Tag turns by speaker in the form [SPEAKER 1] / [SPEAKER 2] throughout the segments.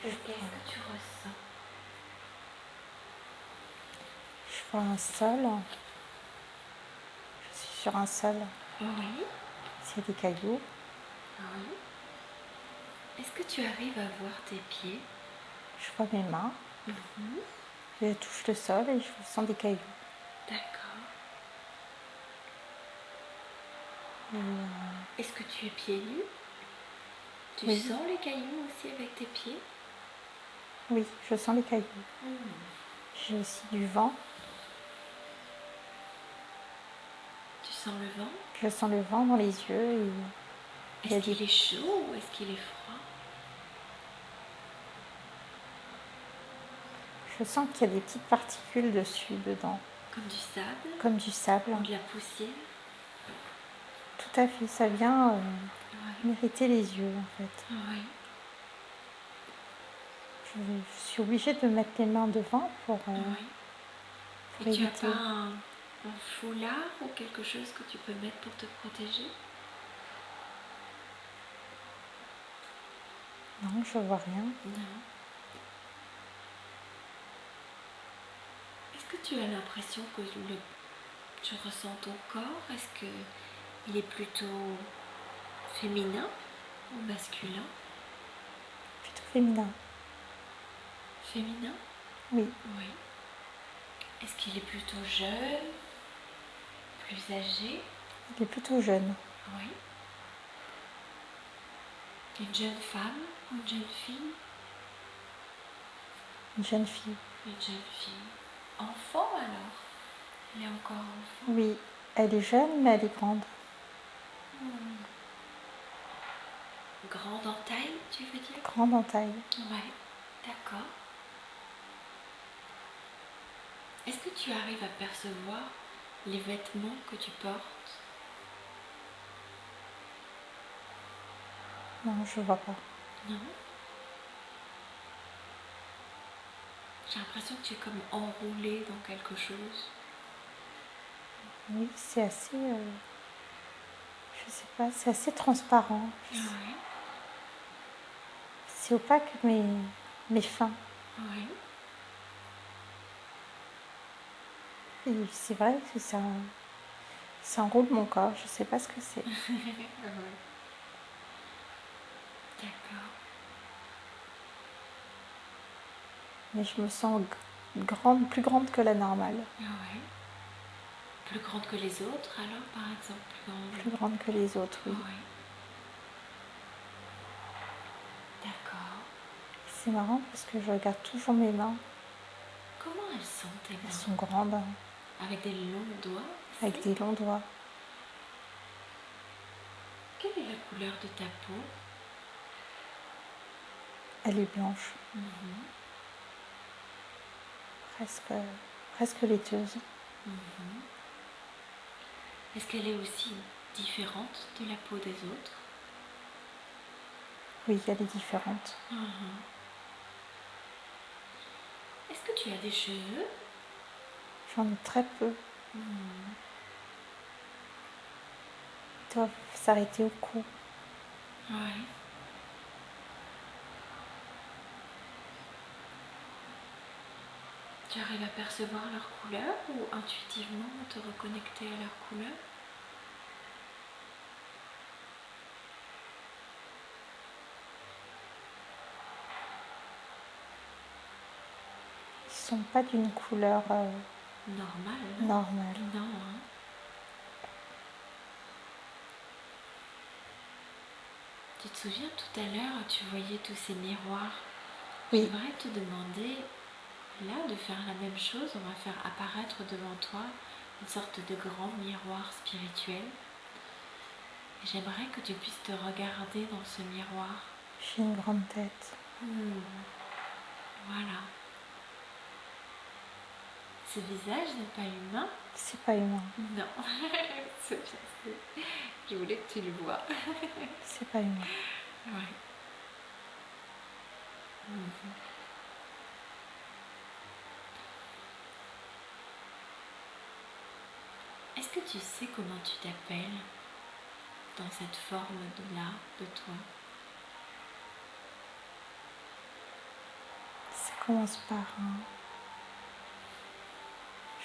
[SPEAKER 1] Qu'est-ce que tu ressens?
[SPEAKER 2] Je vois un sol. Je suis sur un sol.
[SPEAKER 1] Oui.
[SPEAKER 2] C'est des cailloux.
[SPEAKER 1] Oui. Est-ce que tu arrives à voir tes pieds?
[SPEAKER 2] Je vois mes mains. Je touche le sol et je sens des cailloux.
[SPEAKER 1] D'accord.
[SPEAKER 2] Et,
[SPEAKER 1] Est-ce que tu es pieds nus? Tu
[SPEAKER 2] oui,
[SPEAKER 1] sens les cailloux aussi avec tes pieds?
[SPEAKER 2] oui, je sens les cailloux. J'ai aussi du vent.
[SPEAKER 1] Tu sens le vent?
[SPEAKER 2] Je sens le vent dans les yeux. Et il y a
[SPEAKER 1] Est-ce
[SPEAKER 2] des...
[SPEAKER 1] qu'il est chaud ou est-ce qu'il est froid?
[SPEAKER 2] Je sens qu'il y a des petites particules dessus, dedans,
[SPEAKER 1] Comme du sable
[SPEAKER 2] comme du sable.
[SPEAKER 1] ou de la poussière?
[SPEAKER 2] Tout à fait, ça vient
[SPEAKER 1] Oui.
[SPEAKER 2] m'irriter les yeux en fait.
[SPEAKER 1] Oui.
[SPEAKER 2] Je suis obligée de mettre les mains devant pour
[SPEAKER 1] Oui. Et tu n'as
[SPEAKER 2] éviter.
[SPEAKER 1] pas un foulard ou quelque chose que tu peux mettre pour te protéger?
[SPEAKER 2] Non, je vois rien.
[SPEAKER 1] Non. Est-ce que tu as l'impression que tu ressens ton corps? Est-ce qu'il est plutôt féminin ou masculin?
[SPEAKER 2] Plutôt féminin.
[SPEAKER 1] Féminin?
[SPEAKER 2] Oui,
[SPEAKER 1] Oui. Est-ce qu'il est plutôt jeune? Plus âgé?
[SPEAKER 2] il est plutôt jeune.
[SPEAKER 1] Oui. Une jeune femme ou une jeune fille?
[SPEAKER 2] Une jeune fille.
[SPEAKER 1] Une jeune fille. Enfant alors? Elle est encore enfant?
[SPEAKER 2] Oui, elle est jeune mais elle est grande.
[SPEAKER 1] Grande en taille, tu veux dire?
[SPEAKER 2] Grande en taille.
[SPEAKER 1] Ouais, d'accord. Est-ce que tu arrives à percevoir les vêtements que tu portes?
[SPEAKER 2] Non, je vois pas.
[SPEAKER 1] Non? J'ai l'impression que tu es comme enroulée dans quelque chose.
[SPEAKER 2] Oui, c'est assez... je sais pas, c'est assez transparent.
[SPEAKER 1] Ouais,
[SPEAKER 2] C'est opaque mais fin.
[SPEAKER 1] ouais.
[SPEAKER 2] Et c'est vrai que ça enroule mon corps, je sais pas ce que c'est.
[SPEAKER 1] Ouais. D'accord.
[SPEAKER 2] Mais je me sens grande, plus grande que la normale.
[SPEAKER 1] Ouais. Plus grande que les autres alors, par exemple?
[SPEAKER 2] Plus grande que les autres, oui.
[SPEAKER 1] Ouais. D'accord.
[SPEAKER 2] C'est marrant parce que je regarde toujours mes mains.
[SPEAKER 1] Comment elles sont tes
[SPEAKER 2] Elles
[SPEAKER 1] mains?
[SPEAKER 2] sont grandes, hein,
[SPEAKER 1] Avec des longs doigts
[SPEAKER 2] avec
[SPEAKER 1] aussi?
[SPEAKER 2] des longs doigts.
[SPEAKER 1] Quelle est la couleur de ta peau?
[SPEAKER 2] Elle est blanche, presque laiteuse.
[SPEAKER 1] Est-ce qu'elle est aussi différente de la peau des autres?
[SPEAKER 2] Oui, elle est différente.
[SPEAKER 1] Est-ce que tu as des cheveux?
[SPEAKER 2] J'en ai très peu. Ils doivent s'arrêter au cou.
[SPEAKER 1] Ouais. Tu arrives à percevoir leur couleur ou intuitivement te reconnecter à leur couleur?
[SPEAKER 2] Ils sont pas d'une couleur
[SPEAKER 1] Normal?
[SPEAKER 2] normale.
[SPEAKER 1] Non, hein? Tu te souviens tout à l'heure, tu voyais tous ces miroirs?
[SPEAKER 2] Oui,
[SPEAKER 1] J'aimerais te demander là de faire la même chose. On va faire apparaître devant toi une sorte de grand miroir spirituel. Et j'aimerais que tu puisses te regarder dans ce miroir.
[SPEAKER 2] j'ai une grande tête.
[SPEAKER 1] Voilà. Ce visage n'est pas humain?
[SPEAKER 2] C'est pas humain.
[SPEAKER 1] Non. C'est bien. Je voulais que tu le vois.
[SPEAKER 2] C'est pas humain.
[SPEAKER 1] Ouais. Est-ce que tu sais comment tu t'appelles dans cette forme de là, de toi?
[SPEAKER 2] commence par un...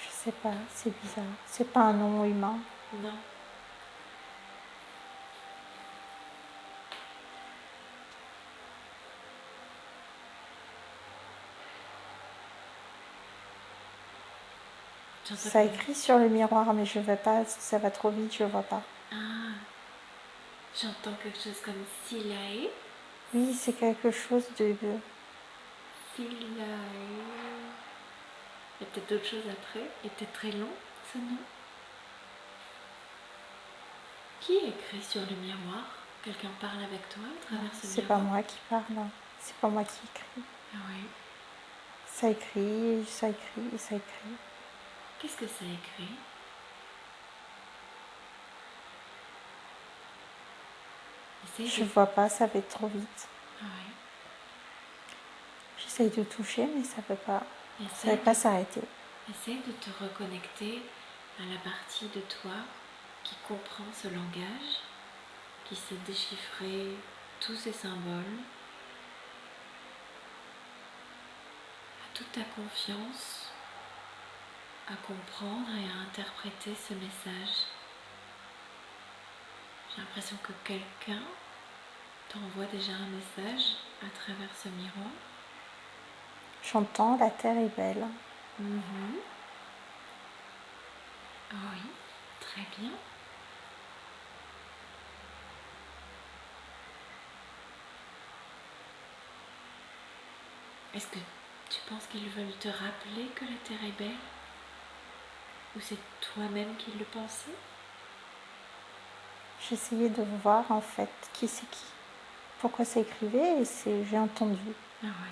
[SPEAKER 2] Je sais pas, c'est bizarre. C'est pas un nom humain.
[SPEAKER 1] Non. J'entends
[SPEAKER 2] Ça
[SPEAKER 1] comme-
[SPEAKER 2] écrit sur le miroir, mais je vais pas, ça va trop vite, je vois pas.
[SPEAKER 1] Ah, j'entends quelque chose comme Silae.
[SPEAKER 2] Oui, c'est quelque chose de...
[SPEAKER 1] Silae. Il y a peut-être d'autres choses après. Il est peut-être très long, ce nom. Qui écrit sur le miroir? Quelqu'un parle avec toi à travers ce
[SPEAKER 2] C'est pas
[SPEAKER 1] miroir?
[SPEAKER 2] moi qui parle, c'est pas moi qui écris.
[SPEAKER 1] Ah oui.
[SPEAKER 2] Ça écrit, ça écrit, ça écrit.
[SPEAKER 1] Qu'est-ce que ça écrit? Essaye
[SPEAKER 2] Je
[SPEAKER 1] de...
[SPEAKER 2] vois pas, ça va trop vite.
[SPEAKER 1] Ah oui.
[SPEAKER 2] J'essaye de toucher, mais ça veut pas. Ça
[SPEAKER 1] Essaye
[SPEAKER 2] va pas
[SPEAKER 1] de...
[SPEAKER 2] s'arrêter.
[SPEAKER 1] Essaye de te reconnecter à la partie de toi qui comprend ce langage, qui sait déchiffrer tous ces symboles, à toute ta confiance à comprendre et à interpréter ce message. J'ai l'impression que quelqu'un t'envoie déjà un message à travers ce miroir.
[SPEAKER 2] J'entends, la terre est belle.
[SPEAKER 1] Ah oui, très bien. Est-ce que tu penses qu'ils veulent te rappeler que la Terre est belle? Ou c'est toi-même qui le pensais?
[SPEAKER 2] J'essayais de voir en fait qui c'est qui. Pourquoi ça écrivait et j'ai entendu.
[SPEAKER 1] Ah oui.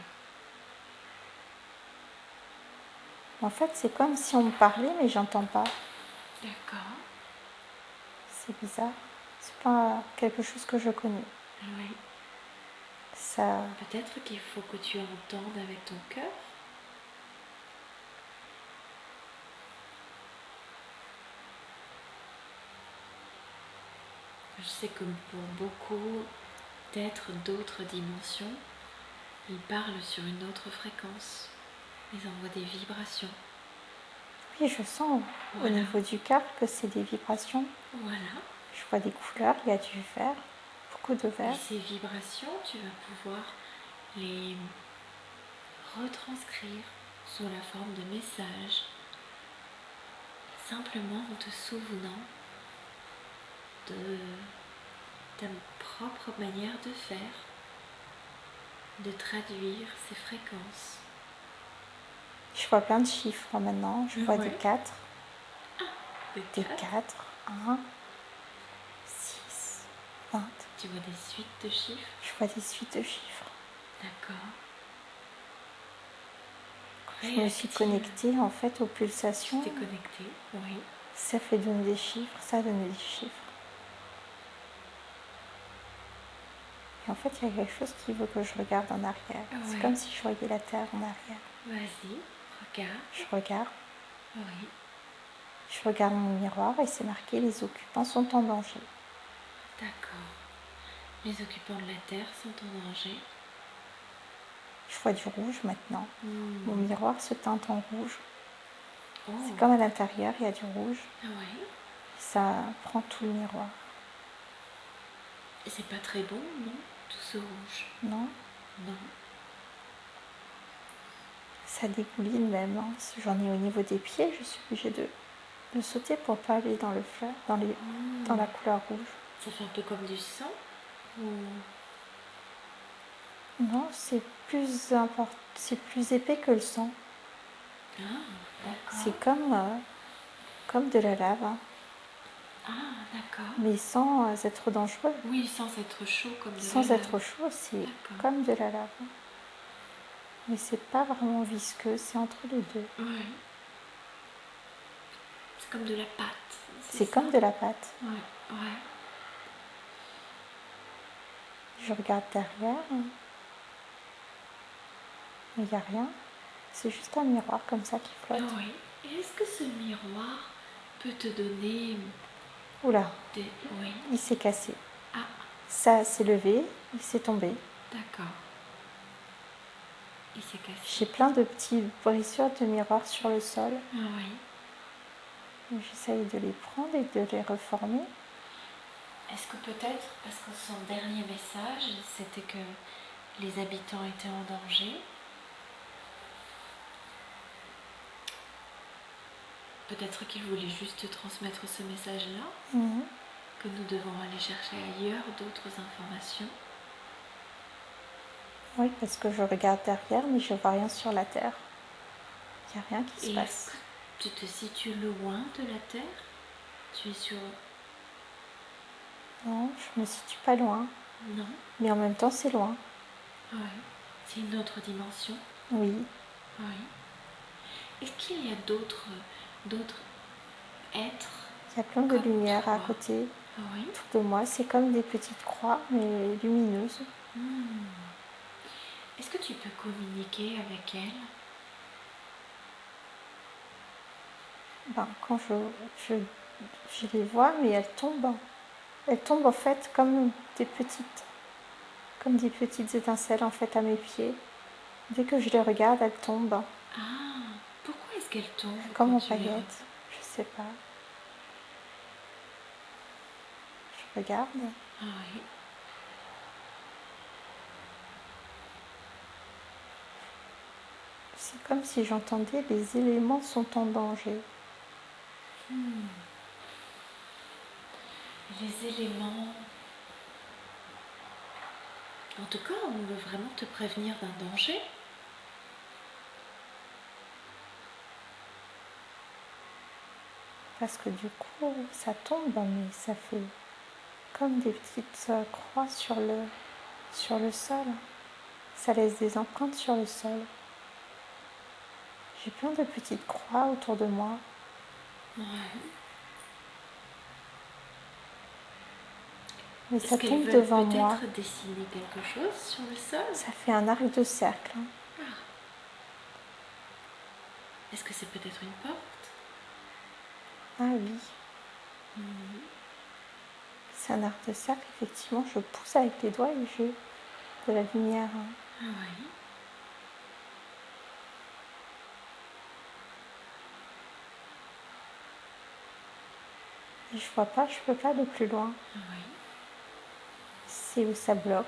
[SPEAKER 2] En fait, c'est comme si on me parlait, mais j'entends pas.
[SPEAKER 1] D'accord.
[SPEAKER 2] C'est bizarre. C'est pas quelque chose que je connais.
[SPEAKER 1] Ah oui.
[SPEAKER 2] Ça,
[SPEAKER 1] Peut-être qu'il faut que tu entendes avec ton cœur. Je sais que pour beaucoup d'êtres d'autres dimensions, ils parlent sur une autre fréquence. Ils envoient des vibrations.
[SPEAKER 2] oui, je sens
[SPEAKER 1] Voilà.
[SPEAKER 2] au niveau du cœur que c'est des vibrations.
[SPEAKER 1] Voilà.
[SPEAKER 2] Je vois des couleurs, il y a du vert, beaucoup de
[SPEAKER 1] Et
[SPEAKER 2] vert.
[SPEAKER 1] ces vibrations, tu vas pouvoir les retranscrire sous la forme de messages, simplement en te souvenant de ta propre manière de faire, de traduire ces fréquences.
[SPEAKER 2] Je vois plein de chiffres maintenant. Je vois
[SPEAKER 1] Ouais.
[SPEAKER 2] des 4,
[SPEAKER 1] Des
[SPEAKER 2] des
[SPEAKER 1] quatre.
[SPEAKER 2] 4, 1, 6, 20.
[SPEAKER 1] Tu vois des suites de chiffres.
[SPEAKER 2] Je vois des suites de chiffres.
[SPEAKER 1] D'accord.
[SPEAKER 2] Je me suis connectée en fait aux
[SPEAKER 1] Tu
[SPEAKER 2] pulsations.
[SPEAKER 1] t'es connecté, oui.
[SPEAKER 2] Ça fait donner des chiffres, ça donne des chiffres. Et en fait, il y a quelque chose qui veut que je regarde en arrière. C'est
[SPEAKER 1] Ouais.
[SPEAKER 2] comme si je voyais la terre en arrière.
[SPEAKER 1] Vas-y, regarde.
[SPEAKER 2] Je regarde,
[SPEAKER 1] Oui.
[SPEAKER 2] je regarde mon miroir et c'est marqué les occupants sont en danger.
[SPEAKER 1] D'accord. Les occupants de la Terre sont en danger.
[SPEAKER 2] Je vois du rouge maintenant. Mon miroir se teinte en rouge.
[SPEAKER 1] Oh.
[SPEAKER 2] C'est comme à l'intérieur, il y a du rouge.
[SPEAKER 1] Ah ouais.
[SPEAKER 2] Ça prend tout le miroir.
[SPEAKER 1] Et c'est pas très bon, non? Tout ce rouge.
[SPEAKER 2] Non,
[SPEAKER 1] Non.
[SPEAKER 2] ça dégouline même. Hein. Si j'en ai au niveau des pieds, je suis obligée de sauter pour pas aller dans le fleur, dans la couleur rouge.
[SPEAKER 1] Ça fait un peu comme du sang? Ou...
[SPEAKER 2] Non, c'est plus important, c'est plus épais que le sang.
[SPEAKER 1] Ah, d'accord.
[SPEAKER 2] C'est comme de la lave, hein.
[SPEAKER 1] Ah, d'accord.
[SPEAKER 2] Mais sans être dangereux.
[SPEAKER 1] Oui, sans être chaud comme de la
[SPEAKER 2] Sans
[SPEAKER 1] lave.
[SPEAKER 2] être chaud, c'est
[SPEAKER 1] D'accord.
[SPEAKER 2] comme de la lave. Mais c'est pas vraiment visqueux, c'est entre les deux.
[SPEAKER 1] Ouais. C'est comme de la pâte.
[SPEAKER 2] C'est
[SPEAKER 1] ça?
[SPEAKER 2] comme de la pâte.
[SPEAKER 1] Ouais, ouais.
[SPEAKER 2] Je regarde derrière, hein. Il n'y a rien. C'est juste un miroir comme ça qui flotte.
[SPEAKER 1] Ah oui. Et est-ce que ce miroir peut te donner
[SPEAKER 2] Oula,
[SPEAKER 1] des... Oui.
[SPEAKER 2] il s'est cassé.
[SPEAKER 1] Ah,
[SPEAKER 2] Ça s'est levé, il s'est tombé.
[SPEAKER 1] d'accord. Il s'est cassé.
[SPEAKER 2] J'ai plein de petites brisures de miroirs sur le sol.
[SPEAKER 1] Ah oui.
[SPEAKER 2] J'essaye de les prendre et de les reformer.
[SPEAKER 1] Est-ce que peut-être, parce que son dernier message, c'était que les habitants étaient en danger, peut-être qu'il voulait juste transmettre ce message-là,
[SPEAKER 2] Mhm.
[SPEAKER 1] que nous devons aller chercher ailleurs d'autres informations.
[SPEAKER 2] Oui, parce que je regarde derrière, mais je vois rien sur la terre. Il n'y a rien qui se
[SPEAKER 1] Et est-ce
[SPEAKER 2] passe.
[SPEAKER 1] que tu te situes loin de la Terre? Tu es sur...
[SPEAKER 2] Non, je me situe pas loin.
[SPEAKER 1] Non?
[SPEAKER 2] Mais en même temps, c'est loin.
[SPEAKER 1] Oui. C'est une autre dimension?
[SPEAKER 2] Oui.
[SPEAKER 1] Oui. Est-ce qu'il y a d'autres êtres
[SPEAKER 2] Il y a plein de
[SPEAKER 1] comme
[SPEAKER 2] lumière à
[SPEAKER 1] toi?
[SPEAKER 2] côté.
[SPEAKER 1] Oui.
[SPEAKER 2] Autour de moi, c'est comme des petites croix, mais lumineuses.
[SPEAKER 1] Est-ce que tu peux communiquer avec elles?
[SPEAKER 2] Ben, quand je les vois, mais elles tombent. Elles tombent en fait comme des petites étincelles en fait à mes pieds. Dès que je les regarde, elles tombent
[SPEAKER 1] Ah, pourquoi est-ce qu'elles tombent
[SPEAKER 2] comme
[SPEAKER 1] quand
[SPEAKER 2] en
[SPEAKER 1] tu les regardes?
[SPEAKER 2] paillettes. Je sais pas. Je regarde.
[SPEAKER 1] Ah oui.
[SPEAKER 2] C'est comme si j'entendais les éléments sont en danger.
[SPEAKER 1] Les éléments... En tout cas, on veut vraiment te prévenir d'un danger.
[SPEAKER 2] Parce que du coup, ça tombe, mais ça fait comme des petites croix sur le sol. Ça laisse des empreintes sur le sol. J'ai plein de petites croix autour de moi.
[SPEAKER 1] Ouais.
[SPEAKER 2] Mais
[SPEAKER 1] Est-ce
[SPEAKER 2] ça
[SPEAKER 1] qu'elles
[SPEAKER 2] tombe
[SPEAKER 1] veulent
[SPEAKER 2] devant moi.
[SPEAKER 1] peut-être dessiner quelque chose sur le sol?
[SPEAKER 2] Ça fait un arc de cercle.
[SPEAKER 1] Est-ce que c'est peut-être une porte?
[SPEAKER 2] Ah oui. C'est un arc de cercle, effectivement. Je pousse avec les doigts et j'ai de la lumière.
[SPEAKER 1] Ah oui.
[SPEAKER 2] Et je vois pas, je peux pas aller plus loin.
[SPEAKER 1] Ah oui.
[SPEAKER 2] C'est où ça bloque.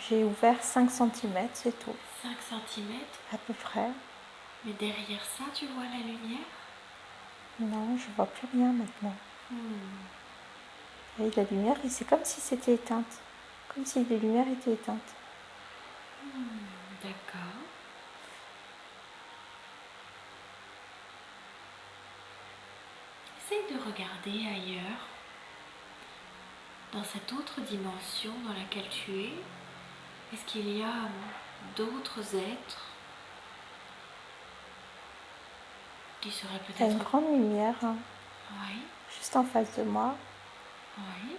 [SPEAKER 2] J'ai ouvert 5 cm, c'est tout.
[SPEAKER 1] 5 centimètres.
[SPEAKER 2] À peu près.
[SPEAKER 1] Mais derrière ça, tu vois la lumière?
[SPEAKER 2] Non, je vois plus rien maintenant. Et la lumière, c'est comme si c'était éteinte. Comme si les lumières étaient éteintes.
[SPEAKER 1] D'accord. Essaye de regarder ailleurs, dans cette autre dimension dans laquelle tu es. Est-ce qu'il y a d'autres êtres qui seraient
[SPEAKER 2] Il y a une
[SPEAKER 1] peut-être...
[SPEAKER 2] grande lumière
[SPEAKER 1] Oui,
[SPEAKER 2] juste en face de moi.
[SPEAKER 1] oui.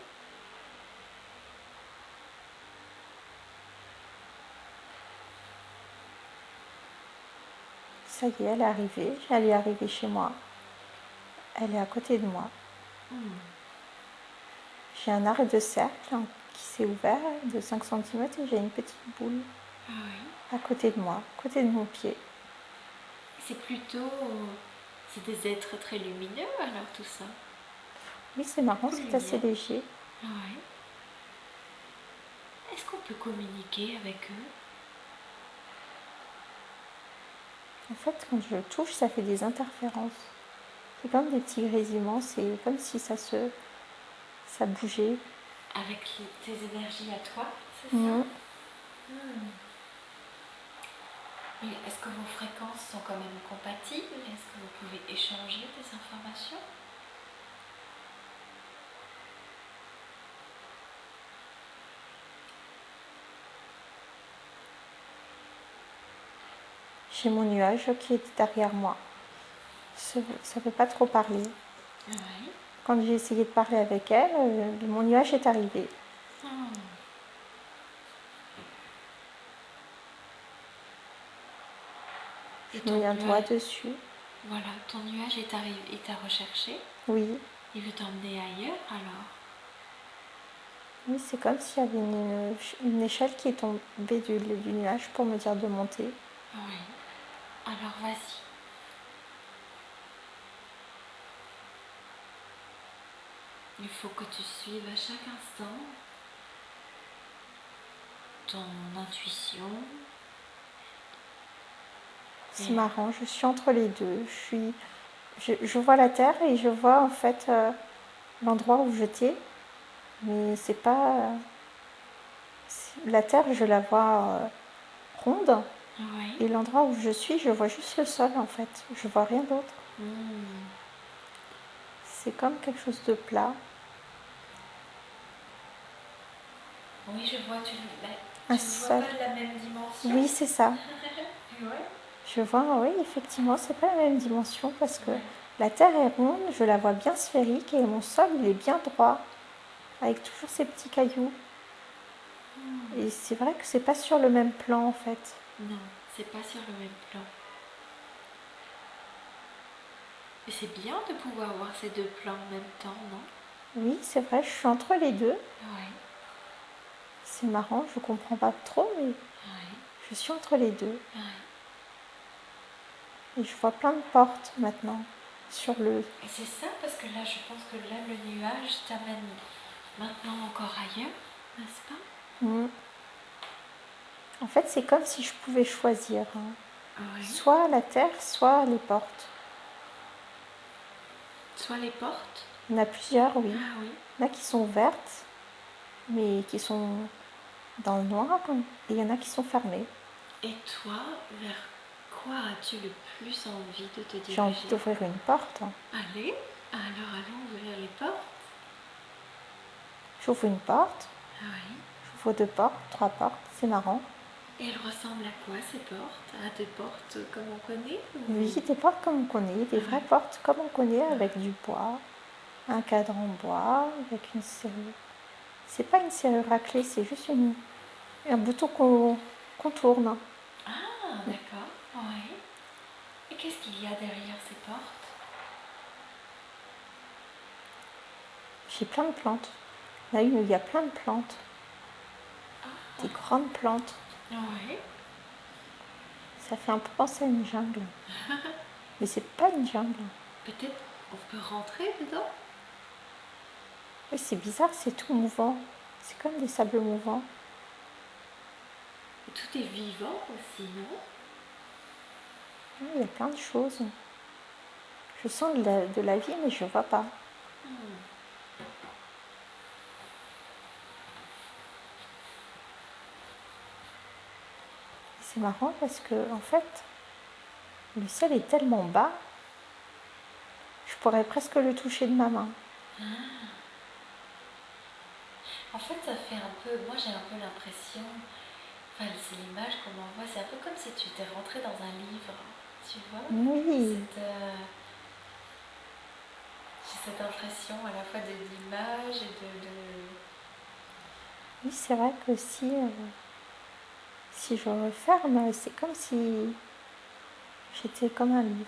[SPEAKER 2] Ça y est, elle est arrivée. Elle est arrivée chez moi. Elle est à côté de moi. J'ai un arc de cercle qui s'est ouvert de 5 cm et j'ai une petite boule
[SPEAKER 1] Ah oui.
[SPEAKER 2] à côté de moi, à côté de mon pied.
[SPEAKER 1] C'est plutôt... C'est des êtres très lumineux alors tout ça.
[SPEAKER 2] Oui, c'est marrant,
[SPEAKER 1] Beaucoup de
[SPEAKER 2] c'est assez
[SPEAKER 1] lumière.
[SPEAKER 2] léger.
[SPEAKER 1] Oui. Est-ce qu'on peut communiquer avec eux?
[SPEAKER 2] En fait, quand je le touche, ça fait des interférences. C'est comme des petits grésillements, c'est comme si ça bougeait.
[SPEAKER 1] Avec tes énergies à toi, c'est ça?
[SPEAKER 2] Mhm.
[SPEAKER 1] Mais est-ce que vos fréquences sont quand même compatibles? Est-ce que vous pouvez échanger des informations?
[SPEAKER 2] J'ai mon nuage qui est derrière moi. Ça ne veut pas trop parler.
[SPEAKER 1] Oui.
[SPEAKER 2] Quand j'ai essayé de parler avec elle, mon nuage est arrivé.
[SPEAKER 1] Et
[SPEAKER 2] Je mets un doigt dessus.
[SPEAKER 1] Voilà, ton nuage est arrivé, il t'a recherché.
[SPEAKER 2] Oui.
[SPEAKER 1] Il veut t'emmener ailleurs alors?
[SPEAKER 2] Oui, c'est comme s'il y avait une échelle qui est tombée du nuage pour me dire de monter.
[SPEAKER 1] Oui. Alors vas-y. Il faut que tu suives à chaque instant ton intuition.
[SPEAKER 2] C'est marrant, je suis entre les deux. Je vois la terre et je vois en fait l'endroit où j'étais, mais c'est pas. La terre, je la vois ronde,
[SPEAKER 1] Oui.
[SPEAKER 2] et l'endroit où je suis, je vois juste le sol en fait. Je vois rien d'autre. C'est comme quelque chose de plat.
[SPEAKER 1] Oui, je vois, tu
[SPEAKER 2] Un
[SPEAKER 1] ne vois
[SPEAKER 2] sol.
[SPEAKER 1] pas de la même dimension.
[SPEAKER 2] Oui, c'est ça.
[SPEAKER 1] Ouais.
[SPEAKER 2] Je vois, oui, effectivement, c'est pas la même dimension parce que
[SPEAKER 1] Ouais.
[SPEAKER 2] la terre est ronde, je la vois bien sphérique et mon sol, il est bien droit, avec toujours ces petits cailloux. Et c'est vrai que c'est pas sur le même plan en fait.
[SPEAKER 1] Non, c'est pas sur le même plan. Et c'est bien de pouvoir voir ces deux plans en même temps, non?
[SPEAKER 2] Oui, c'est vrai, je suis entre les deux.
[SPEAKER 1] Ouais.
[SPEAKER 2] C'est marrant, je comprends pas trop, mais
[SPEAKER 1] Ouais.
[SPEAKER 2] je suis entre les deux.
[SPEAKER 1] Ouais.
[SPEAKER 2] Et je vois plein de portes maintenant sur le.
[SPEAKER 1] Et c'est ça parce que là, je pense que là, le nuage t'amène maintenant encore ailleurs, n'est-ce pas?
[SPEAKER 2] En fait, c'est comme si je pouvais choisir, hein.
[SPEAKER 1] Oui.
[SPEAKER 2] Soit la terre, soit les portes.
[SPEAKER 1] Soit les portes.
[SPEAKER 2] Il y en a plusieurs, oui.
[SPEAKER 1] Ah oui.
[SPEAKER 2] Il y en a qui sont vertes, mais qui sont dans le noir, et il y en a qui sont fermées.
[SPEAKER 1] Et toi, vers quoi as-tu le plus envie de te diriger?
[SPEAKER 2] J'ai envie d'ouvrir une porte.
[SPEAKER 1] Allez, alors allons ouvrir les portes.
[SPEAKER 2] J'ouvre une porte,
[SPEAKER 1] Oui.
[SPEAKER 2] j'ouvre deux portes, trois portes, c'est marrant.
[SPEAKER 1] Et elles ressemblent à quoi ces portes? À des portes comme on connaît ou...
[SPEAKER 2] Oui, des portes comme on connaît, des vraies portes comme on connaît, avec du bois, un cadre en bois, avec une serrure. C'est pas une serrure à clé, c'est juste un bouton qu'on tourne.
[SPEAKER 1] Ah, d'accord. Oui. Et qu'est-ce qu'il y a derrière ces portes?
[SPEAKER 2] J'ai plein de plantes. Il y en a une où il y a plein de plantes, des grandes plantes.
[SPEAKER 1] Oui.
[SPEAKER 2] Ça fait un peu penser à une jungle. Mais c'est pas une jungle.
[SPEAKER 1] Peut-être on peut rentrer dedans?
[SPEAKER 2] Oui, c'est bizarre, c'est tout mouvant. C'est comme des sables mouvants.
[SPEAKER 1] Et tout est vivant aussi, non?
[SPEAKER 2] Oui, il y a plein de choses. Je sens de la vie, mais je ne vois pas. C'est marrant parce que, en fait, le ciel est tellement bas, je pourrais presque le toucher de ma main.
[SPEAKER 1] En fait, ça fait un peu... Moi, j'ai un peu l'impression... Enfin, c'est l'image qu'on m'envoie. C'est un peu comme si tu étais rentré dans un livre. Tu vois?
[SPEAKER 2] Oui,
[SPEAKER 1] J'ai cette impression à la fois d'image et de...
[SPEAKER 2] oui, c'est vrai que si je referme, c'est comme si j'étais comme un livre.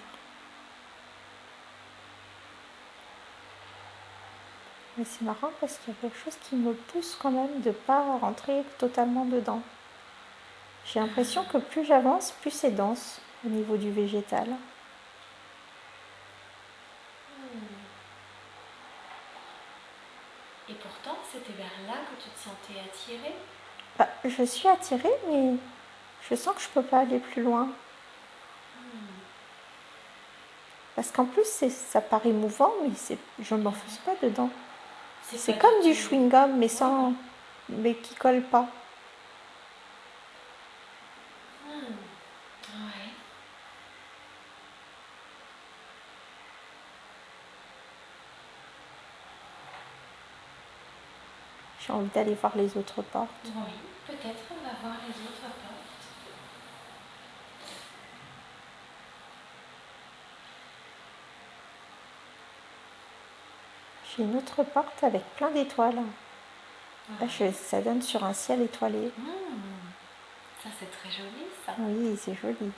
[SPEAKER 2] Mais c'est marrant parce qu'il y a quelque chose qui me pousse quand même de ne pas rentrer totalement dedans. J'ai l'impression que plus j'avance, plus c'est dense au niveau du végétal.
[SPEAKER 1] Et pourtant, c'était vers là que tu te sentais attirée?
[SPEAKER 2] Bah, je suis attirée, mais je sens que je ne peux pas aller plus loin. Parce qu'en plus, ça paraît mouvant, mais je ne m'enfonce pas dedans. C'est
[SPEAKER 1] pas
[SPEAKER 2] comme du
[SPEAKER 1] tout...
[SPEAKER 2] chewing-gum, mais qui colle pas.
[SPEAKER 1] Ouais.
[SPEAKER 2] J'ai envie d'aller voir les autres portes.
[SPEAKER 1] Oui, peut-être on va voir les autres portes.
[SPEAKER 2] J'ai une autre porte avec plein d'étoiles. Là, ça donne sur un ciel étoilé.
[SPEAKER 1] Ça, c'est très joli, ça.
[SPEAKER 2] Oui, c'est joli.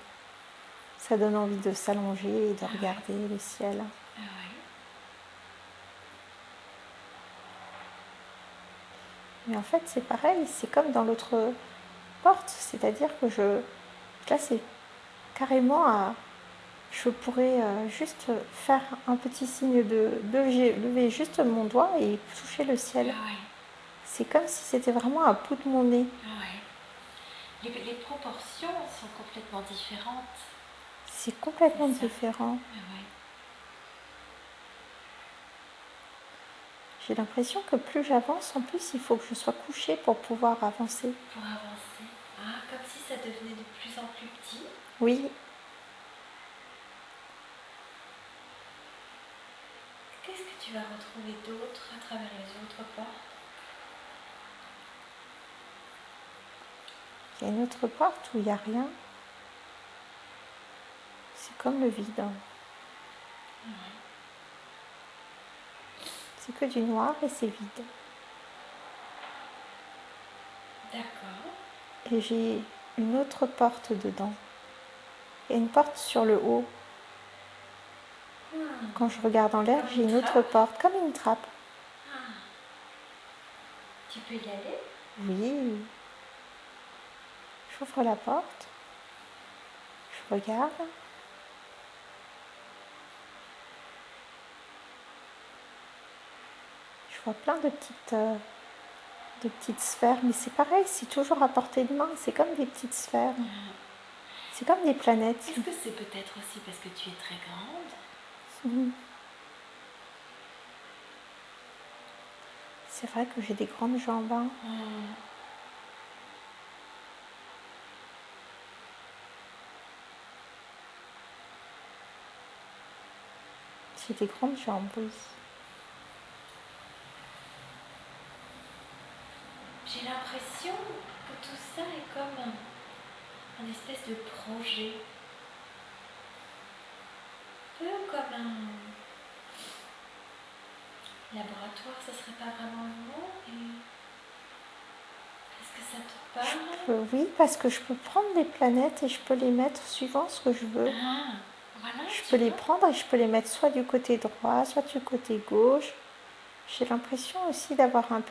[SPEAKER 2] Ça donne envie de s'allonger et de regarder le ciel.
[SPEAKER 1] Oui.
[SPEAKER 2] Mais en fait, c'est pareil, c'est comme dans l'autre porte, c'est-à-dire que là, c'est carrément à... Je pourrais juste faire un petit signe de lever juste mon doigt et toucher le ciel.
[SPEAKER 1] Ouais.
[SPEAKER 2] C'est comme si c'était vraiment à bout de mon nez.
[SPEAKER 1] Ouais. Les proportions sont complètement différentes.
[SPEAKER 2] C'est complètement
[SPEAKER 1] C'est ça.
[SPEAKER 2] différent.
[SPEAKER 1] Ouais.
[SPEAKER 2] J'ai l'impression que plus j'avance, en plus, il faut que je sois couchée pour pouvoir avancer.
[SPEAKER 1] Pour avancer. Ah, comme si ça devenait de plus en plus petit.
[SPEAKER 2] Oui,
[SPEAKER 1] Qu'est-ce que tu vas retrouver d'autre à travers les autres portes?
[SPEAKER 2] il y a une autre porte où il n'y a rien. C'est comme le vide.
[SPEAKER 1] Ouais.
[SPEAKER 2] C'est que du noir et c'est vide.
[SPEAKER 1] D'accord.
[SPEAKER 2] Et j'ai une autre porte dedans. Il y a une porte sur le haut. Quand je regarde en l'air,
[SPEAKER 1] Comme
[SPEAKER 2] j'ai
[SPEAKER 1] une
[SPEAKER 2] une autre
[SPEAKER 1] trappe?
[SPEAKER 2] porte, comme une trappe.
[SPEAKER 1] Ah. Tu peux y aller?
[SPEAKER 2] Oui. J'ouvre la porte. Je regarde. Je vois plein de petites sphères, mais c'est pareil, c'est toujours à portée de main. C'est comme des petites sphères. C'est comme des planètes.
[SPEAKER 1] Est-ce que c'est peut-être aussi parce que tu es très grande?
[SPEAKER 2] Mhm. C'est vrai que j'ai des grandes jambes. Hein. J'ai des grandes jambes, oui.
[SPEAKER 1] J'ai l'impression que tout ça est comme un espèce de projet. Un peu comme un laboratoire, ce serait pas vraiment le mot. Est-ce que ça te parle?
[SPEAKER 2] Oui, parce que je peux prendre des planètes et je peux les mettre suivant ce que je veux.
[SPEAKER 1] Ah, voilà,
[SPEAKER 2] Je
[SPEAKER 1] tu
[SPEAKER 2] peux les
[SPEAKER 1] vois.
[SPEAKER 2] prendre et je peux les mettre soit du côté droit, soit du côté gauche. J'ai l'impression aussi d'avoir
[SPEAKER 1] Comme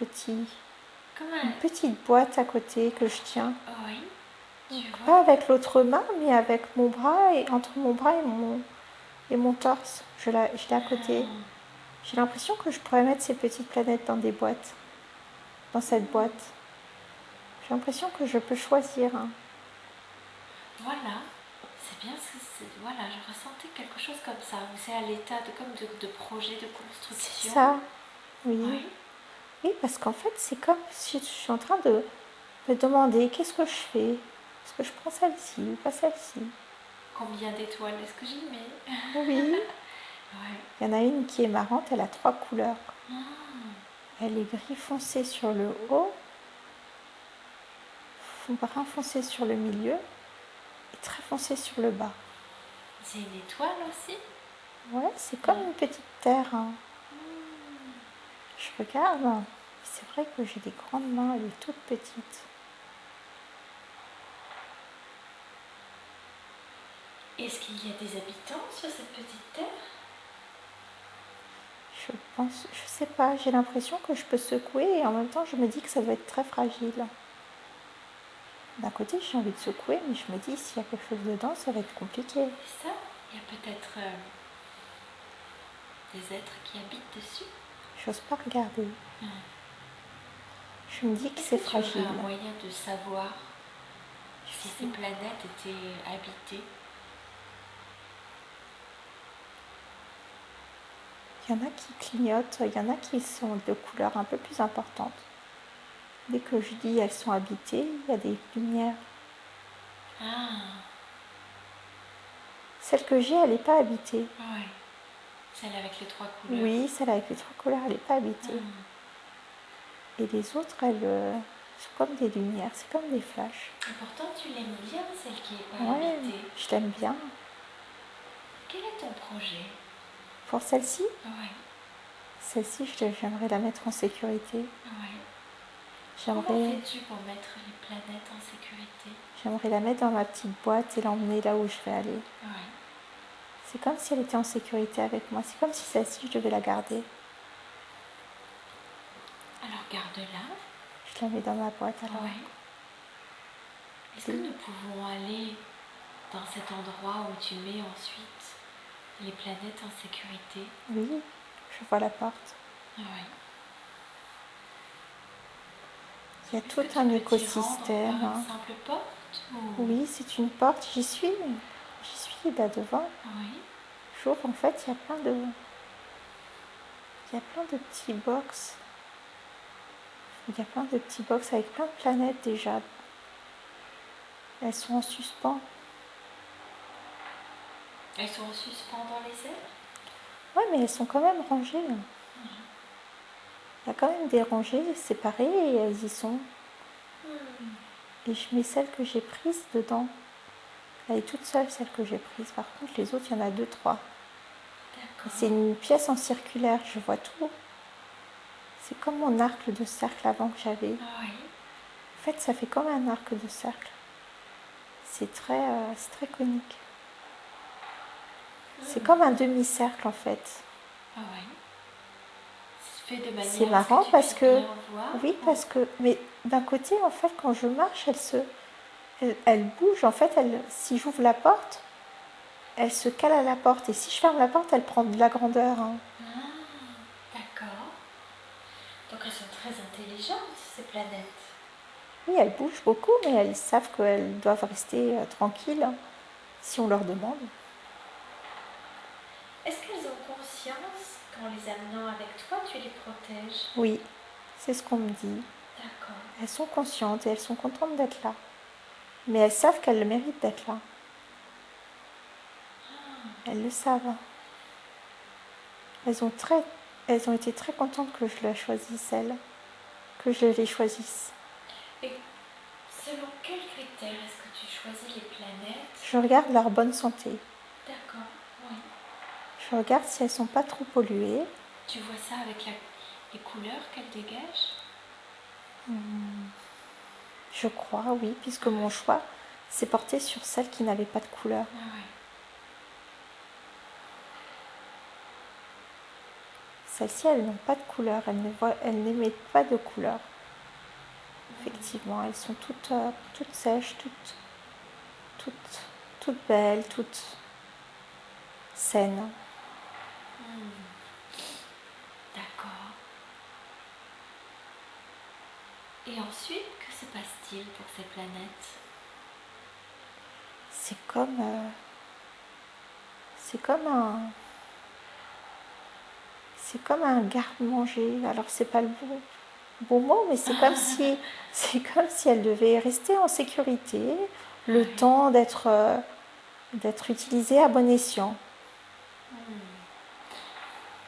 [SPEAKER 2] une petite boîte à côté que je tiens.
[SPEAKER 1] Oui, tu
[SPEAKER 2] Pas
[SPEAKER 1] vois.
[SPEAKER 2] avec l'autre main, mais avec mon bras et entre mon bras et mon torse. Je l'ai à côté. J'ai l'impression que je pourrais mettre ces petites planètes dans des boîtes, dans cette boîte. J'ai l'impression que je peux choisir. Hein.
[SPEAKER 1] Voilà, c'est bien ce que c'est. Voilà, je ressentais quelque chose comme ça. C'est à l'état de projet de
[SPEAKER 2] C'est
[SPEAKER 1] construction.
[SPEAKER 2] ça, oui.
[SPEAKER 1] Oui.
[SPEAKER 2] Oui, parce qu'en fait, c'est comme si je suis en train de me demander qu'est-ce que je fais. Est-ce que je prends celle-ci ou pas celle-ci?
[SPEAKER 1] Combien d'étoiles est-ce que j'y mets?
[SPEAKER 2] Oui.
[SPEAKER 1] Ouais.
[SPEAKER 2] Il y en a une qui est marrante, elle a 3 couleurs.
[SPEAKER 1] Ah,
[SPEAKER 2] Elle est gris foncé sur le haut, brun foncé sur le milieu et très foncé sur le bas.
[SPEAKER 1] c'est une étoile aussi?
[SPEAKER 2] Ouais, c'est comme une petite terre. Hein. Je regarde. C'est vrai que j'ai des grandes mains, elle est toute petite.
[SPEAKER 1] Est-ce qu'il y a des habitants sur cette petite terre?
[SPEAKER 2] Je pense, je sais pas, j'ai l'impression que je peux secouer et en même temps je me dis que ça doit être très fragile. D'un côté j'ai envie de secouer, mais je me dis s'il y a quelque chose dedans, ça va être compliqué.
[SPEAKER 1] C'est ça? Il y a peut-être des êtres qui habitent dessus?
[SPEAKER 2] J'ose pas regarder. Je me dis que c'est
[SPEAKER 1] Est-ce que tu
[SPEAKER 2] fragile.
[SPEAKER 1] aurais un moyen de savoir si ces planètes étaient habitées?
[SPEAKER 2] Il y en a qui clignotent, il y en a qui sont de couleurs un peu plus importantes. Dès que je dis elles sont habitées, il y a des lumières.
[SPEAKER 1] Ah,
[SPEAKER 2] Celle que j'ai, elle n'est pas habitée.
[SPEAKER 1] ouais. Celle avec les 3 couleurs.
[SPEAKER 2] Oui, celle avec les 3 couleurs, elle n'est pas habitée. Et les autres, elles sont comme des lumières, c'est comme des flashs.
[SPEAKER 1] Et pourtant, tu l'aimes bien, celle qui n'est pas
[SPEAKER 2] Ouais,
[SPEAKER 1] habitée.
[SPEAKER 2] je l'aime bien.
[SPEAKER 1] Quel est ton projet?
[SPEAKER 2] Pour celle-ci,
[SPEAKER 1] Ouais,
[SPEAKER 2] celle-ci, j'aimerais la mettre en sécurité.
[SPEAKER 1] ouais. Comment
[SPEAKER 2] J'aimerais
[SPEAKER 1] fais-tu pour mettre les planètes en sécurité?
[SPEAKER 2] j'aimerais la mettre dans ma petite boîte et l'emmener là où je vais aller.
[SPEAKER 1] Ouais.
[SPEAKER 2] C'est comme si elle était en sécurité avec moi. C'est comme si celle-ci, je devais la garder.
[SPEAKER 1] Alors garde-la.
[SPEAKER 2] Je la mets dans ma boîte alors.
[SPEAKER 1] Ouais. Est-ce que nous pouvons aller dans cet endroit où tu mets ensuite les planètes en sécurité.
[SPEAKER 2] Oui, je vois la porte.
[SPEAKER 1] Oui.
[SPEAKER 2] Il y a
[SPEAKER 1] Est-ce
[SPEAKER 2] tout
[SPEAKER 1] que tu
[SPEAKER 2] un
[SPEAKER 1] peux t'y rendre par
[SPEAKER 2] écosystème.
[SPEAKER 1] une simple porte ou...
[SPEAKER 2] Oui, c'est une porte, j'y suis. J'y suis là devant.
[SPEAKER 1] Oui.
[SPEAKER 2] J'ouvre, en fait, il y a plein de petits box. Il y a plein de petits box avec plein de planètes déjà. Elles sont en suspens.
[SPEAKER 1] Elles sont en suspens dans les airs?
[SPEAKER 2] Ouais, mais elles sont quand même rangées. Il y a quand même des rangées séparées et elles y sont. Et je mets celle que j'ai prise dedans. Elle est toute seule, celle que j'ai prise. Par contre, les autres, il y en a deux, trois.
[SPEAKER 1] D'accord.
[SPEAKER 2] C'est une pièce en circulaire, je vois tout. C'est comme mon arc de cercle avant que j'avais.
[SPEAKER 1] Oui.
[SPEAKER 2] En fait, ça fait comme un arc de cercle. C'est très conique. C'est comme un demi-cercle en fait.
[SPEAKER 1] Oui. C'est fait de manière
[SPEAKER 2] C'est
[SPEAKER 1] à ce
[SPEAKER 2] marrant
[SPEAKER 1] que tu
[SPEAKER 2] parce
[SPEAKER 1] puisses
[SPEAKER 2] que,
[SPEAKER 1] bien voir.
[SPEAKER 2] oui, parce que, mais d'un côté, en fait, quand je marche, elle bouge. En fait, si j'ouvre la porte, elle se cale à la porte. Et si je ferme la porte, elle prend de la grandeur. Hein.
[SPEAKER 1] D'accord. Donc elles sont très intelligentes, ces planètes.
[SPEAKER 2] Oui, elles bougent beaucoup, mais elles savent qu'elles doivent rester tranquilles hein, si on leur demande.
[SPEAKER 1] Est-ce qu'elles ont conscience qu'en les amenant avec toi, tu les protèges?
[SPEAKER 2] Oui, c'est ce qu'on me dit.
[SPEAKER 1] D'accord.
[SPEAKER 2] Elles sont conscientes et elles sont contentes d'être là. Mais elles savent qu'elles le méritent d'être là. Elles le savent. Elles ont été très contentes que je la choisisse, elles. Que je les choisisse.
[SPEAKER 1] Et selon quels critères est-ce que tu choisis les planètes?
[SPEAKER 2] Je regarde leur bonne santé.
[SPEAKER 1] D'accord, oui.
[SPEAKER 2] Je regarde si elles sont pas trop polluées.
[SPEAKER 1] Tu vois ça avec les couleurs qu'elles dégagent?
[SPEAKER 2] Je crois, oui, puisque mon choix s'est porté sur celles qui n'avaient pas de couleur.
[SPEAKER 1] Ah ouais.
[SPEAKER 2] Celles-ci, elles n'ont pas de couleur, elles n'émettent pas de couleur. Effectivement, elles sont toutes sèches, toutes belles, toutes saines.
[SPEAKER 1] D'accord. Et ensuite, que se passe-t-il pour ces planètes?
[SPEAKER 2] C'est comme un garde-manger. Alors c'est pas le bon mot, mais c'est comme si elle devait rester en sécurité, le temps d'être utilisée à bon escient.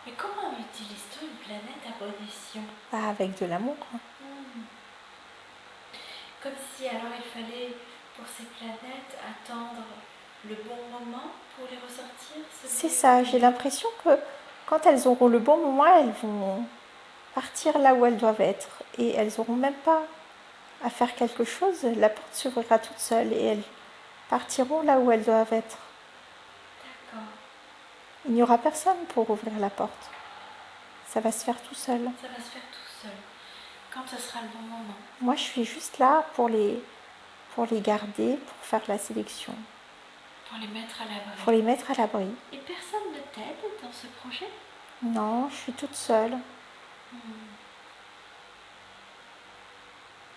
[SPEAKER 1] Et comment utilise-t-on une planète à bon escient?
[SPEAKER 2] Ah, avec de l'amour.
[SPEAKER 1] Comme si alors il fallait pour ces planètes attendre le bon moment pour les ressortir?
[SPEAKER 2] C'est ça, j'ai l'impression que quand elles auront le bon moment, elles vont partir là où elles doivent être. Et elles n'auront même pas à faire quelque chose, la porte s'ouvrira toute seule et elles partiront là où elles doivent être.
[SPEAKER 1] D'accord.
[SPEAKER 2] Il n'y aura personne pour ouvrir la porte. Ça va se faire tout seul.
[SPEAKER 1] Ça va se faire tout seul, quand ce sera le bon moment.
[SPEAKER 2] Moi, je suis juste là pour les garder, pour faire la sélection.
[SPEAKER 1] Pour les mettre à l'abri.
[SPEAKER 2] Pour les mettre à l'abri.
[SPEAKER 1] Et personne ne t'aide dans ce projet?
[SPEAKER 2] Non, je suis toute seule.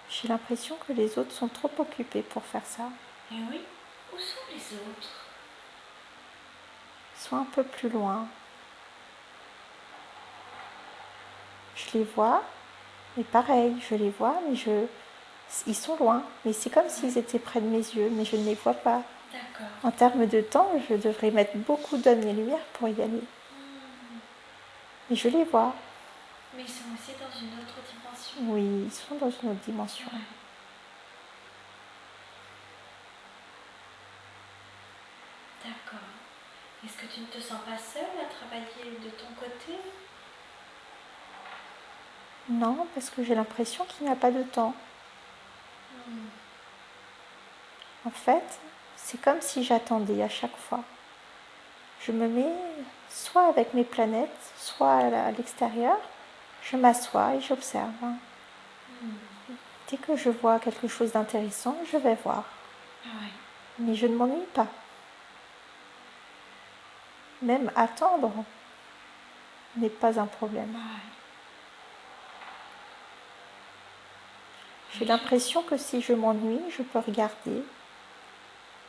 [SPEAKER 2] J'ai l'impression que les autres sont trop occupés pour faire ça.
[SPEAKER 1] Et oui, où sont les autres?
[SPEAKER 2] Ils sont un peu plus loin. Je les vois, mais pareil, je les vois, mais ils sont loin. Mais c'est comme s'ils étaient près de mes yeux, mais je ne les vois pas.
[SPEAKER 1] D'accord.
[SPEAKER 2] En termes de temps, je devrais mettre beaucoup d'années-lumière pour y aller. Mais je les vois.
[SPEAKER 1] Mais ils sont aussi dans une autre dimension.
[SPEAKER 2] Oui, ils sont dans une autre dimension.
[SPEAKER 1] Ouais. D'accord. Est-ce que tu ne te sens pas seule à travailler de ton côté?
[SPEAKER 2] Non, parce que j'ai l'impression qu'il n'y a pas de temps. En fait, c'est comme si j'attendais à chaque fois. Je me mets soit avec mes planètes, soit à l'extérieur. Je m'assois et j'observe. Dès que je vois quelque chose d'intéressant, je vais voir.
[SPEAKER 1] Ah ouais.
[SPEAKER 2] Mais je ne m'ennuie pas. Même attendre n'est pas un problème.
[SPEAKER 1] Ouais.
[SPEAKER 2] J'ai l'impression que si je m'ennuie, je peux regarder.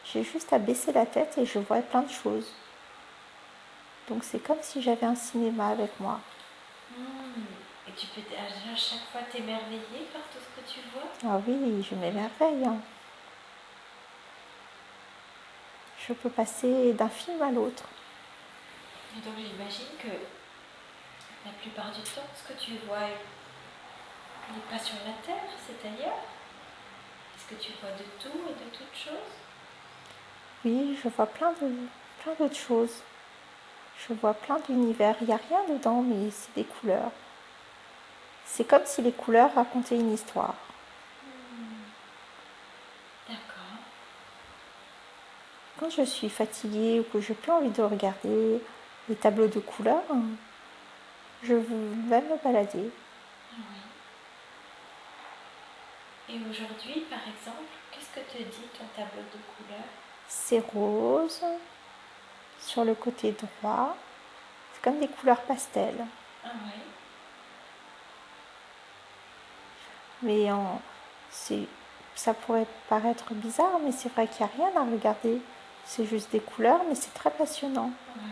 [SPEAKER 2] J'ai juste à baisser la tête et je vois plein de choses. Donc c'est comme si j'avais un cinéma avec moi.
[SPEAKER 1] Et tu peux à chaque fois t'émerveiller par tout ce que tu vois.
[SPEAKER 2] Ah oui, je m'émerveille. Hein. Je peux passer d'un film à l'autre.
[SPEAKER 1] Et donc j'imagine que la plupart du temps, ce que tu vois n'est pas sur la Terre, c'est ailleurs. Est-ce que tu vois de tout et de toutes choses?
[SPEAKER 2] Oui, je vois plein d'autres choses. Je vois plein d'univers. Il n'y a rien dedans, mais c'est des couleurs. C'est comme si les couleurs racontaient une histoire.
[SPEAKER 1] D'accord.
[SPEAKER 2] Quand je suis fatiguée ou que je n'ai plus envie de regarder les tableaux de couleurs, je vais me balader.
[SPEAKER 1] Oui. Et aujourd'hui, par exemple, qu'est-ce que te dit ton tableau de couleurs?
[SPEAKER 2] C'est rose sur le côté droit. C'est comme des couleurs pastel.
[SPEAKER 1] Ah oui.
[SPEAKER 2] Mais ça pourrait paraître bizarre, mais c'est vrai qu'il n'y a rien à regarder. C'est juste des couleurs, mais c'est très passionnant.
[SPEAKER 1] Oui.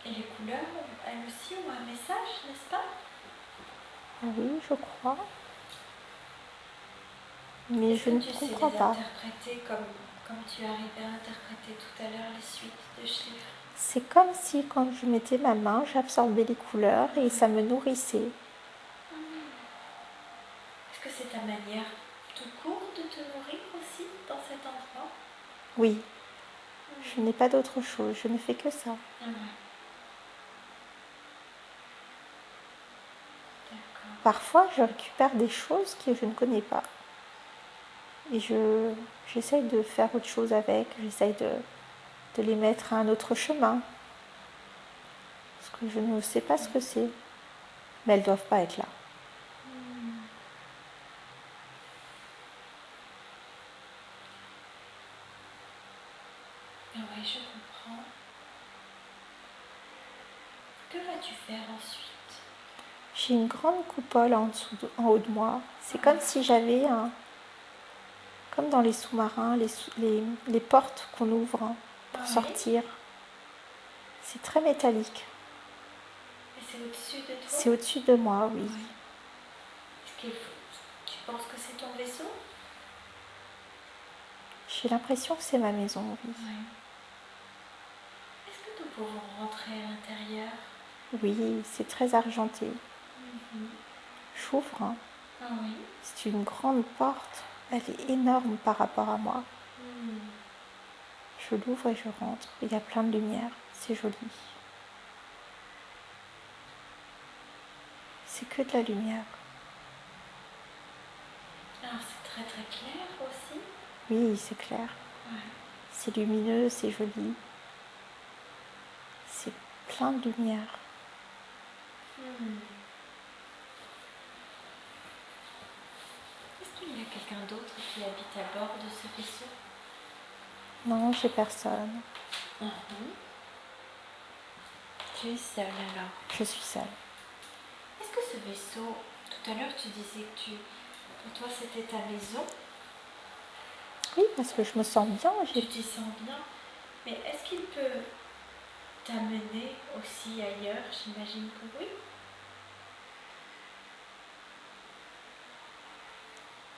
[SPEAKER 1] Et les couleurs, elles aussi, ont un message, n'est-ce pas?
[SPEAKER 2] Oui, je crois. Mais
[SPEAKER 1] Est-ce
[SPEAKER 2] je
[SPEAKER 1] que
[SPEAKER 2] ne
[SPEAKER 1] tu sais
[SPEAKER 2] comprends
[SPEAKER 1] les
[SPEAKER 2] pas.
[SPEAKER 1] interpréter comme tu arrivais à interpréter tout à l'heure les suites de chiffres?
[SPEAKER 2] C'est comme si quand je mettais ma main, j'absorbais les couleurs et ça me nourrissait.
[SPEAKER 1] Est-ce que c'est ta manière tout court de te nourrir aussi dans cet endroit?
[SPEAKER 2] Oui, je n'ai pas d'autre chose, je ne fais que ça.
[SPEAKER 1] Ah ouais. D'accord.
[SPEAKER 2] Parfois, je récupère des choses que je ne connais pas. Et j'essaye de faire autre chose avec, j'essaye de les mettre à un autre chemin. Parce que je ne sais pas ce que c'est. Mais elles ne doivent pas être là.
[SPEAKER 1] Ah ouais, je comprends. Que vas-tu faire ensuite?
[SPEAKER 2] J'ai une grande coupole en haut de moi. C'est comme si j'avais comme dans les sous-marins, les portes qu'on ouvre pour sortir. C'est très métallique.
[SPEAKER 1] Et c'est au-dessus de toi?
[SPEAKER 2] C'est au-dessus de moi, oui.
[SPEAKER 1] Tu penses que c'est ton vaisseau?
[SPEAKER 2] J'ai l'impression que c'est ma maison, oui.
[SPEAKER 1] Est-ce que nous pouvons rentrer à l'intérieur?
[SPEAKER 2] Oui, c'est très argenté. J'ouvre.
[SPEAKER 1] Ah oui.
[SPEAKER 2] C'est une grande porte. Elle est énorme par rapport à moi. Je l'ouvre et je rentre. Il y a plein de lumière. C'est joli. C'est que de la lumière.
[SPEAKER 1] Alors c'est très très clair aussi.
[SPEAKER 2] Oui, c'est clair.
[SPEAKER 1] Ouais.
[SPEAKER 2] C'est lumineux, c'est joli. C'est plein de lumière.
[SPEAKER 1] Est-ce qu'il y a quelqu'un d'autre qui habite à bord de ce vaisseau?
[SPEAKER 2] Non, j'ai personne.
[SPEAKER 1] Tu es seule alors?
[SPEAKER 2] Je suis seule.
[SPEAKER 1] Est-ce que ce vaisseau, tout à l'heure tu disais que pour toi c'était ta maison?
[SPEAKER 2] Oui, parce que je me sens bien.
[SPEAKER 1] Tu t'y sens bien, mais est-ce qu'il peut t'amener aussi ailleurs? J'imagine que oui.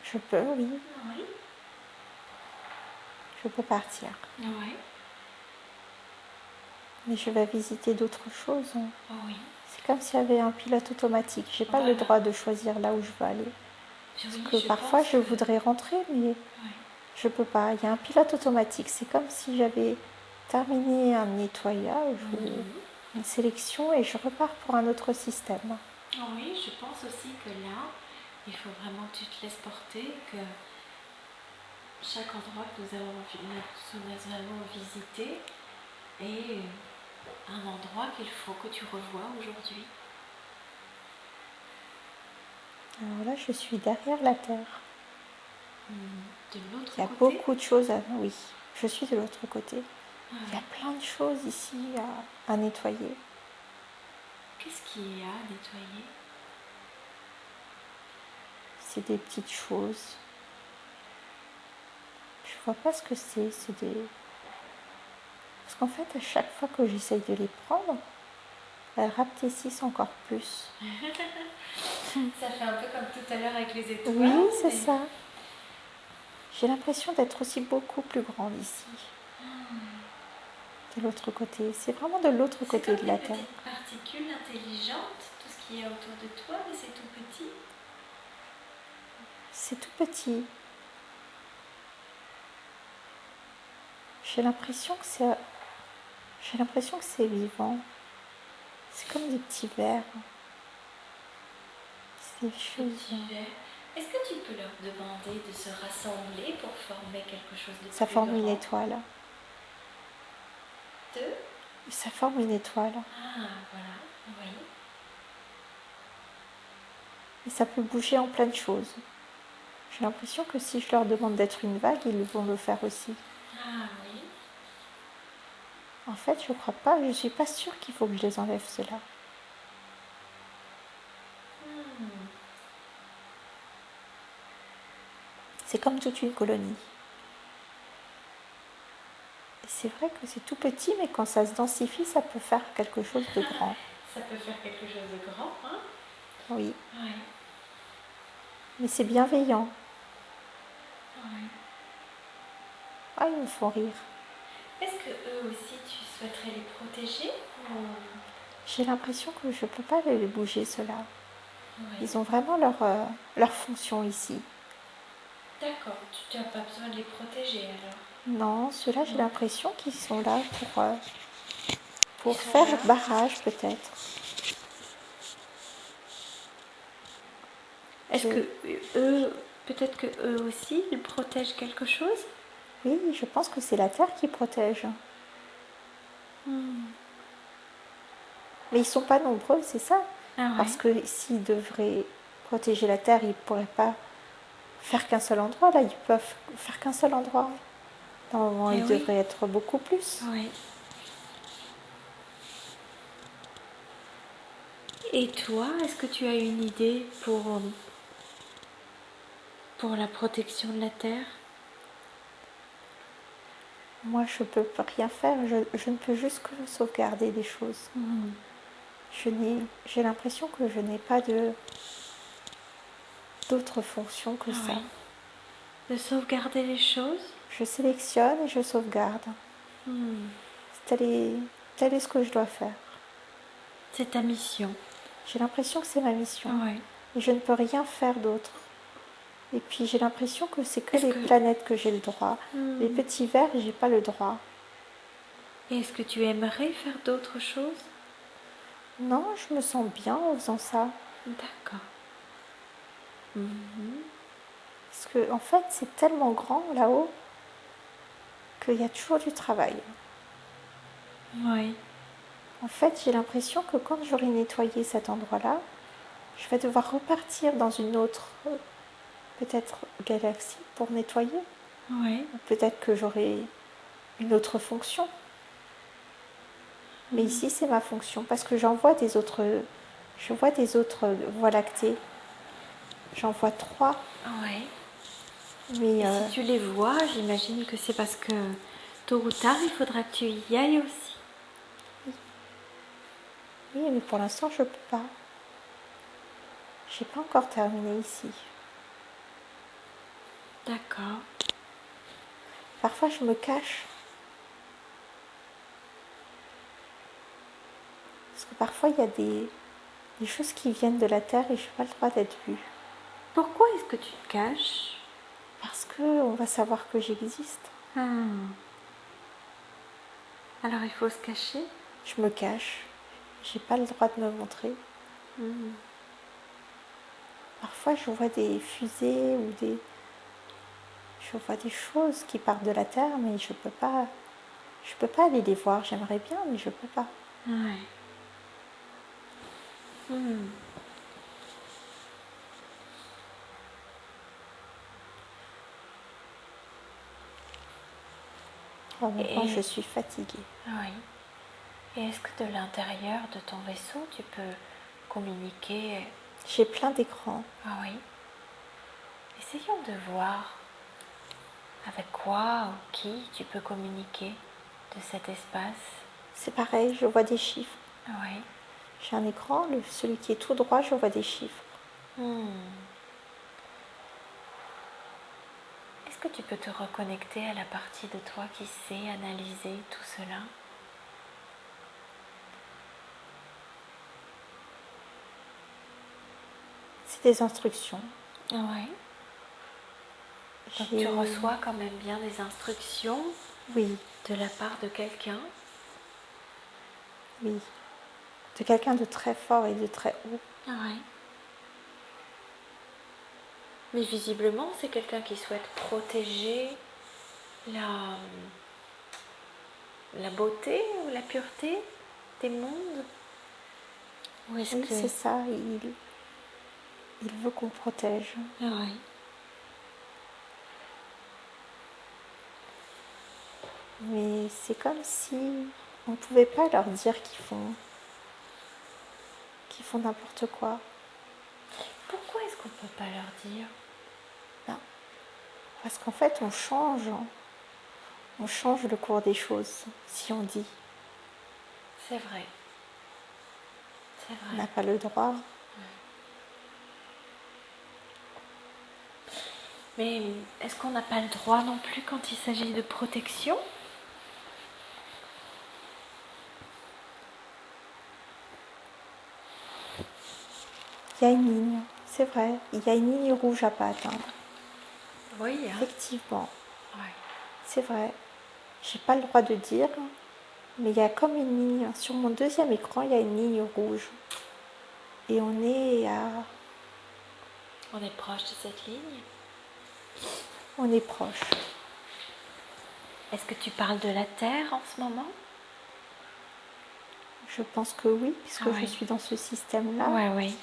[SPEAKER 2] Je peux, oui.
[SPEAKER 1] Oui.
[SPEAKER 2] Je peux partir.
[SPEAKER 1] Oui.
[SPEAKER 2] Mais je vais visiter d'autres choses.
[SPEAKER 1] Oui.
[SPEAKER 2] C'est comme s'il y avait un pilote automatique. J'ai pas le droit de choisir là où je veux aller. Parce que parfois je voudrais rentrer, mais je peux pas. Il y a un pilote automatique. C'est comme si j'avais terminé un nettoyage ou une sélection et je repars pour un autre système.
[SPEAKER 1] Oui, je pense aussi que là, il faut vraiment que tu te laisses porter, que chaque endroit que nous avons visité est un endroit qu'il faut que tu revoies aujourd'hui.
[SPEAKER 2] Alors là, je suis derrière la Terre.
[SPEAKER 1] De l'autre
[SPEAKER 2] Il y a
[SPEAKER 1] côté?
[SPEAKER 2] beaucoup de choses à... Oui, je suis de l'autre côté.
[SPEAKER 1] Ah
[SPEAKER 2] Il y a
[SPEAKER 1] ouais.
[SPEAKER 2] plein de choses ici à nettoyer.
[SPEAKER 1] Qu'est-ce qu'il y a à nettoyer?
[SPEAKER 2] C'est des petites choses. Je vois pas ce que c'est. C'est des... Parce qu'en fait, à chaque fois que j'essaye de les prendre, elles rapetissent encore plus.
[SPEAKER 1] Ça fait un peu comme tout à l'heure avec les
[SPEAKER 2] Oui,
[SPEAKER 1] étoiles,
[SPEAKER 2] c'est
[SPEAKER 1] mais...
[SPEAKER 2] ça. J'ai l'impression d'être aussi beaucoup plus grande ici, de l'autre côté. C'est vraiment de l'autre
[SPEAKER 1] C'est
[SPEAKER 2] côté
[SPEAKER 1] comme
[SPEAKER 2] de
[SPEAKER 1] des
[SPEAKER 2] la Terre.
[SPEAKER 1] petites particules intelligentes, tout ce qui est autour de toi, mais c'est tout petit.
[SPEAKER 2] C'est tout petit. J'ai l'impression que c'est... J'ai l'impression que c'est vivant. C'est comme des petits vers. C'est des
[SPEAKER 1] Des
[SPEAKER 2] choses...
[SPEAKER 1] petits vers. Est-ce que tu peux leur demander de se rassembler pour former quelque chose de
[SPEAKER 2] Ça
[SPEAKER 1] plus
[SPEAKER 2] forme une
[SPEAKER 1] grand?
[SPEAKER 2] étoile.
[SPEAKER 1] Deux?
[SPEAKER 2] Ça forme une étoile.
[SPEAKER 1] Ah, voilà, oui.
[SPEAKER 2] Et ça peut bouger en plein de choses. J'ai l'impression que si je leur demande d'être une vague, ils vont le faire aussi.
[SPEAKER 1] Ah oui.
[SPEAKER 2] En fait, je crois pas, je suis pas sûre qu'il faut que je les enlève ceux-là.
[SPEAKER 1] Hmm.
[SPEAKER 2] C'est comme toute une colonie. Et c'est vrai que c'est tout petit, mais quand ça se densifie, ça peut faire quelque chose de grand.
[SPEAKER 1] Ça peut faire quelque chose de grand, hein?
[SPEAKER 2] Oui,
[SPEAKER 1] Oui,
[SPEAKER 2] mais c'est bienveillant.
[SPEAKER 1] oui.
[SPEAKER 2] Ah, ils me font rire.
[SPEAKER 1] Est-ce que eux aussi, tu souhaiterais les protéger ou...
[SPEAKER 2] J'ai l'impression que je peux pas les bouger, ceux-là.
[SPEAKER 1] Oui.
[SPEAKER 2] Ils ont vraiment leur fonction ici.
[SPEAKER 1] D'accord, tu n'as pas besoin de les protéger alors.
[SPEAKER 2] Non, ceux-là, j'ai
[SPEAKER 1] Non.
[SPEAKER 2] l'impression qu'ils sont là
[SPEAKER 1] Ils
[SPEAKER 2] pour
[SPEAKER 1] sont
[SPEAKER 2] faire
[SPEAKER 1] là.
[SPEAKER 2] barrage, peut-être.
[SPEAKER 1] Est-ce que eux, peut-être que eux aussi, ils protègent quelque chose?
[SPEAKER 2] Oui, je pense que c'est la Terre qui protège. Mais ils sont pas nombreux, c'est ça.
[SPEAKER 1] Ah ouais.
[SPEAKER 2] Parce que s'ils devraient protéger la Terre, ils ne pourraient pas faire qu'un seul endroit. Là, ils peuvent faire qu'un seul endroit. Normalement,
[SPEAKER 1] Eh
[SPEAKER 2] ils
[SPEAKER 1] oui.
[SPEAKER 2] devraient être beaucoup plus.
[SPEAKER 1] Oui. Et toi, est-ce que tu as une idée pour la protection de la Terre?
[SPEAKER 2] Moi, je ne peux rien faire. Je ne peux juste que sauvegarder des choses. J'ai l'impression que je n'ai pas d'autre fonction que
[SPEAKER 1] Ah
[SPEAKER 2] ça.
[SPEAKER 1] oui. De sauvegarder les choses?
[SPEAKER 2] Je sélectionne et je sauvegarde. Tel est ce que je dois faire.
[SPEAKER 1] C'est ta mission.
[SPEAKER 2] J'ai l'impression que c'est ma mission.
[SPEAKER 1] Ah ouais.
[SPEAKER 2] Et je ne peux rien faire d'autre. Et puis j'ai l'impression que c'est que
[SPEAKER 1] Est-ce
[SPEAKER 2] les
[SPEAKER 1] que...
[SPEAKER 2] planètes que j'ai le droit. Les petits vers, j'ai pas le droit.
[SPEAKER 1] Et est-ce que tu aimerais faire d'autres choses?
[SPEAKER 2] Non, je me sens bien en faisant ça.
[SPEAKER 1] D'accord.
[SPEAKER 2] Parce que en fait, c'est tellement grand là-haut qu'il y a toujours du travail.
[SPEAKER 1] Oui.
[SPEAKER 2] En fait, j'ai l'impression que quand j'aurai nettoyé cet endroit-là, je vais devoir repartir dans une autre, peut-être galaxie pour nettoyer.
[SPEAKER 1] Oui.
[SPEAKER 2] Peut-être que j'aurai une autre fonction. Mais ici, c'est ma fonction parce que j'en vois des autres. Je vois des autres voies lactées. J'en vois 3.
[SPEAKER 1] Oui.
[SPEAKER 2] Mais
[SPEAKER 1] Et si tu les vois, j'imagine que c'est parce que tôt ou tard, il faudra que tu y ailles aussi.
[SPEAKER 2] oui, mais pour l'instant, je peux pas. J'ai pas encore terminé ici.
[SPEAKER 1] D'accord.
[SPEAKER 2] Parfois, je me cache. Parce que parfois, il y a des choses qui viennent de la terre et je n'ai pas le droit d'être vue.
[SPEAKER 1] Pourquoi est-ce que tu te caches?
[SPEAKER 2] Parce qu'on va savoir que j'existe.
[SPEAKER 1] Alors il faut se cacher?
[SPEAKER 2] Je me cache. J'ai pas le droit de me montrer. Parfois, je vois des fusées ou je vois des choses qui partent de la terre, mais je peux pas. Je peux pas aller les voir. J'aimerais bien, mais je peux pas.
[SPEAKER 1] Ouais.
[SPEAKER 2] Maintenant, je suis fatiguée.
[SPEAKER 1] Oui. Et est-ce que de l'intérieur de ton vaisseau, tu peux communiquer?
[SPEAKER 2] J'ai plein d'écrans.
[SPEAKER 1] Ah oui. Essayons de voir avec quoi ou qui tu peux communiquer de cet espace.
[SPEAKER 2] C'est pareil, je vois des chiffres.
[SPEAKER 1] Ah oui.
[SPEAKER 2] J'ai un écran, celui qui est tout droit, je vois des chiffres.
[SPEAKER 1] Est-ce que tu peux te reconnecter à la partie de toi qui sait analyser tout cela?
[SPEAKER 2] C'est des instructions.
[SPEAKER 1] Ah oui. Donc tu reçois quand même bien des instructions
[SPEAKER 2] Oui,
[SPEAKER 1] de la part de quelqu'un?
[SPEAKER 2] oui. De quelqu'un de très fort et de très haut.
[SPEAKER 1] Ah oui. Mais visiblement, c'est quelqu'un qui souhaite protéger la beauté ou la pureté des mondes? Ou est-ce
[SPEAKER 2] Oui,
[SPEAKER 1] que...
[SPEAKER 2] c'est ça, il veut qu'on protège.
[SPEAKER 1] Ah oui.
[SPEAKER 2] Mais c'est comme si on ne pouvait pas leur dire qu'ils font n'importe quoi.
[SPEAKER 1] Pourquoi est-ce qu'on ne peut pas leur dire?
[SPEAKER 2] Ben, parce qu'en fait, on change le cours des choses si on dit.
[SPEAKER 1] C'est vrai. C'est
[SPEAKER 2] On
[SPEAKER 1] vrai.
[SPEAKER 2] n'a pas le droit.
[SPEAKER 1] Mais est-ce qu'on n'a pas le droit non plus quand il s'agit de protection?
[SPEAKER 2] Il y a une ligne, c'est vrai. Il y a une ligne rouge à pas atteindre.
[SPEAKER 1] Oui, hein?
[SPEAKER 2] Effectivement,
[SPEAKER 1] Ouais.
[SPEAKER 2] c'est vrai. J'ai pas le droit de dire, mais il y a comme une ligne. Sur mon deuxième écran, il y a une ligne rouge. Et on est
[SPEAKER 1] On est proche de cette ligne.
[SPEAKER 2] on est proche.
[SPEAKER 1] Est-ce que tu parles de la Terre en ce moment?
[SPEAKER 2] Je pense que oui, puisque
[SPEAKER 1] Ah
[SPEAKER 2] je
[SPEAKER 1] oui.
[SPEAKER 2] suis dans ce système-là.
[SPEAKER 1] Ouais, oui.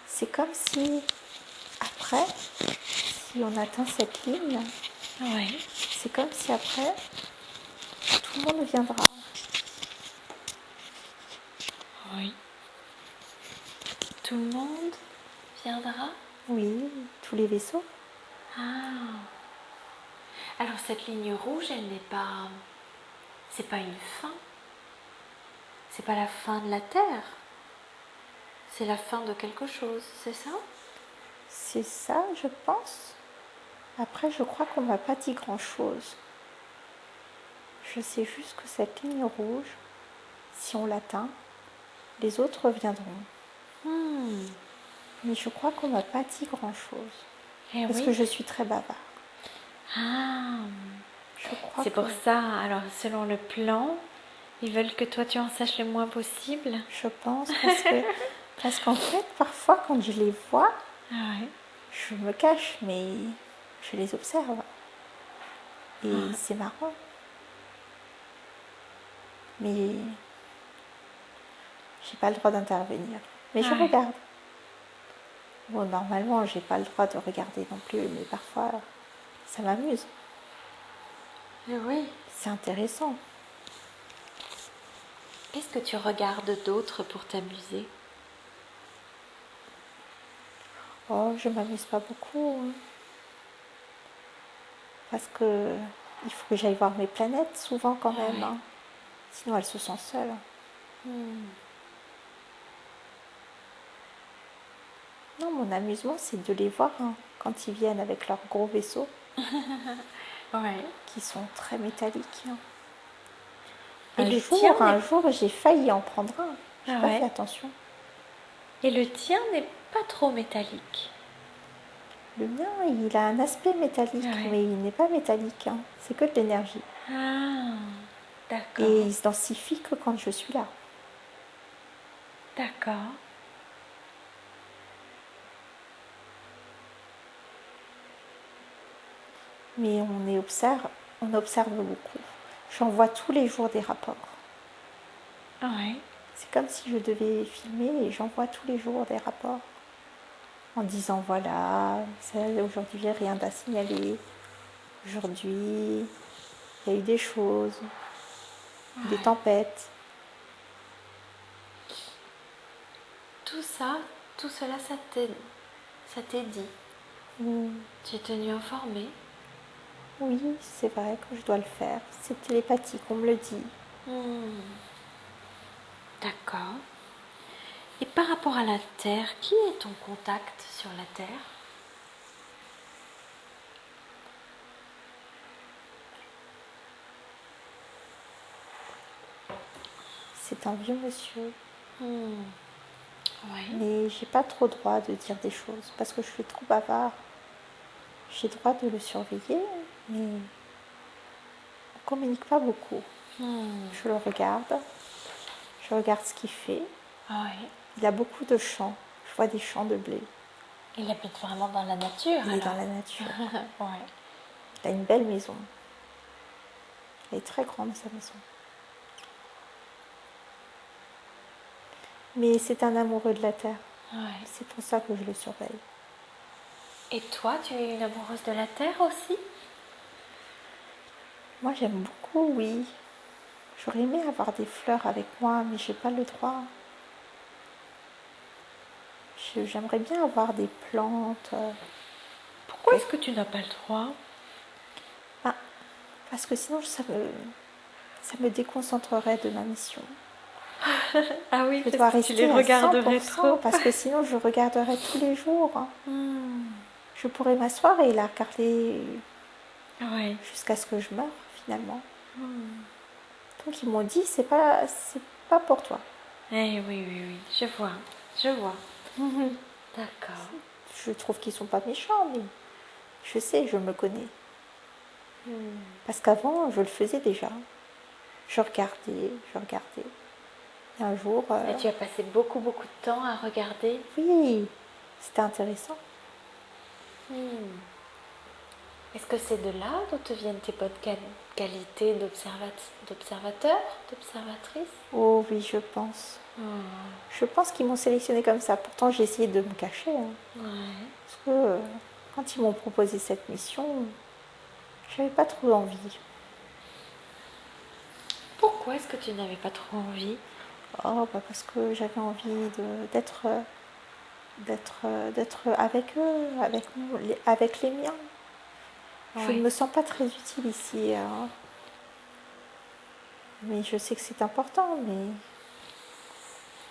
[SPEAKER 2] C'est comme si, après, si on atteint cette ligne,
[SPEAKER 1] Oui.
[SPEAKER 2] c'est comme si après, tout le monde viendra.
[SPEAKER 1] Oui. Tout le monde viendra?
[SPEAKER 2] Oui, tous les vaisseaux.
[SPEAKER 1] Ah. Alors cette ligne rouge, elle n'est pas... C'est pas une fin. C'est pas la fin de la Terre. C'est la fin de quelque chose, c'est ça?
[SPEAKER 2] C'est ça, je pense. Après, je crois qu'on m'a pas dit grand-chose. Je sais juste que cette ligne rouge, si on l'atteint, les autres viendront. Mais je crois qu'on m'a pas dit grand-chose.
[SPEAKER 1] Eh
[SPEAKER 2] Parce
[SPEAKER 1] oui.
[SPEAKER 2] que je suis très bavarde.
[SPEAKER 1] Ah.
[SPEAKER 2] Je crois
[SPEAKER 1] C'est
[SPEAKER 2] que...
[SPEAKER 1] pour ça, alors selon le plan, ils veulent que toi tu en saches le moins possible.
[SPEAKER 2] Je pense parce qu'en fait, parfois, quand je les vois,
[SPEAKER 1] Ah ouais.
[SPEAKER 2] je me cache, mais je les observe. Et c'est marrant. Mais j'ai pas le droit d'intervenir. Mais je
[SPEAKER 1] Ouais.
[SPEAKER 2] regarde. Bon, normalement, j'ai pas le droit de regarder non plus, mais parfois, ça m'amuse.
[SPEAKER 1] Eh oui.
[SPEAKER 2] C'est intéressant.
[SPEAKER 1] Qu'est-ce que tu regardes d'autre pour t'amuser?
[SPEAKER 2] Oh, je m'amuse pas beaucoup. Parce que il faut que j'aille voir mes planètes souvent quand même.
[SPEAKER 1] Ouais.
[SPEAKER 2] Sinon, elles se sentent seules. Non, mon amusement, c'est de les voir quand ils viennent avec leurs gros vaisseaux
[SPEAKER 1] Ouais.
[SPEAKER 2] qui sont très métalliques.
[SPEAKER 1] Et le tien
[SPEAKER 2] Un jour, j'ai failli en prendre un. J'ai
[SPEAKER 1] Ah
[SPEAKER 2] pas
[SPEAKER 1] ouais.
[SPEAKER 2] fait attention.
[SPEAKER 1] Et le tien n'est pas trop métallique.
[SPEAKER 2] Le mien, il a un aspect métallique,
[SPEAKER 1] Ouais.
[SPEAKER 2] mais il n'est pas métallique. C'est que de l'énergie.
[SPEAKER 1] Ah, d'accord.
[SPEAKER 2] Et il se densifie que quand je suis là.
[SPEAKER 1] D'accord.
[SPEAKER 2] Mais on observe beaucoup. J'en vois tous les jours des rapports.
[SPEAKER 1] Ouais.
[SPEAKER 2] C'est comme si je devais filmer et j'envoie tous les jours des rapports en disant voilà, aujourd'hui rien à signaler. Aujourd'hui, il y a eu des choses, des
[SPEAKER 1] Ouais.
[SPEAKER 2] tempêtes.
[SPEAKER 1] Tout ça, tout cela, ça t'est dit.
[SPEAKER 2] Mm.
[SPEAKER 1] Tu es tenu informé.
[SPEAKER 2] Oui, c'est vrai que je dois le faire. C'est télépathique, on me le dit.
[SPEAKER 1] Hmm. D'accord. Et par rapport à la Terre, qui est ton contact sur la Terre?
[SPEAKER 2] C'est un vieux monsieur.
[SPEAKER 1] Hmm. Oui.
[SPEAKER 2] Mais j'ai pas trop droit de dire des choses parce que je suis trop bavard. J'ai droit de le surveiller, mais on communique pas beaucoup.
[SPEAKER 1] Hmm.
[SPEAKER 2] Je le regarde, je regarde ce qu'il fait.
[SPEAKER 1] Oui.
[SPEAKER 2] Il a beaucoup de champs. Je vois des champs de blé.
[SPEAKER 1] Il habite vraiment dans la nature
[SPEAKER 2] Il est dans
[SPEAKER 1] alors.
[SPEAKER 2] la nature.
[SPEAKER 1] Ouais.
[SPEAKER 2] Il a une belle maison. Elle est très grande, sa maison. Mais c'est un amoureux de la terre.
[SPEAKER 1] Ouais.
[SPEAKER 2] C'est pour ça que je le surveille.
[SPEAKER 1] Et toi, tu es une amoureuse de la Terre aussi?
[SPEAKER 2] Moi, j'aime beaucoup, oui. J'aurais aimé avoir des fleurs avec moi, mais j'ai pas le droit. J'aimerais bien avoir des plantes.
[SPEAKER 1] Pourquoi est-ce que tu n'as pas le droit?
[SPEAKER 2] Ah, parce que sinon, ça me déconcentrerait de ma mission.
[SPEAKER 1] Ah oui,
[SPEAKER 2] Je
[SPEAKER 1] parce
[SPEAKER 2] dois
[SPEAKER 1] que tu les
[SPEAKER 2] rester à
[SPEAKER 1] regarderais
[SPEAKER 2] 100%
[SPEAKER 1] trop.
[SPEAKER 2] parce que sinon, je regarderais tous les jours.
[SPEAKER 1] Hmm.
[SPEAKER 2] Je pourrais m'asseoir et la regarder
[SPEAKER 1] Ouais.
[SPEAKER 2] jusqu'à ce que je meure, finalement.
[SPEAKER 1] Hmm.
[SPEAKER 2] Donc, ils m'ont dit, c'est pas pour toi.
[SPEAKER 1] Eh oui, oui, oui, je vois, je vois. D'accord.
[SPEAKER 2] Je trouve qu'ils sont pas méchants, mais je sais, je me connais.
[SPEAKER 1] Hmm.
[SPEAKER 2] Parce qu'avant, je le faisais déjà. Je regardais, je regardais. Et un jour,
[SPEAKER 1] Et tu as passé beaucoup, beaucoup de temps à regarder.
[SPEAKER 2] oui, c'était intéressant.
[SPEAKER 1] Hmm. Est-ce que c'est de là d'où te viennent tes bonnes qualités d'observateur, d'observatrice?
[SPEAKER 2] Oh oui, je pense.
[SPEAKER 1] Hmm.
[SPEAKER 2] Je pense qu'ils m'ont sélectionné comme ça. Pourtant, j'ai essayé de me cacher.
[SPEAKER 1] Ouais.
[SPEAKER 2] Parce que quand ils m'ont proposé cette mission, j'avais pas trop envie.
[SPEAKER 1] Pourquoi est-ce que tu n'avais pas trop envie?
[SPEAKER 2] Oh, bah parce que j'avais envie d'être avec eux, avec les miens. Je ne
[SPEAKER 1] Ouais.
[SPEAKER 2] me sens pas très utile ici, hein. Mais je sais que c'est important, mais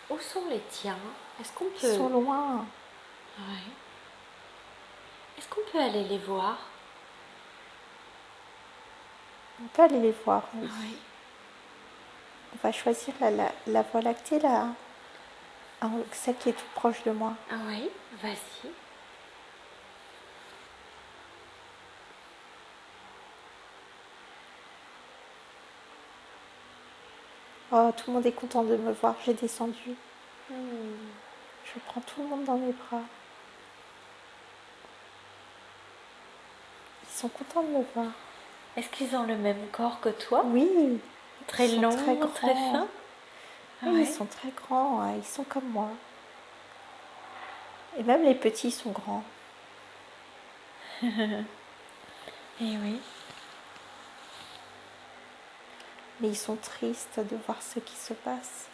[SPEAKER 1] Où sont les tiens? Est-ce qu'on
[SPEAKER 2] ils
[SPEAKER 1] peut...
[SPEAKER 2] sont loin.
[SPEAKER 1] Ouais. Est-ce qu'on peut aller les voir?
[SPEAKER 2] On peut aller les voir, oui.
[SPEAKER 1] Oui.
[SPEAKER 2] On va choisir la voie lactée, là, celle qui est toute proche de moi.
[SPEAKER 1] Ah oui, vas-y.
[SPEAKER 2] Oh, tout le monde est content de me voir, j'ai descendu.
[SPEAKER 1] Hmm.
[SPEAKER 2] Je prends tout le monde dans mes bras. Ils sont contents de me voir.
[SPEAKER 1] Est-ce qu'ils ont le même corps que toi?
[SPEAKER 2] Oui,
[SPEAKER 1] Très
[SPEAKER 2] ils sont très
[SPEAKER 1] long, très
[SPEAKER 2] grands.
[SPEAKER 1] fin?
[SPEAKER 2] Oui, ils
[SPEAKER 1] Ouais.
[SPEAKER 2] sont très grands, hein, ils sont comme moi. Et même les petits sont grands.
[SPEAKER 1] Eh oui.
[SPEAKER 2] Mais ils sont tristes de voir ce qui se passe.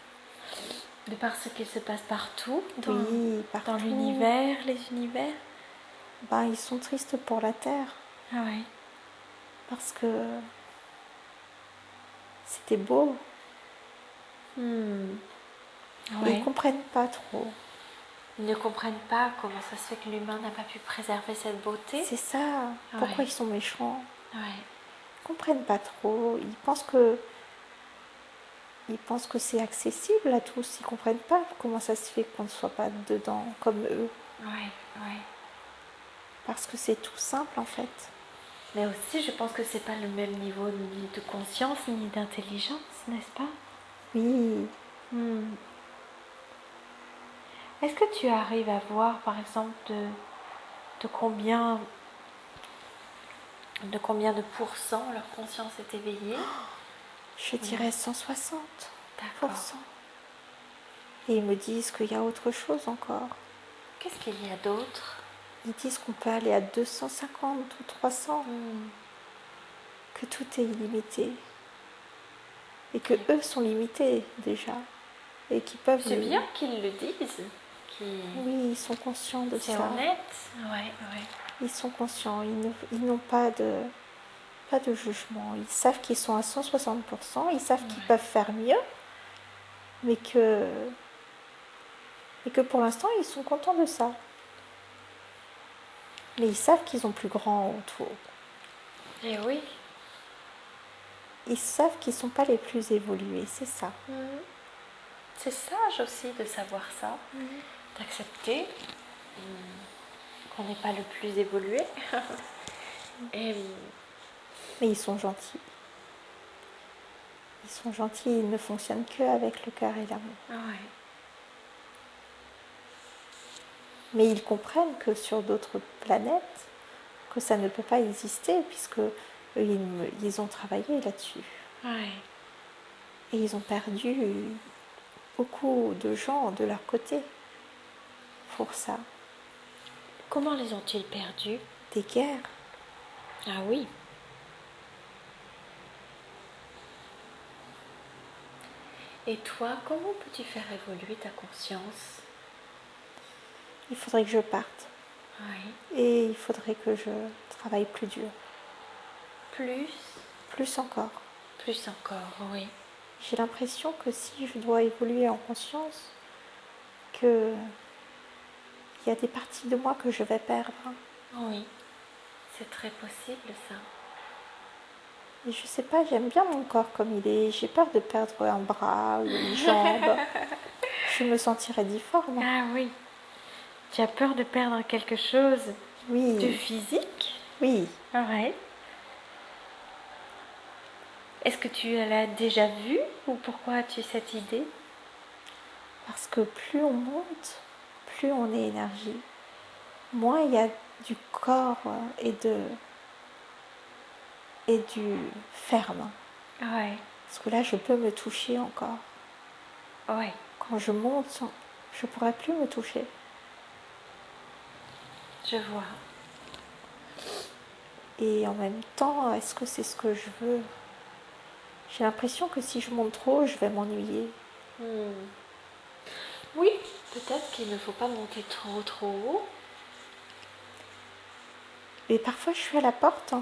[SPEAKER 1] De par ce qu'il se passe partout,
[SPEAKER 2] Oui,
[SPEAKER 1] dans
[SPEAKER 2] partout.
[SPEAKER 1] l'univers, les univers.
[SPEAKER 2] Ben, ils sont tristes pour la Terre.
[SPEAKER 1] Ah ouais.
[SPEAKER 2] Parce que c'était beau.
[SPEAKER 1] Hmm.
[SPEAKER 2] Et ils
[SPEAKER 1] Ouais.
[SPEAKER 2] comprennent pas trop.
[SPEAKER 1] Ils ne comprennent pas comment ça se fait que l'humain n'a pas pu préserver cette beauté.
[SPEAKER 2] C'est ça. Pourquoi
[SPEAKER 1] Ouais.
[SPEAKER 2] ils sont méchants?
[SPEAKER 1] Ouais.
[SPEAKER 2] Ils comprennent pas trop. Ils pensent que c'est accessible à tous. Ils comprennent pas comment ça se fait qu'on ne soit pas dedans comme eux.
[SPEAKER 1] Ouais. Ouais.
[SPEAKER 2] Parce que c'est tout simple en fait.
[SPEAKER 1] Mais aussi, je pense que c'est pas le même niveau ni de conscience ni d'intelligence, n'est-ce pas?
[SPEAKER 2] Oui,
[SPEAKER 1] Hmm. Est-ce que tu arrives à voir, par exemple, de combien de pourcents leur conscience est éveillée?
[SPEAKER 2] je dirais 160%.
[SPEAKER 1] D'accord.
[SPEAKER 2] Et ils me disent qu'il y a autre chose encore.
[SPEAKER 1] Qu'est-ce qu'il y a d'autre?
[SPEAKER 2] Ils disent qu'on peut aller à 250 ou 300.
[SPEAKER 1] Hmm.
[SPEAKER 2] que tout est illimité et que eux sont limités déjà et qu'ils peuvent
[SPEAKER 1] C'est bien qu'ils le disent.
[SPEAKER 2] Oui, ils sont conscients de
[SPEAKER 1] C'est
[SPEAKER 2] ça.
[SPEAKER 1] honnête. Ouais.
[SPEAKER 2] Ils sont conscients, ils n'ont pas de jugement. Ils savent qu'ils sont à 160%, ils savent qu'ils peuvent faire mieux, mais que pour l'instant, ils sont contents de ça. Mais ils savent qu'ils ont plus grand autour.
[SPEAKER 1] Et oui.
[SPEAKER 2] Ils savent qu'ils ne sont pas les plus évolués, c'est ça.
[SPEAKER 1] C'est sage aussi de savoir ça, d'accepter qu'on n'est pas le plus évolué. Et
[SPEAKER 2] Mais ils sont gentils. Ils sont gentils, ils ne fonctionnent qu'avec le cœur et l'amour.
[SPEAKER 1] ouais.
[SPEAKER 2] Mais ils comprennent que sur d'autres planètes, que ça ne peut pas exister, puisque eux, ils ont travaillé là-dessus.
[SPEAKER 1] Ouais.
[SPEAKER 2] Et ils ont perdu beaucoup de gens de leur côté pour ça.
[SPEAKER 1] Comment les ont-ils perdus?
[SPEAKER 2] Des guerres.
[SPEAKER 1] Ah oui. Et toi, comment peux-tu faire évoluer ta conscience?
[SPEAKER 2] Il faudrait que je parte.
[SPEAKER 1] Oui.
[SPEAKER 2] Et il faudrait que je travaille plus dur.
[SPEAKER 1] Plus
[SPEAKER 2] Encore.
[SPEAKER 1] Plus encore, oui.
[SPEAKER 2] J'ai l'impression que si je dois évoluer en conscience, qu'il y a des parties de moi que je vais perdre.
[SPEAKER 1] Oui, c'est très possible ça.
[SPEAKER 2] Et je sais pas, j'aime bien mon corps comme il est. J'ai peur de perdre un bras ou une jambe. Je me sentirais difforme.
[SPEAKER 1] Ah oui. Tu as peur de perdre quelque chose de physique?
[SPEAKER 2] Oui.
[SPEAKER 1] Ouais. Est-ce que tu l'as déjà vu ou pourquoi as-tu cette idée?
[SPEAKER 2] Parce que plus on monte, plus on est énergie. Moins il y a du corps et du ferme.
[SPEAKER 1] Ouais.
[SPEAKER 2] Parce que là, je peux me toucher encore.
[SPEAKER 1] Ouais.
[SPEAKER 2] Quand je monte, je ne pourrai plus me toucher.
[SPEAKER 1] Je vois.
[SPEAKER 2] Et en même temps, est-ce que c'est ce que je veux? J'ai l'impression que si je monte trop, je vais m'ennuyer.
[SPEAKER 1] Oui, peut-être qu'il ne faut pas monter trop haut.
[SPEAKER 2] Et parfois, je suis à la porte.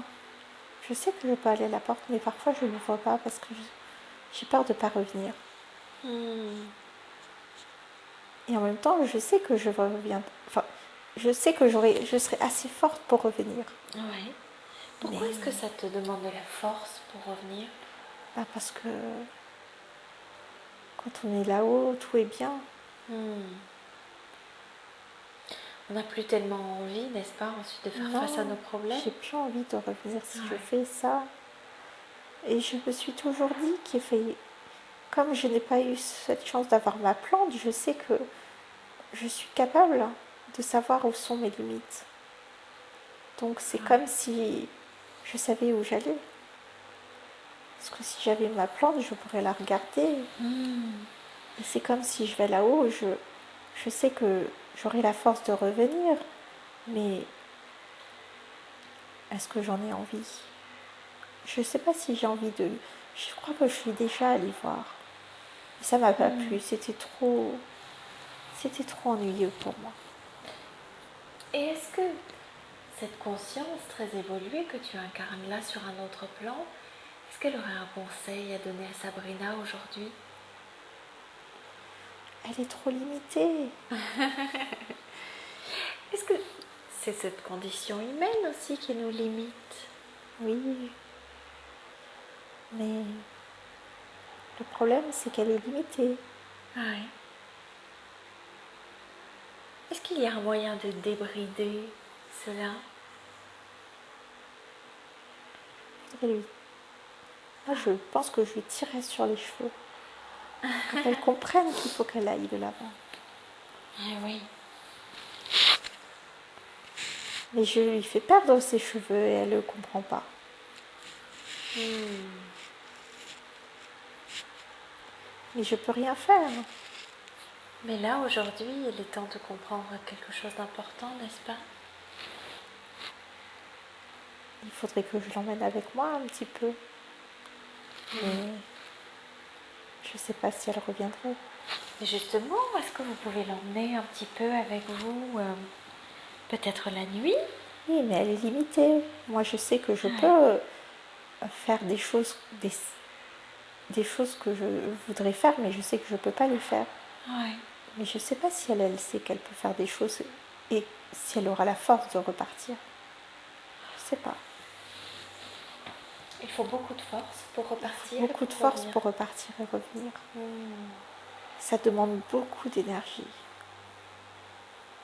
[SPEAKER 2] Je sais que je peux aller à la porte, mais parfois, je ne le vois pas parce que j'ai peur de ne pas revenir. Et en même temps, je sais que je reviens. Enfin, je sais que je serai assez forte pour revenir.
[SPEAKER 1] Oui. Pourquoi est-ce que ça te demande de la force pour revenir?
[SPEAKER 2] Parce que quand on est là-haut, tout est bien.
[SPEAKER 1] On n'a plus tellement envie, n'est-ce pas, ensuite de faire face à nos problèmes?
[SPEAKER 2] J'ai plus envie de revenir si je fais ça. Et je me suis toujours dit comme je n'ai pas eu cette chance d'avoir ma plante, je sais que je suis capable de savoir où sont mes limites. Donc c'est comme si je savais où j'allais. Parce que si j'avais ma plante, je pourrais la regarder. Et c'est comme si je vais là-haut, je sais que j'aurai la force de revenir. Mais est-ce que j'en ai envie? Je ne sais pas si j'ai envie de... Je crois que je suis déjà allée voir. Et ça m'a pas plu, c'était trop ennuyeux pour moi.
[SPEAKER 1] Et est-ce que cette conscience très évoluée que tu incarnes là sur un autre plan, est-ce qu'elle aurait un conseil à donner à Sabrina aujourd'hui?
[SPEAKER 2] Elle est trop limitée.
[SPEAKER 1] Est-ce que c'est cette condition humaine aussi qui nous limite?
[SPEAKER 2] Oui. Mais le problème, c'est qu'elle est limitée.
[SPEAKER 1] Ouais. Est-ce qu'il y a un moyen de débrider cela?
[SPEAKER 2] Moi, je pense que je lui tirerais sur les cheveux. Pour qu'elle comprenne qu'il faut qu'elle aille de l'avant.
[SPEAKER 1] Ah oui.
[SPEAKER 2] Mais je lui fais perdre ses cheveux et elle ne le comprend pas. Mais je peux rien faire.
[SPEAKER 1] Mais là, aujourd'hui, il est temps de comprendre quelque chose d'important, n'est-ce pas?
[SPEAKER 2] Il faudrait que je l'emmène avec moi un petit peu. Mais je ne sais pas si elle reviendrait.
[SPEAKER 1] Et justement, est-ce que vous pouvez l'emmener un petit peu avec vous, peut-être la nuit?
[SPEAKER 2] Oui, mais elle est limitée. Moi, je sais que je
[SPEAKER 1] Ouais.
[SPEAKER 2] peux faire des choses que je voudrais faire, mais je sais que je ne peux pas les faire.
[SPEAKER 1] Ouais.
[SPEAKER 2] Mais je ne sais pas si elle sait qu'elle peut faire des choses et si elle aura la force de repartir. Je ne sais pas.
[SPEAKER 1] Il faut beaucoup de force pour repartir et
[SPEAKER 2] Beaucoup de
[SPEAKER 1] pour
[SPEAKER 2] force
[SPEAKER 1] revenir.
[SPEAKER 2] pour repartir et revenir.
[SPEAKER 1] Hmm.
[SPEAKER 2] Ça demande beaucoup d'énergie.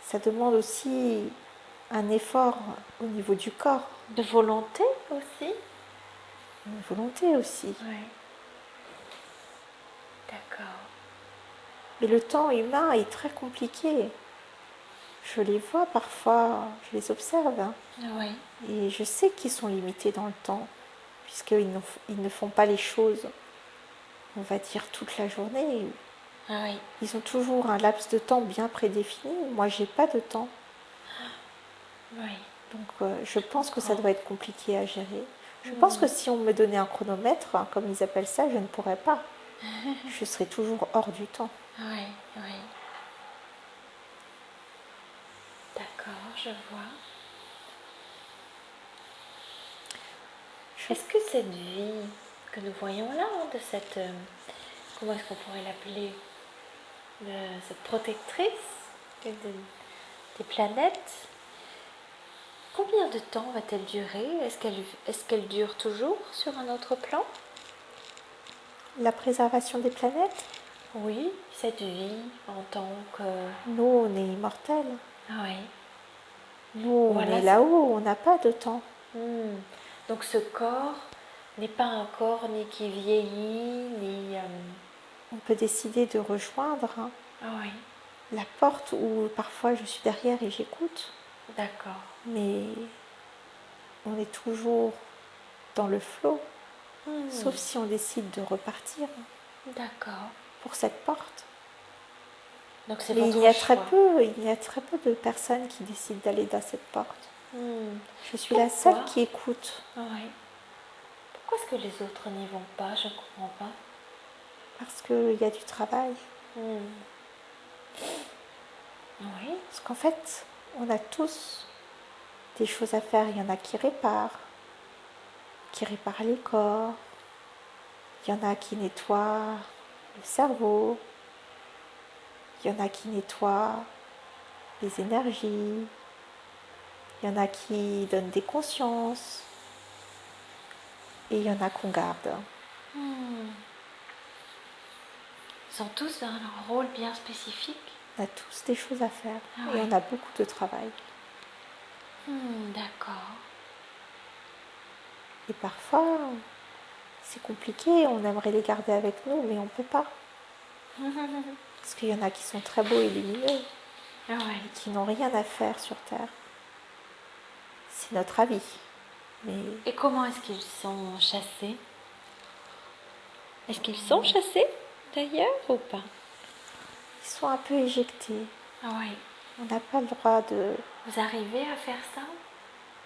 [SPEAKER 2] Ça demande aussi un effort au niveau du corps,
[SPEAKER 1] De volonté aussi?
[SPEAKER 2] une volonté aussi.
[SPEAKER 1] Ouais. D'accord.
[SPEAKER 2] Mais le temps humain est très compliqué. Je les vois parfois, je les observe, hein,
[SPEAKER 1] Oui.
[SPEAKER 2] et je sais qu'ils sont limités dans le temps, puisqu'ils ne font pas les choses, on va dire, toute la journée.
[SPEAKER 1] Ah oui.
[SPEAKER 2] Ils ont toujours un laps de temps bien prédéfini. Moi, j'ai pas de temps.
[SPEAKER 1] Oui.
[SPEAKER 2] Donc, je pense que ça
[SPEAKER 1] Comprends.
[SPEAKER 2] doit être compliqué à gérer. Je pense que
[SPEAKER 1] Hmm.
[SPEAKER 2] si on me donnait un chronomètre, hein, comme ils appellent ça, je ne pourrais pas. Je serais toujours hors du temps.
[SPEAKER 1] Oui, oui. D'accord, je vois.
[SPEAKER 2] Je-
[SPEAKER 1] Est-ce que cette vie que nous voyons là, hein, de cette, comment est-ce qu'on pourrait l'appeler, de cette protectrice des planètes, combien de temps va-t-elle durer? Est-ce qu'elle dure toujours sur un autre plan?
[SPEAKER 2] La préservation des planètes,
[SPEAKER 1] Oui, cette vie en tant que...
[SPEAKER 2] nous, on est immortels.
[SPEAKER 1] Ah oui.
[SPEAKER 2] Nous, on
[SPEAKER 1] Voilà.
[SPEAKER 2] est là-haut, on n'a pas de temps.
[SPEAKER 1] Hmm. Donc ce corps n'est pas un corps ni qui vieillit, ni...
[SPEAKER 2] On peut décider de rejoindre, hein,
[SPEAKER 1] Ah oui,
[SPEAKER 2] la porte où parfois je suis derrière et j'écoute,
[SPEAKER 1] d'accord.
[SPEAKER 2] mais on est toujours dans le flot,
[SPEAKER 1] Hmm.
[SPEAKER 2] sauf si on décide de repartir
[SPEAKER 1] D'accord.
[SPEAKER 2] pour cette porte.
[SPEAKER 1] Donc c'est
[SPEAKER 2] Mais
[SPEAKER 1] votre choix.
[SPEAKER 2] il y a très peu de personnes qui décident d'aller dans cette porte.
[SPEAKER 1] Hmm.
[SPEAKER 2] Je suis la seule
[SPEAKER 1] Pourquoi?
[SPEAKER 2] qui écoute,
[SPEAKER 1] Ah oui. Pourquoi est-ce que les autres n'y vont pas? Je ne comprends pas.
[SPEAKER 2] parce qu'il y a du travail.
[SPEAKER 1] Hmm. Oui.
[SPEAKER 2] Parce qu'en fait, on a tous des choses à faire. Il y en a qui réparent les corps, il y en a qui nettoient le cerveau, il y en a qui nettoient les énergies, il y en a qui donnent des consciences, et il y en a qu'on garde.
[SPEAKER 1] Hmm. Ils sont tous dans un rôle bien spécifique.
[SPEAKER 2] On a tous des choses à faire,
[SPEAKER 1] Ah
[SPEAKER 2] et
[SPEAKER 1] ouais.
[SPEAKER 2] on a beaucoup de travail.
[SPEAKER 1] D'accord.
[SPEAKER 2] Et parfois, c'est compliqué, on aimerait les garder avec nous, mais on ne peut pas. Parce qu'il y en a qui sont très beaux et lumineux,
[SPEAKER 1] Ah ouais.
[SPEAKER 2] et qui n'ont rien à faire sur Terre. C'est notre avis. Mais
[SPEAKER 1] Et comment est-ce qu'ils sont chassés? Est-ce qu'ils sont chassés d'ailleurs ou pas?
[SPEAKER 2] ils sont un peu éjectés.
[SPEAKER 1] Ah ouais.
[SPEAKER 2] On n'a pas le droit de...
[SPEAKER 1] Vous arrivez à faire ça?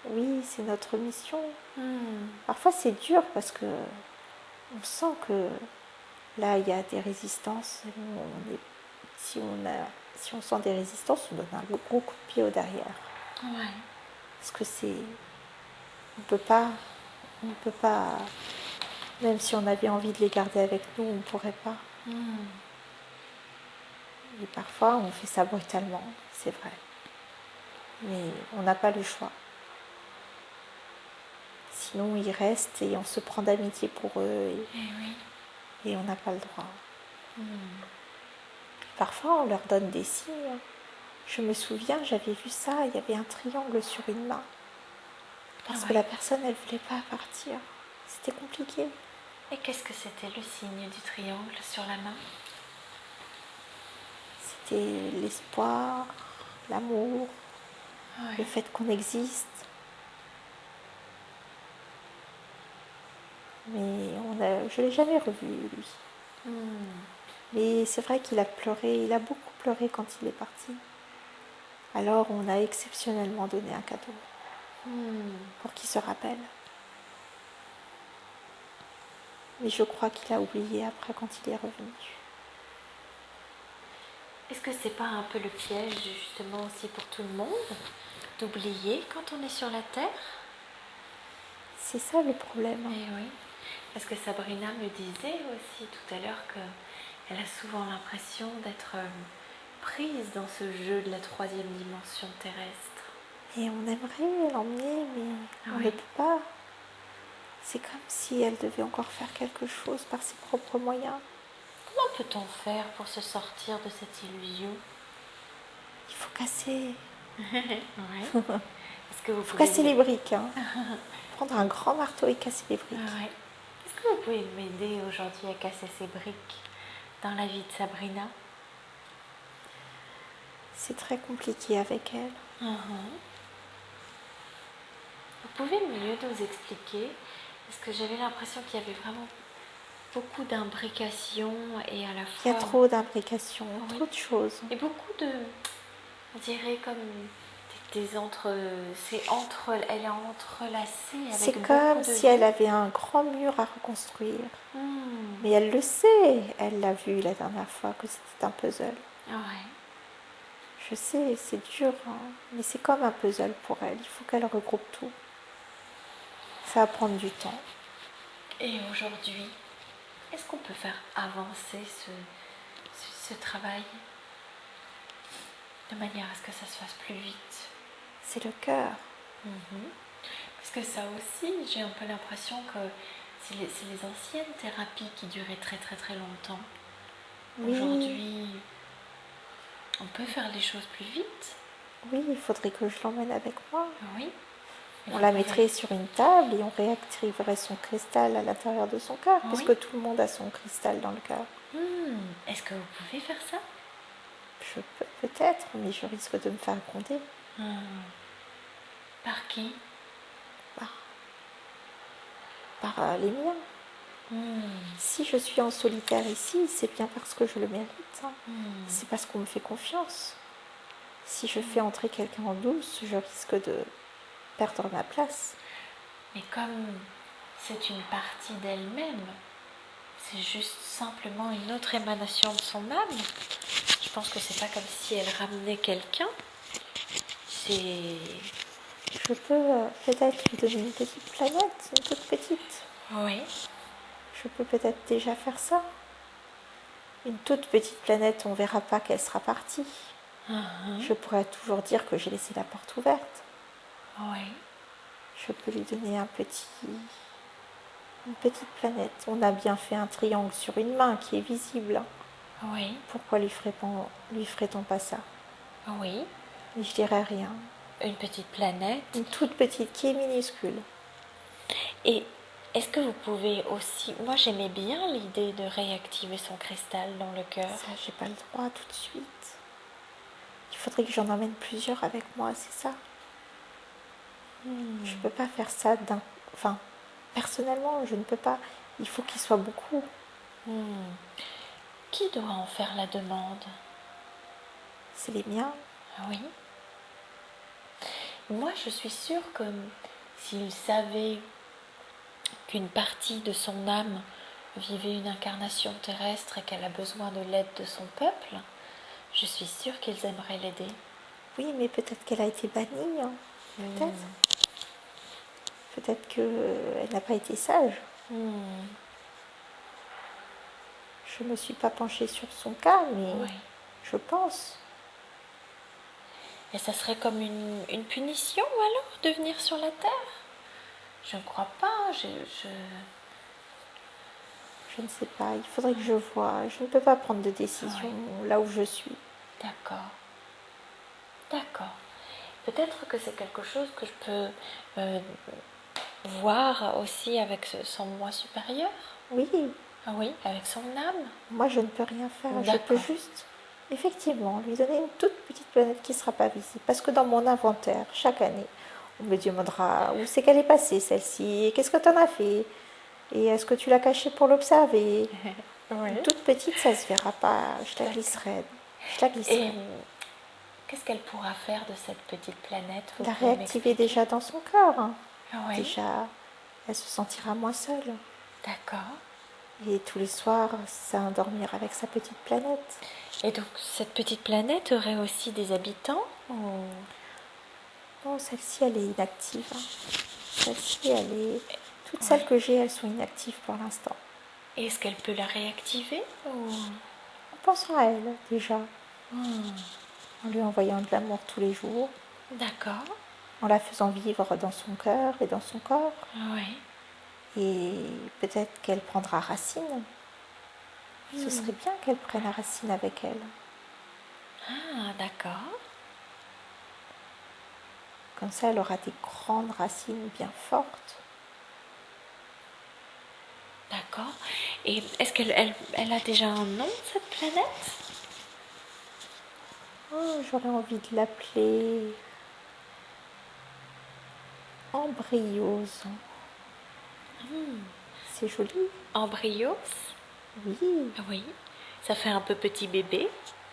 [SPEAKER 2] Oui, c'est notre mission.
[SPEAKER 1] Hmm.
[SPEAKER 2] Parfois c'est dur parce que on sent que là il y a des résistances. Si on sent des résistances, on donne un gros coup de pied au derrière.
[SPEAKER 1] Ouais.
[SPEAKER 2] Parce que on peut pas, même si on avait envie de les garder avec nous, on ne pourrait pas.
[SPEAKER 1] Hmm.
[SPEAKER 2] Et parfois on fait ça brutalement, c'est vrai. Mais on n'a pas le choix. Sinon ils restent et on se prend d'amitié pour eux
[SPEAKER 1] Eh oui.
[SPEAKER 2] et on n'a pas le droit.
[SPEAKER 1] Hmm.
[SPEAKER 2] Parfois, on leur donne des signes. Je me souviens, j'avais vu ça, il y avait un triangle sur une main. Parce
[SPEAKER 1] Ah
[SPEAKER 2] que
[SPEAKER 1] ouais.
[SPEAKER 2] la personne, elle voulait pas partir. C'était compliqué.
[SPEAKER 1] Et qu'est-ce que c'était le signe du triangle sur la main?
[SPEAKER 2] C'était l'espoir, l'amour,
[SPEAKER 1] Ouais.
[SPEAKER 2] le fait qu'on existe. Mais je ne l'ai jamais revu, lui.
[SPEAKER 1] Hmm.
[SPEAKER 2] Mais c'est vrai qu'il a pleuré, il a beaucoup pleuré quand il est parti. Alors on a exceptionnellement donné un cadeau. pour qu'il se rappelle. Mais je crois qu'il a oublié après quand il est revenu.
[SPEAKER 1] Est-ce que c'est pas un peu le piège justement aussi pour tout le monde d'oublier quand on est sur la Terre?
[SPEAKER 2] C'est ça le problème.
[SPEAKER 1] Eh oui, parce que Sabrina me disait aussi tout à l'heure qu'elle a souvent l'impression d'être prise dans ce jeu de la troisième dimension terrestre.
[SPEAKER 2] Et on aimerait l'emmener, mais on ne peut pas. C'est comme si elle devait encore faire quelque chose par ses propres moyens.
[SPEAKER 1] Comment peut-on faire pour se sortir de cette illusion?
[SPEAKER 2] Il faut casser.
[SPEAKER 1] Ouais. Est-ce que vous
[SPEAKER 2] faut
[SPEAKER 1] pouvez
[SPEAKER 2] casser les briques. Prendre un grand marteau et casser les briques.
[SPEAKER 1] Ouais. Est-ce que vous pouvez m'aider aujourd'hui à casser ces briques dans la vie de Sabrina?
[SPEAKER 2] C'est très compliqué avec elle.
[SPEAKER 1] Vous pouvez mieux nous expliquer? Parce que j'avais l'impression qu'il y avait vraiment beaucoup d'imbrications et à la fois...
[SPEAKER 2] Il y a trop d'imbrications, trop de choses.
[SPEAKER 1] Et beaucoup de... On dirait comme des entre... Elle est entrelacée avec
[SPEAKER 2] C'est comme si elle avait un grand mur à reconstruire. Mais elle le sait. Elle l'a vu la dernière fois que c'était un puzzle.
[SPEAKER 1] Ouais.
[SPEAKER 2] Je sais, c'est dur, mais c'est comme un puzzle pour elle. Il faut qu'elle regroupe tout. Ça va prendre du temps.
[SPEAKER 1] Et aujourd'hui, est-ce qu'on peut faire avancer ce travail de manière à ce que ça se fasse plus vite?
[SPEAKER 2] C'est le cœur.
[SPEAKER 1] Parce que ça aussi, j'ai un peu l'impression que c'est les anciennes thérapies qui duraient très très très longtemps.
[SPEAKER 2] Oui.
[SPEAKER 1] Aujourd'hui, on peut faire les choses plus vite.
[SPEAKER 2] Oui, il faudrait que je l'emmène avec moi.
[SPEAKER 1] Oui.
[SPEAKER 2] On la mettrait sur une table et on réactiverait son cristal à l'intérieur de son cœur, parce que tout le monde a son cristal dans le cœur.
[SPEAKER 1] Est-ce que vous pouvez faire ça?
[SPEAKER 2] Je peux peut-être, mais je risque de me faire gronder.
[SPEAKER 1] Par qui?
[SPEAKER 2] Par les miens. Si je suis en solitaire ici, c'est bien parce que je le mérite. C'est parce qu'on me fait confiance. Si je fais entrer quelqu'un en douce, je risque de perdre ma place.
[SPEAKER 1] Mais comme c'est une partie d'elle-même, c'est juste simplement une autre émanation de son âme. Je pense que c'est pas comme si elle ramenait quelqu'un. C'est...
[SPEAKER 2] Je peux peut-être lui donner une petite planète, une toute petite.
[SPEAKER 1] Oui.
[SPEAKER 2] Je peux peut-être déjà faire ça. Une toute petite planète, on ne verra pas qu'elle sera partie. Je pourrais toujours dire que j'ai laissé la porte ouverte.
[SPEAKER 1] Oui.
[SPEAKER 2] Je peux lui donner une petite planète. On a bien fait un triangle sur une main qui est visible.
[SPEAKER 1] Oui.
[SPEAKER 2] Pourquoi lui ferait-on pas ça?
[SPEAKER 1] Oui.
[SPEAKER 2] Mais je dirais rien.
[SPEAKER 1] Une petite planète.
[SPEAKER 2] Une toute petite qui est minuscule.
[SPEAKER 1] Et est-ce que vous pouvez aussi... Moi, j'aimais bien l'idée de réactiver son cristal dans le cœur.
[SPEAKER 2] Ça, j'ai pas le droit tout de suite. Il faudrait que j'en emmène plusieurs avec moi, c'est ça. Je peux pas faire ça Enfin, personnellement, je ne peux pas. Il faut qu'il soit beaucoup.
[SPEAKER 1] Qui doit en faire la demande?
[SPEAKER 2] C'est les miens.
[SPEAKER 1] Oui. Moi, je suis sûre que s'il savait qu'une partie de son âme vivait une incarnation terrestre et qu'elle a besoin de l'aide de son peuple, je suis sûre qu'ils aimeraient l'aider.
[SPEAKER 2] Oui, mais peut-être qu'elle a été bannie. Peut-être. Peut-être qu'elle n'a pas été sage. Je ne me suis pas penchée sur son cas, mais je pense.
[SPEAKER 1] Et ça serait comme une punition alors de venir sur la Terre? Je ne crois pas.
[SPEAKER 2] Je ne sais pas, il faudrait que je voie. Je ne peux pas prendre de décision là où je suis.
[SPEAKER 1] D'accord. D'accord. Peut-être que c'est quelque chose que je peux voir aussi avec son moi supérieur.
[SPEAKER 2] Oui.
[SPEAKER 1] Ah oui, avec son âme.
[SPEAKER 2] Moi, je ne peux rien faire. Je peux juste, effectivement, lui donner une toute petite planète qui ne sera pas visible. Parce que dans mon inventaire, chaque année, on me demandera où c'est qu'elle est passée, celle-ci, et qu'est-ce que tu en as fait, et est-ce que tu l'as cachée pour l'observer. Une toute petite, ça ne se verra pas. Je la glisserai.
[SPEAKER 1] Et Qu'est-ce qu'elle pourra faire de cette petite planète? Vous
[SPEAKER 2] La
[SPEAKER 1] pouvez
[SPEAKER 2] réactiver
[SPEAKER 1] m'expliquer?
[SPEAKER 2] déjà dans son cœur, hein.
[SPEAKER 1] Oui,
[SPEAKER 2] Déjà, elle se sentira moins seule.
[SPEAKER 1] d'accord.
[SPEAKER 2] Et tous les soirs, s'endormir avec sa petite planète.
[SPEAKER 1] Et donc, cette petite planète aurait aussi des habitants ou...
[SPEAKER 2] Non, celle-ci, elle est inactive, hein. Celle-ci, elle est... Toutes celles
[SPEAKER 1] Ouais.
[SPEAKER 2] que j'ai, elles sont inactives pour l'instant.
[SPEAKER 1] Et est-ce qu'elle peut la réactiver ou...
[SPEAKER 2] En pensant à elle, déjà, en lui envoyant de l'amour tous les jours,
[SPEAKER 1] D'accord.
[SPEAKER 2] en la faisant vivre dans son cœur et dans son corps.
[SPEAKER 1] Oui.
[SPEAKER 2] Et peut-être qu'elle prendra racine. Ce serait bien qu'elle prenne racine avec elle.
[SPEAKER 1] Ah, d'accord.
[SPEAKER 2] Comme ça, elle aura des grandes racines bien fortes.
[SPEAKER 1] D'accord. Et est-ce qu'elle a déjà un nom, cette planète?
[SPEAKER 2] Oh, j'aurais envie de l'appeler embryose. C'est joli.
[SPEAKER 1] Embryos?
[SPEAKER 2] Oui,
[SPEAKER 1] Oui. Ça fait un peu petit bébé.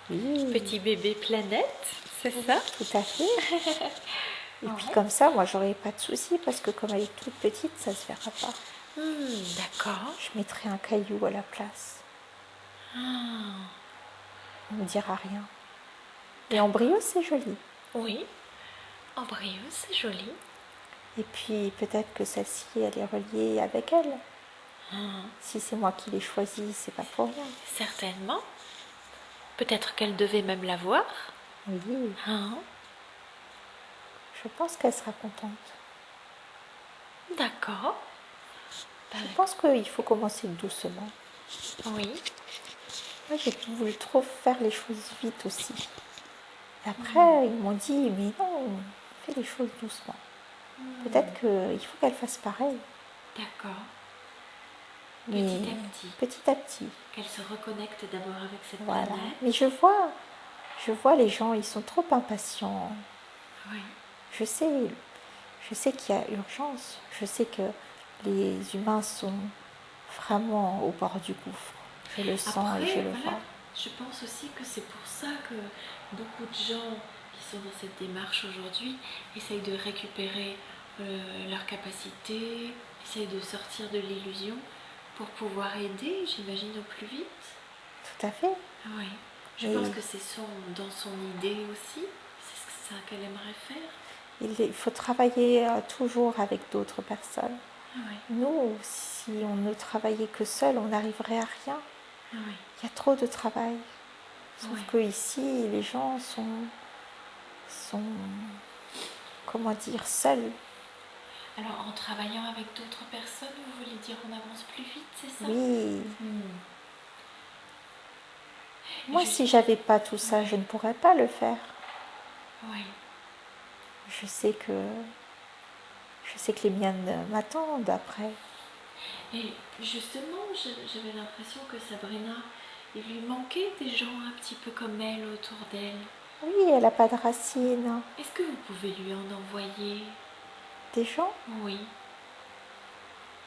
[SPEAKER 2] oui,
[SPEAKER 1] Petit bébé planète, c'est ça?
[SPEAKER 2] tout à fait. Et puis
[SPEAKER 1] Ouais.
[SPEAKER 2] comme ça, moi, j'aurais pas de souci parce que comme elle est toute petite, ça se verra pas.
[SPEAKER 1] D'accord.
[SPEAKER 2] Je mettrai un caillou à la place.
[SPEAKER 1] Ah,
[SPEAKER 2] On ne dira rien. Et embryo, c'est joli.
[SPEAKER 1] oui. Embryos, c'est joli.
[SPEAKER 2] Et puis peut-être que celle-ci, elle est reliée avec elle.
[SPEAKER 1] Ah,
[SPEAKER 2] Si c'est moi qui l'ai choisie, c'est pas pour rien.
[SPEAKER 1] certainement. Peut-être qu'elle devait même l'avoir.
[SPEAKER 2] Oui,
[SPEAKER 1] Hein?
[SPEAKER 2] je pense qu'elle sera contente.
[SPEAKER 1] D'accord.
[SPEAKER 2] Je pense qu'il faut commencer doucement.
[SPEAKER 1] Oui.
[SPEAKER 2] Moi, j'ai voulu trop faire les choses vite aussi. Et après, ils m'ont dit, mais non, fais les choses doucement. Peut-être qu'il faut qu'elle fasse pareil.
[SPEAKER 1] D'accord.
[SPEAKER 2] Mais
[SPEAKER 1] Petit à petit.
[SPEAKER 2] petit à petit.
[SPEAKER 1] Qu'elle se reconnecte d'abord avec cette
[SPEAKER 2] Voilà.
[SPEAKER 1] planète.
[SPEAKER 2] Mais je vois les gens, ils sont trop impatients.
[SPEAKER 1] Oui.
[SPEAKER 2] Je sais qu'il y a urgence. Je sais que les humains sont vraiment au bord du gouffre. Je le sens et je
[SPEAKER 1] Après,
[SPEAKER 2] le
[SPEAKER 1] voilà,
[SPEAKER 2] vois.
[SPEAKER 1] je pense aussi que c'est pour ça que beaucoup de gens qui sont dans cette démarche aujourd'hui essayent de récupérer leurs capacités, essayent de sortir de l'illusion pour pouvoir aider, j'imagine, au plus vite.
[SPEAKER 2] Tout à fait.
[SPEAKER 1] Oui. Je
[SPEAKER 2] Et
[SPEAKER 1] pense que c'est dans son idée aussi. C'est ça qu'elle aimerait faire.
[SPEAKER 2] il faut travailler toujours avec d'autres personnes.
[SPEAKER 1] Oui.
[SPEAKER 2] Nous, si on ne travaillait que seul, on n'arriverait à rien.
[SPEAKER 1] Oui.
[SPEAKER 2] Il y a trop de travail. Sauf
[SPEAKER 1] Oui.
[SPEAKER 2] que ici, les gens sont, comment dire, seuls.
[SPEAKER 1] Alors, en travaillant avec d'autres personnes, vous voulez dire on avance plus vite, c'est ça?
[SPEAKER 2] Oui.
[SPEAKER 1] Et
[SPEAKER 2] Moi, si j'avais pas tout ça, je ne pourrais pas le faire.
[SPEAKER 1] Oui.
[SPEAKER 2] Je sais que les miennes m'attendent après.
[SPEAKER 1] Et justement, j'avais l'impression que Sabrina, il lui manquait des gens un petit peu comme elle autour d'elle.
[SPEAKER 2] Oui, elle n'a pas de racines.
[SPEAKER 1] Est-ce que vous pouvez lui en envoyer?
[SPEAKER 2] Des gens,
[SPEAKER 1] Oui.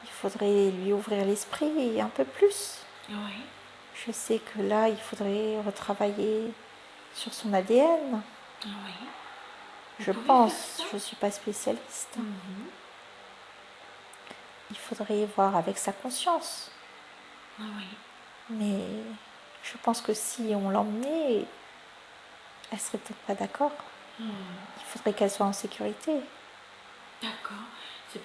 [SPEAKER 2] il faudrait lui ouvrir l'esprit un peu plus.
[SPEAKER 1] Oui.
[SPEAKER 2] Je sais que là, il faudrait retravailler sur son ADN.
[SPEAKER 1] Oui.
[SPEAKER 2] Je
[SPEAKER 1] pouvez
[SPEAKER 2] pense,
[SPEAKER 1] faire ça
[SPEAKER 2] je ne suis pas spécialiste.
[SPEAKER 1] Mhm.
[SPEAKER 2] Il faudrait voir avec sa conscience.
[SPEAKER 1] Oui.
[SPEAKER 2] Mais je pense que si on l'emmenait, elle serait peut-être pas d'accord. Il faudrait qu'elle soit en sécurité.
[SPEAKER 1] D'accord. Je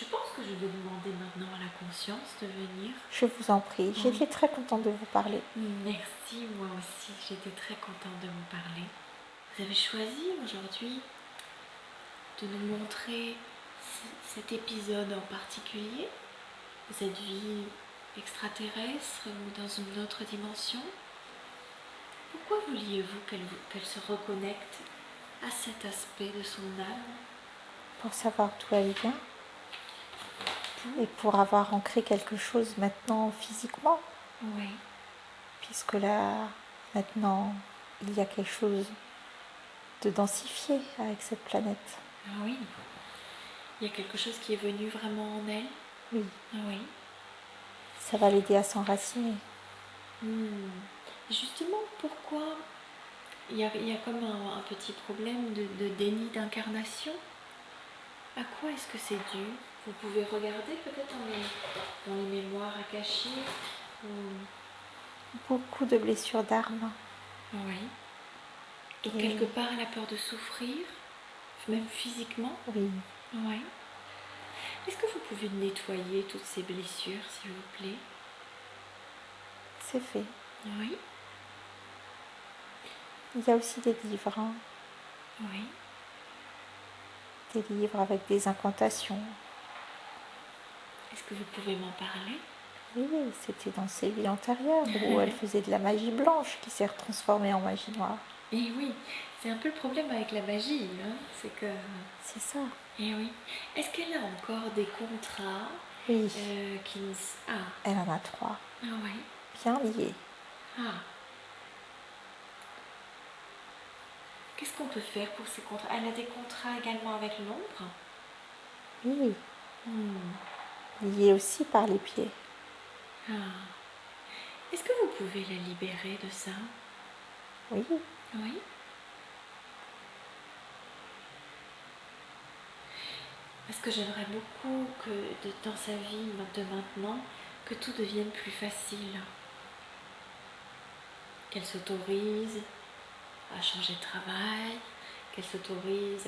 [SPEAKER 1] pense que je vais demander maintenant à la conscience de venir.
[SPEAKER 2] Je vous en prie, j'étais très contente de vous parler.
[SPEAKER 1] Merci, moi aussi, j'étais très contente de vous parler. Vous avez choisi aujourd'hui de nous montrer cet épisode en particulier, cette vie extraterrestre ou dans une autre dimension. Pourquoi vouliez-vous qu'elle se reconnecte à cet aspect de son âme?
[SPEAKER 2] Pour savoir d'où elle vient et pour avoir ancré quelque chose maintenant physiquement.
[SPEAKER 1] Oui.
[SPEAKER 2] Puisque là, maintenant, il y a quelque chose de densifié avec cette planète.
[SPEAKER 1] Oui. Il y a quelque chose qui est venu vraiment en elle.
[SPEAKER 2] Oui.
[SPEAKER 1] Oui.
[SPEAKER 2] Ça va l'aider à s'enraciner.
[SPEAKER 1] Justement, pourquoi il y a comme un petit problème de déni d'incarnation. À quoi est-ce que c'est dû? Vous pouvez regarder peut-être dans les mémoires akashiques ou...
[SPEAKER 2] Beaucoup de blessures d'armes.
[SPEAKER 1] Oui. Donc
[SPEAKER 2] Et
[SPEAKER 1] quelque part elle a peur de souffrir, même physiquement.
[SPEAKER 2] oui,
[SPEAKER 1] Oui. Est-ce que vous pouvez nettoyer toutes ces blessures, s'il vous plaît?
[SPEAKER 2] c'est fait.
[SPEAKER 1] Oui.
[SPEAKER 2] Il y a aussi des livres, hein.
[SPEAKER 1] Oui.
[SPEAKER 2] Des livres avec des incantations.
[SPEAKER 1] Est-ce que vous pouvez m'en parler?
[SPEAKER 2] Oui, c'était dans ses vies antérieures où elle faisait de la magie blanche qui s'est retransformée en magie noire.
[SPEAKER 1] Et oui, c'est un peu le problème avec la magie, hein, c'est que...
[SPEAKER 2] C'est ça.
[SPEAKER 1] Et oui. Est-ce qu'elle a encore des contrats
[SPEAKER 2] Oui,
[SPEAKER 1] qui ne... Ah,
[SPEAKER 2] elle en a 3,
[SPEAKER 1] ah oui.
[SPEAKER 2] bien liés.
[SPEAKER 1] Ah. Qu'est-ce qu'on peut faire pour ces contrats? Elle a des contrats également avec l'ombre?
[SPEAKER 2] Oui,
[SPEAKER 1] Hmm.
[SPEAKER 2] liés aussi par les pieds.
[SPEAKER 1] Ah. Est-ce que vous pouvez la libérer de ça?
[SPEAKER 2] Oui,
[SPEAKER 1] Oui. Parce que j'aimerais beaucoup que dans sa vie de maintenant, que tout devienne plus facile. Qu'elle s'autorise à changer de travail, qu'elle s'autorise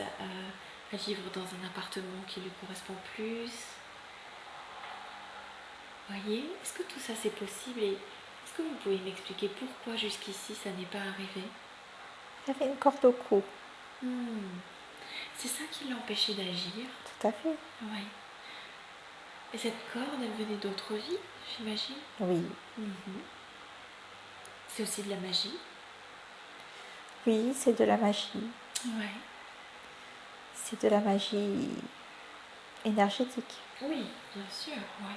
[SPEAKER 1] à vivre dans un appartement qui lui correspond plus. Voyez, est-ce que tout ça c'est possible et est-ce que vous pouvez m'expliquer pourquoi jusqu'ici ça n'est pas arrivé?
[SPEAKER 2] il y avait une corde au cou,
[SPEAKER 1] C'est ça qui l'empêchait d'agir?
[SPEAKER 2] tout à fait.
[SPEAKER 1] Oui. Et cette corde, elle venait d'autres vies, j'imagine?
[SPEAKER 2] Oui,
[SPEAKER 1] C'est aussi de la magie?
[SPEAKER 2] oui, c'est de la magie.
[SPEAKER 1] Ouais.
[SPEAKER 2] C'est de la magie énergétique.
[SPEAKER 1] Oui, bien sûr, ouais.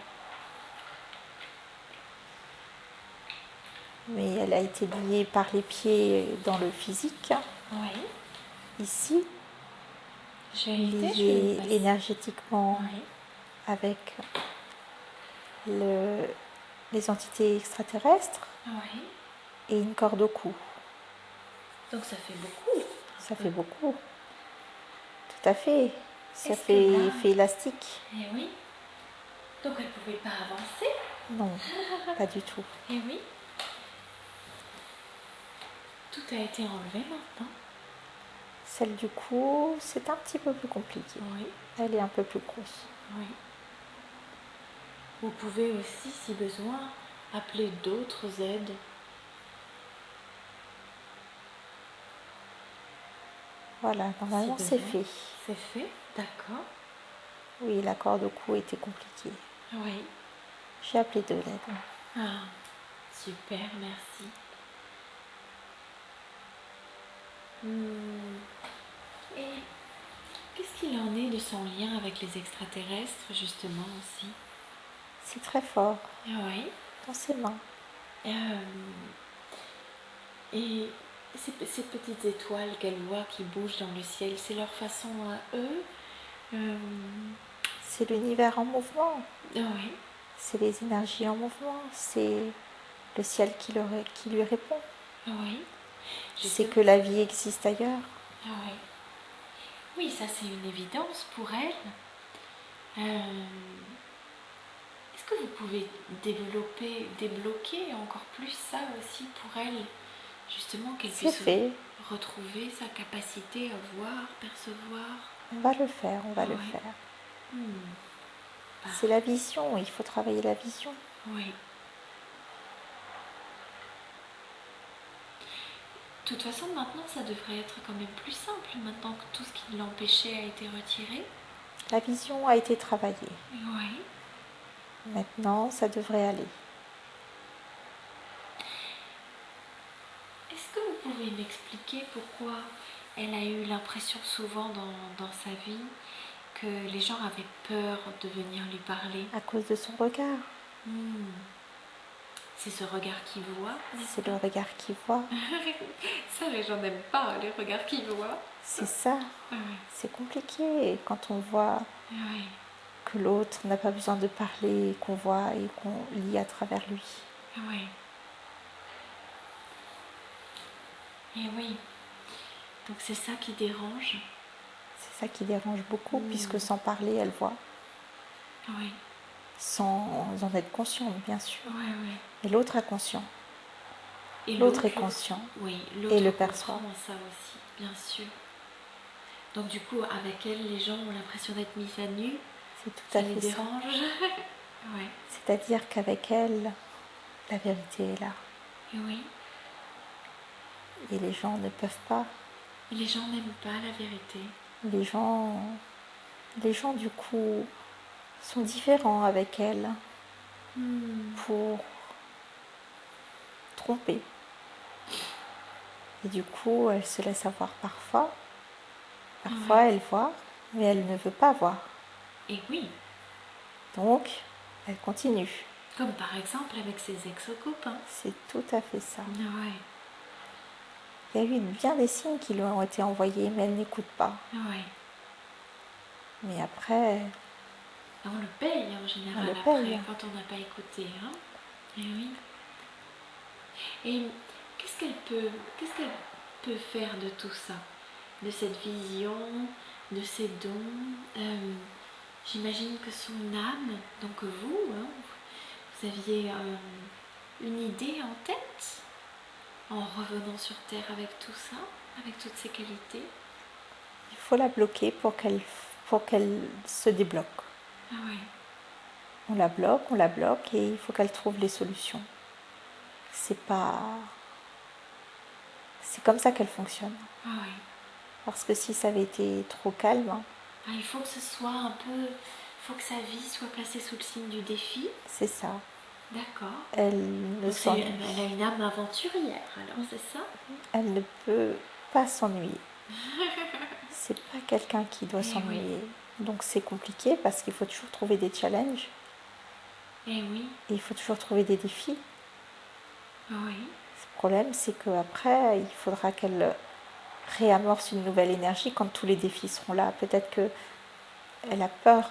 [SPEAKER 2] Mais elle a été liée par les pieds dans le physique,
[SPEAKER 1] Oui.
[SPEAKER 2] ici,
[SPEAKER 1] Je vais éviter, je vais
[SPEAKER 2] liée
[SPEAKER 1] vous passer.
[SPEAKER 2] énergétiquement
[SPEAKER 1] Oui.
[SPEAKER 2] avec les entités extraterrestres
[SPEAKER 1] Oui.
[SPEAKER 2] et une corde au cou.
[SPEAKER 1] Donc ça fait beaucoup.
[SPEAKER 2] Ça fait beaucoup. Tout à fait. Ça
[SPEAKER 1] Est-ce que
[SPEAKER 2] fait
[SPEAKER 1] là...
[SPEAKER 2] effet élastique.
[SPEAKER 1] Eh oui. Donc elle ne pouvait pas avancer.
[SPEAKER 2] Non, pas du tout.
[SPEAKER 1] Eh oui. Tout a été enlevé maintenant.
[SPEAKER 2] Celle du cou, c'est un petit peu plus compliqué.
[SPEAKER 1] Oui.
[SPEAKER 2] Elle est un peu plus grosse.
[SPEAKER 1] Oui. Vous pouvez aussi, si besoin, appeler d'autres aides.
[SPEAKER 2] Voilà, normalement
[SPEAKER 1] Si
[SPEAKER 2] c'est
[SPEAKER 1] besoin.
[SPEAKER 2] fait.
[SPEAKER 1] C'est fait, d'accord.
[SPEAKER 2] Oui, la corde au cou était compliquée.
[SPEAKER 1] Oui.
[SPEAKER 2] J'ai appelé de l'aide.
[SPEAKER 1] Ah, super, merci. Et qu'est-ce qu'il en est de son lien avec les extraterrestres, justement, aussi?
[SPEAKER 2] C'est très fort
[SPEAKER 1] Oui.
[SPEAKER 2] dans ses mains.
[SPEAKER 1] Et ces petites étoiles qu'elle voit qui bougent dans le ciel, c'est leur façon à eux?
[SPEAKER 2] C'est l'univers en mouvement.
[SPEAKER 1] Oui.
[SPEAKER 2] C'est les énergies en mouvement. C'est le ciel qui lui répond.
[SPEAKER 1] Oui.
[SPEAKER 2] C'est que la vie existe ailleurs.
[SPEAKER 1] Oui. Oui, ça c'est une évidence pour elle. Est-ce que vous pouvez débloquer encore plus ça aussi pour elle, justement qu'elle
[SPEAKER 2] C'est
[SPEAKER 1] puisse
[SPEAKER 2] fait.
[SPEAKER 1] retrouver sa capacité à voir, percevoir?
[SPEAKER 2] On va le faire, on va le
[SPEAKER 1] Oui.
[SPEAKER 2] faire. C'est la vision, il faut travailler la vision.
[SPEAKER 1] Oui. De toute façon, maintenant, ça devrait être quand même plus simple, maintenant que tout ce qui l'empêchait a été retiré.
[SPEAKER 2] La vision a été travaillée.
[SPEAKER 1] Oui.
[SPEAKER 2] Maintenant, ça devrait aller.
[SPEAKER 1] Est-ce que vous pouvez m'expliquer pourquoi elle a eu l'impression souvent dans sa vie que les gens avaient peur de venir lui parler?
[SPEAKER 2] À cause de son regard.
[SPEAKER 1] C'est ce regard qui voit, n'est-ce
[SPEAKER 2] C'est
[SPEAKER 1] pas?
[SPEAKER 2] le regard qui voit.
[SPEAKER 1] Ça, les gens n'aiment pas les regards qui voient.
[SPEAKER 2] C'est ça.
[SPEAKER 1] Oui.
[SPEAKER 2] C'est compliqué quand on voit
[SPEAKER 1] Oui.
[SPEAKER 2] que l'autre n'a pas besoin de parler, qu'on voit et qu'on lit à travers lui.
[SPEAKER 1] Oui. Et oui. Donc c'est ça qui dérange.
[SPEAKER 2] C'est ça qui dérange beaucoup, puisque sans parler, elle voit,
[SPEAKER 1] Oui.
[SPEAKER 2] sans en être consciente, bien sûr.
[SPEAKER 1] Ouais, ouais.
[SPEAKER 2] Et l'autre est conscient.
[SPEAKER 1] Et
[SPEAKER 2] L'autre est conscient
[SPEAKER 1] oui,
[SPEAKER 2] et
[SPEAKER 1] l'autre
[SPEAKER 2] le perçoit.
[SPEAKER 1] comprend ça aussi, bien sûr. Donc du coup, avec elle, les gens ont l'impression d'être mis à nu.
[SPEAKER 2] C'est tout
[SPEAKER 1] Ça
[SPEAKER 2] à
[SPEAKER 1] les
[SPEAKER 2] fait ça.
[SPEAKER 1] dérange. Ouais.
[SPEAKER 2] C'est-à-dire qu'avec elle, la vérité est là.
[SPEAKER 1] Et oui.
[SPEAKER 2] Et les gens ne peuvent pas.
[SPEAKER 1] Et les gens n'aiment pas la vérité.
[SPEAKER 2] Les gens du coup, sont différents avec elle pour tromper. Et du coup, elle se laisse avoir parfois. Parfois,
[SPEAKER 1] Ouais.
[SPEAKER 2] elle voit, mais elle ne veut pas voir.
[SPEAKER 1] Et oui.
[SPEAKER 2] Donc, elle continue.
[SPEAKER 1] Comme par exemple avec ses ex-copains.
[SPEAKER 2] C'est tout à fait ça.
[SPEAKER 1] Ouais.
[SPEAKER 2] Il y a eu bien des signes qui lui ont été envoyés, mais elle n'écoute pas.
[SPEAKER 1] Ouais.
[SPEAKER 2] Mais après,
[SPEAKER 1] On le paye en
[SPEAKER 2] on
[SPEAKER 1] général
[SPEAKER 2] le
[SPEAKER 1] après
[SPEAKER 2] paye.
[SPEAKER 1] quand on n'a pas écouté. Hein. Et oui. Et qu'est-ce qu'elle peut faire de tout ça? De cette vision, de ces dons. J'imagine que son âme, donc vous, hein, vous aviez une idée en tête en revenant sur Terre avec tout ça, avec toutes ces qualités.
[SPEAKER 2] Il faut la bloquer pour qu'elle se débloque.
[SPEAKER 1] Ah ouais.
[SPEAKER 2] On la bloque et il faut qu'elle trouve les solutions. C'est comme ça qu'elle fonctionne.
[SPEAKER 1] Ah ouais.
[SPEAKER 2] Parce que si ça avait été trop calme,
[SPEAKER 1] Ah, il faut que ce soit un peu... Il faut que sa vie soit placée sous le signe du défi.
[SPEAKER 2] c'est ça.
[SPEAKER 1] D'accord.
[SPEAKER 2] Elle ne
[SPEAKER 1] Donc
[SPEAKER 2] s'ennuie.
[SPEAKER 1] elle a une âme aventurière, alors c'est ça?
[SPEAKER 2] Elle ne peut pas s'ennuyer. C'est pas quelqu'un qui doit
[SPEAKER 1] Eh
[SPEAKER 2] s'ennuyer. Donc c'est compliqué parce qu'il faut toujours trouver des challenges
[SPEAKER 1] Eh oui.
[SPEAKER 2] et il faut toujours trouver des défis.
[SPEAKER 1] Oui.
[SPEAKER 2] Le problème, c'est qu'après, il faudra qu'elle réamorce une nouvelle énergie quand tous les défis seront là. Peut-être qu'elle a peur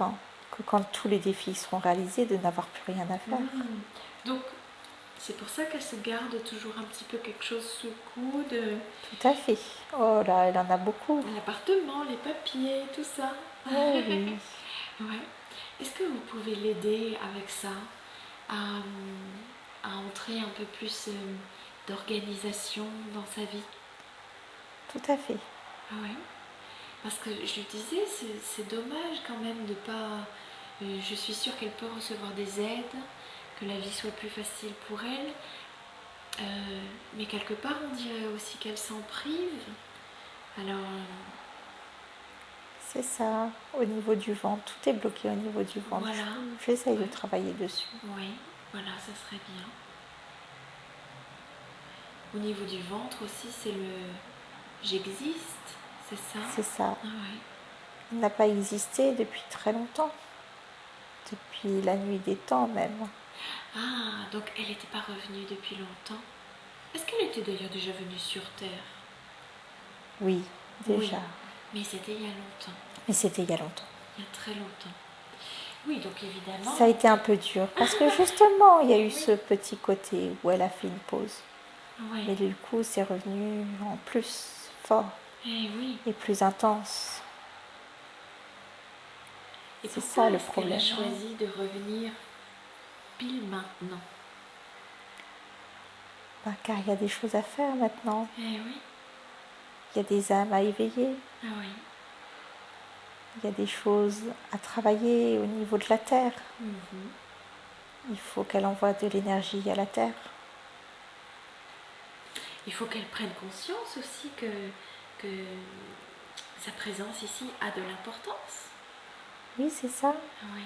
[SPEAKER 2] que quand tous les défis seront réalisés, de n'avoir plus rien à faire.
[SPEAKER 1] Donc c'est pour ça qu'elle se garde toujours un petit peu quelque chose sous le coude.
[SPEAKER 2] Tout à fait. Oh là, elle en a beaucoup.
[SPEAKER 1] L'appartement, les papiers, tout ça.
[SPEAKER 2] Oh oui.
[SPEAKER 1] Ouais. Est-ce que vous pouvez l'aider avec ça à, à entrer un peu plus d'organisation dans sa vie?
[SPEAKER 2] Tout à fait.
[SPEAKER 1] Ah ouais. Parce que je lui disais, c'est dommage quand même de pas... je suis sûre qu'elle peut recevoir des aides, que la vie soit plus facile pour elle. Mais quelque part, on dirait aussi qu'elle s'en prive. Alors,
[SPEAKER 2] C'est ça. Au niveau du ventre, tout est bloqué au niveau du ventre.
[SPEAKER 1] voilà.
[SPEAKER 2] J'essaye de
[SPEAKER 1] Ouais.
[SPEAKER 2] travailler dessus.
[SPEAKER 1] Oui, voilà, ça serait bien. Au niveau du ventre aussi, c'est le j'existe, c'est ça?
[SPEAKER 2] C'est ça.
[SPEAKER 1] Ah ouais.
[SPEAKER 2] Il n'a pas existé depuis très longtemps. Depuis la nuit des temps même.
[SPEAKER 1] Ah, donc elle n'était pas revenue depuis longtemps. Est-ce qu'elle était d'ailleurs déjà venue sur Terre?
[SPEAKER 2] Oui, déjà.
[SPEAKER 1] Oui, mais c'était il y a longtemps,
[SPEAKER 2] Mais c'était il y a longtemps.
[SPEAKER 1] il y a très longtemps. Oui, donc évidemment.
[SPEAKER 2] Ça a été un peu dur parce que justement, il y a eu ce petit côté où elle a fait une pause.
[SPEAKER 1] Oui.
[SPEAKER 2] Mais du coup, c'est revenu en plus fort
[SPEAKER 1] Eh oui.
[SPEAKER 2] et plus intense.
[SPEAKER 1] Et
[SPEAKER 2] C'est
[SPEAKER 1] pourquoi
[SPEAKER 2] ça le
[SPEAKER 1] est-ce qu'elle
[SPEAKER 2] problème.
[SPEAKER 1] a choisi de revenir pile maintenant?
[SPEAKER 2] Car il y a des choses à faire maintenant.
[SPEAKER 1] Eh oui.
[SPEAKER 2] Il y a des âmes à éveiller.
[SPEAKER 1] Ah oui.
[SPEAKER 2] Il y a des choses à travailler au niveau de la terre. Il faut qu'elle envoie de l'énergie à la terre.
[SPEAKER 1] Il faut qu'elle prenne conscience aussi que sa présence ici a de l'importance.
[SPEAKER 2] Oui, c'est ça.
[SPEAKER 1] Oui.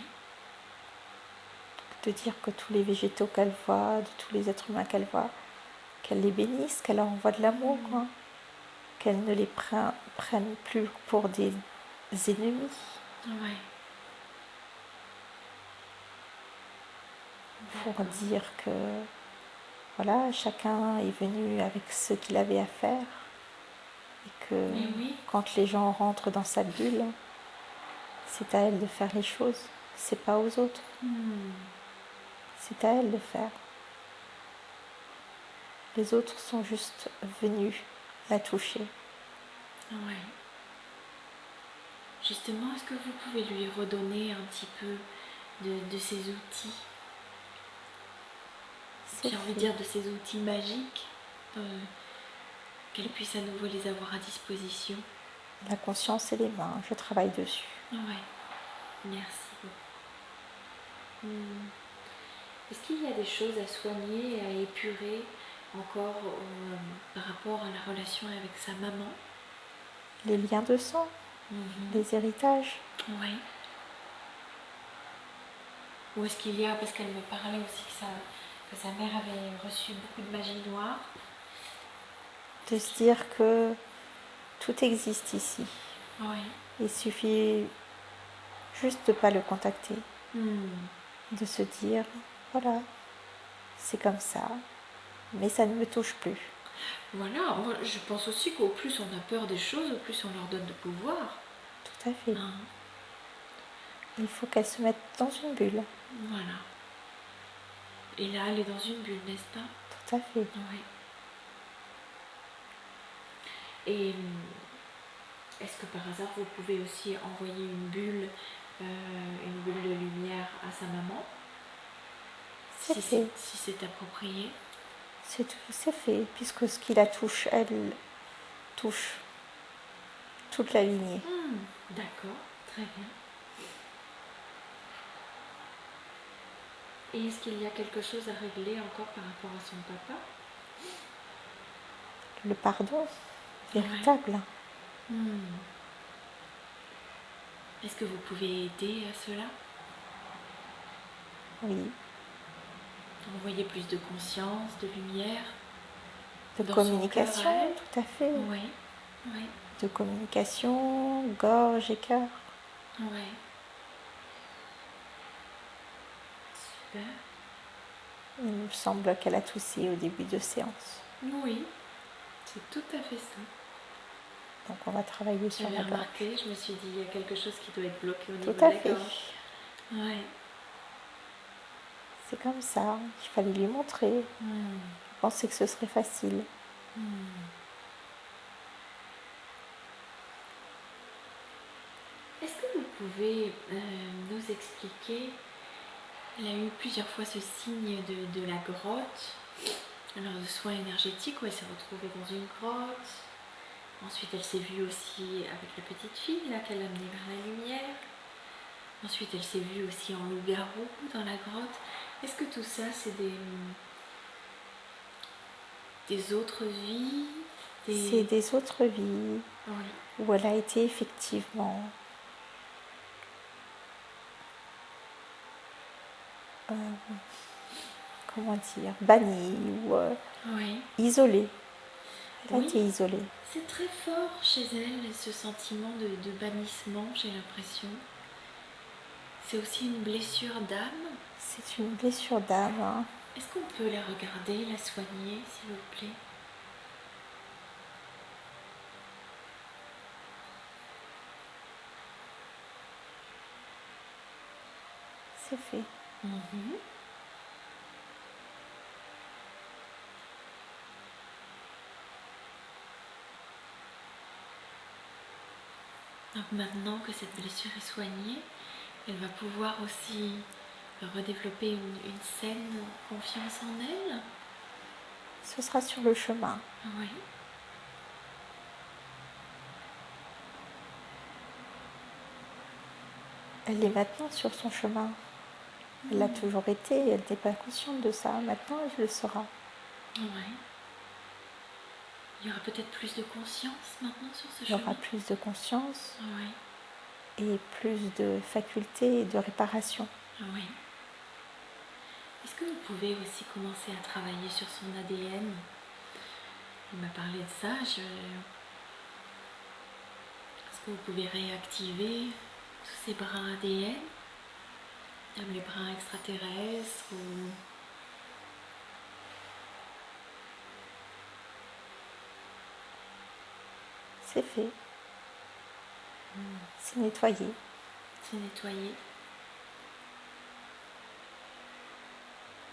[SPEAKER 2] De dire que tous les végétaux qu'elle voit, de tous les êtres humains qu'elle voit, qu'elle les bénisse, qu'elle leur envoie de l'amour, quoi. Qu'elle ne les prenne plus pour des ennemis.
[SPEAKER 1] Oui.
[SPEAKER 2] Pour dire que voilà, chacun est venu avec ce qu'il avait à faire et que
[SPEAKER 1] oui.
[SPEAKER 2] quand les gens rentrent dans sa bulle, c'est à elle de faire les choses, c'est pas aux autres. C'est à elle de faire. Les autres sont juste venus la toucher.
[SPEAKER 1] Ouais. Justement, est-ce que vous pouvez lui redonner un petit peu de ses outils,
[SPEAKER 2] C'est
[SPEAKER 1] j'ai envie de
[SPEAKER 2] fait.
[SPEAKER 1] dire de ces outils magiques, qu'elle puisse à nouveau les avoir à disposition?
[SPEAKER 2] La conscience et les mains, je travaille dessus.
[SPEAKER 1] Ouais, merci beaucoup. Est-ce qu'il y a des choses à soigner et à épurer encore par rapport à la relation avec sa maman?
[SPEAKER 2] Les liens de sang, les héritages.
[SPEAKER 1] Ouais. Ou est-ce qu'il y a, parce qu'elle me parlait aussi que sa mère avait reçu beaucoup de magie noire.
[SPEAKER 2] De se dire que tout existe ici.
[SPEAKER 1] Oui.
[SPEAKER 2] Il suffit juste de ne pas le contacter. De se dire, voilà, c'est comme ça, mais ça ne me touche plus.
[SPEAKER 1] Voilà, moi, je pense aussi qu'au plus on a peur des choses, au plus on leur donne de pouvoir.
[SPEAKER 2] Tout à fait.
[SPEAKER 1] Hein.
[SPEAKER 2] Il faut qu'elle se mette dans une bulle.
[SPEAKER 1] Voilà. Et là, elle est dans une bulle, n'est-ce pas?
[SPEAKER 2] Tout à fait.
[SPEAKER 1] Oui. Et est-ce que par hasard vous pouvez aussi envoyer une bulle de lumière à sa maman?
[SPEAKER 2] C'est fait.
[SPEAKER 1] Si c'est approprié.
[SPEAKER 2] C'est fait, puisque ce qui la touche, elle touche toute la lignée.
[SPEAKER 1] D'accord, très bien. Et est-ce qu'il y a quelque chose à régler encore par rapport à son papa?
[SPEAKER 2] Le pardon véritable.
[SPEAKER 1] Ouais. Est-ce que vous pouvez aider à cela?
[SPEAKER 2] Oui.
[SPEAKER 1] Envoyer plus de conscience, de lumière
[SPEAKER 2] De
[SPEAKER 1] dans
[SPEAKER 2] communication,
[SPEAKER 1] son cœur à elle?
[SPEAKER 2] tout à fait.
[SPEAKER 1] Oui, oui,
[SPEAKER 2] De communication, gorge et cœur.
[SPEAKER 1] oui. Super.
[SPEAKER 2] Il me semble qu'elle a toussé au début de séance.
[SPEAKER 1] Oui, c'est tout à fait ça.
[SPEAKER 2] Donc on va travailler sur
[SPEAKER 1] J'avais
[SPEAKER 2] la gorge.
[SPEAKER 1] remarqué, je me suis dit, il y a quelque chose qui doit être bloqué au niveau
[SPEAKER 2] Tout
[SPEAKER 1] de
[SPEAKER 2] à
[SPEAKER 1] la
[SPEAKER 2] fait.
[SPEAKER 1] gorge. Ouais.
[SPEAKER 2] C'est comme ça. Il fallait lui montrer. Je pensais que ce serait facile.
[SPEAKER 1] Est-ce que vous pouvez nous expliquer? Elle a eu plusieurs fois ce signe de la grotte, alors de soins énergétiques où elle s'est retrouvée dans une grotte. Ensuite, elle s'est vue aussi avec la petite fille là qu'elle a amenée vers la lumière. Ensuite, elle s'est vue aussi en loup-garou dans la grotte. Est-ce que tout ça, c'est des autres vies?
[SPEAKER 2] C'est des autres vies
[SPEAKER 1] Oui.
[SPEAKER 2] où elle a été effectivement comment dire, bannie ou
[SPEAKER 1] Oui.
[SPEAKER 2] isolée. Elle a
[SPEAKER 1] Oui.
[SPEAKER 2] été isolée.
[SPEAKER 1] C'est très fort chez elle, ce sentiment de bannissement, j'ai l'impression. C'est aussi une blessure d'âme.
[SPEAKER 2] C'est une blessure d'âme. Hein.
[SPEAKER 1] Est-ce qu'on peut la regarder, la soigner, s'il vous plaît?
[SPEAKER 2] C'est fait.
[SPEAKER 1] Donc maintenant que cette blessure est soignée, elle va pouvoir aussi redévelopper une saine confiance en elle.
[SPEAKER 2] Ce sera sur le chemin.
[SPEAKER 1] Oui.
[SPEAKER 2] Elle est maintenant sur son chemin. Elle l'a toujours été, elle n'était pas consciente de ça. Maintenant, elle le sera.
[SPEAKER 1] Oui. Il y aura peut-être plus de conscience maintenant sur ce
[SPEAKER 2] Il y
[SPEAKER 1] chemin.
[SPEAKER 2] aura plus de conscience
[SPEAKER 1] Oui.
[SPEAKER 2] et plus de facultés et de réparation.
[SPEAKER 1] Oui. Est-ce que vous pouvez aussi commencer à travailler sur son ADN? Il m'a parlé de ça. Est-ce que vous pouvez réactiver tous ces brins ADN, comme les brins extraterrestres ou...
[SPEAKER 2] C'est fait. C'est nettoyé.
[SPEAKER 1] C'est nettoyé.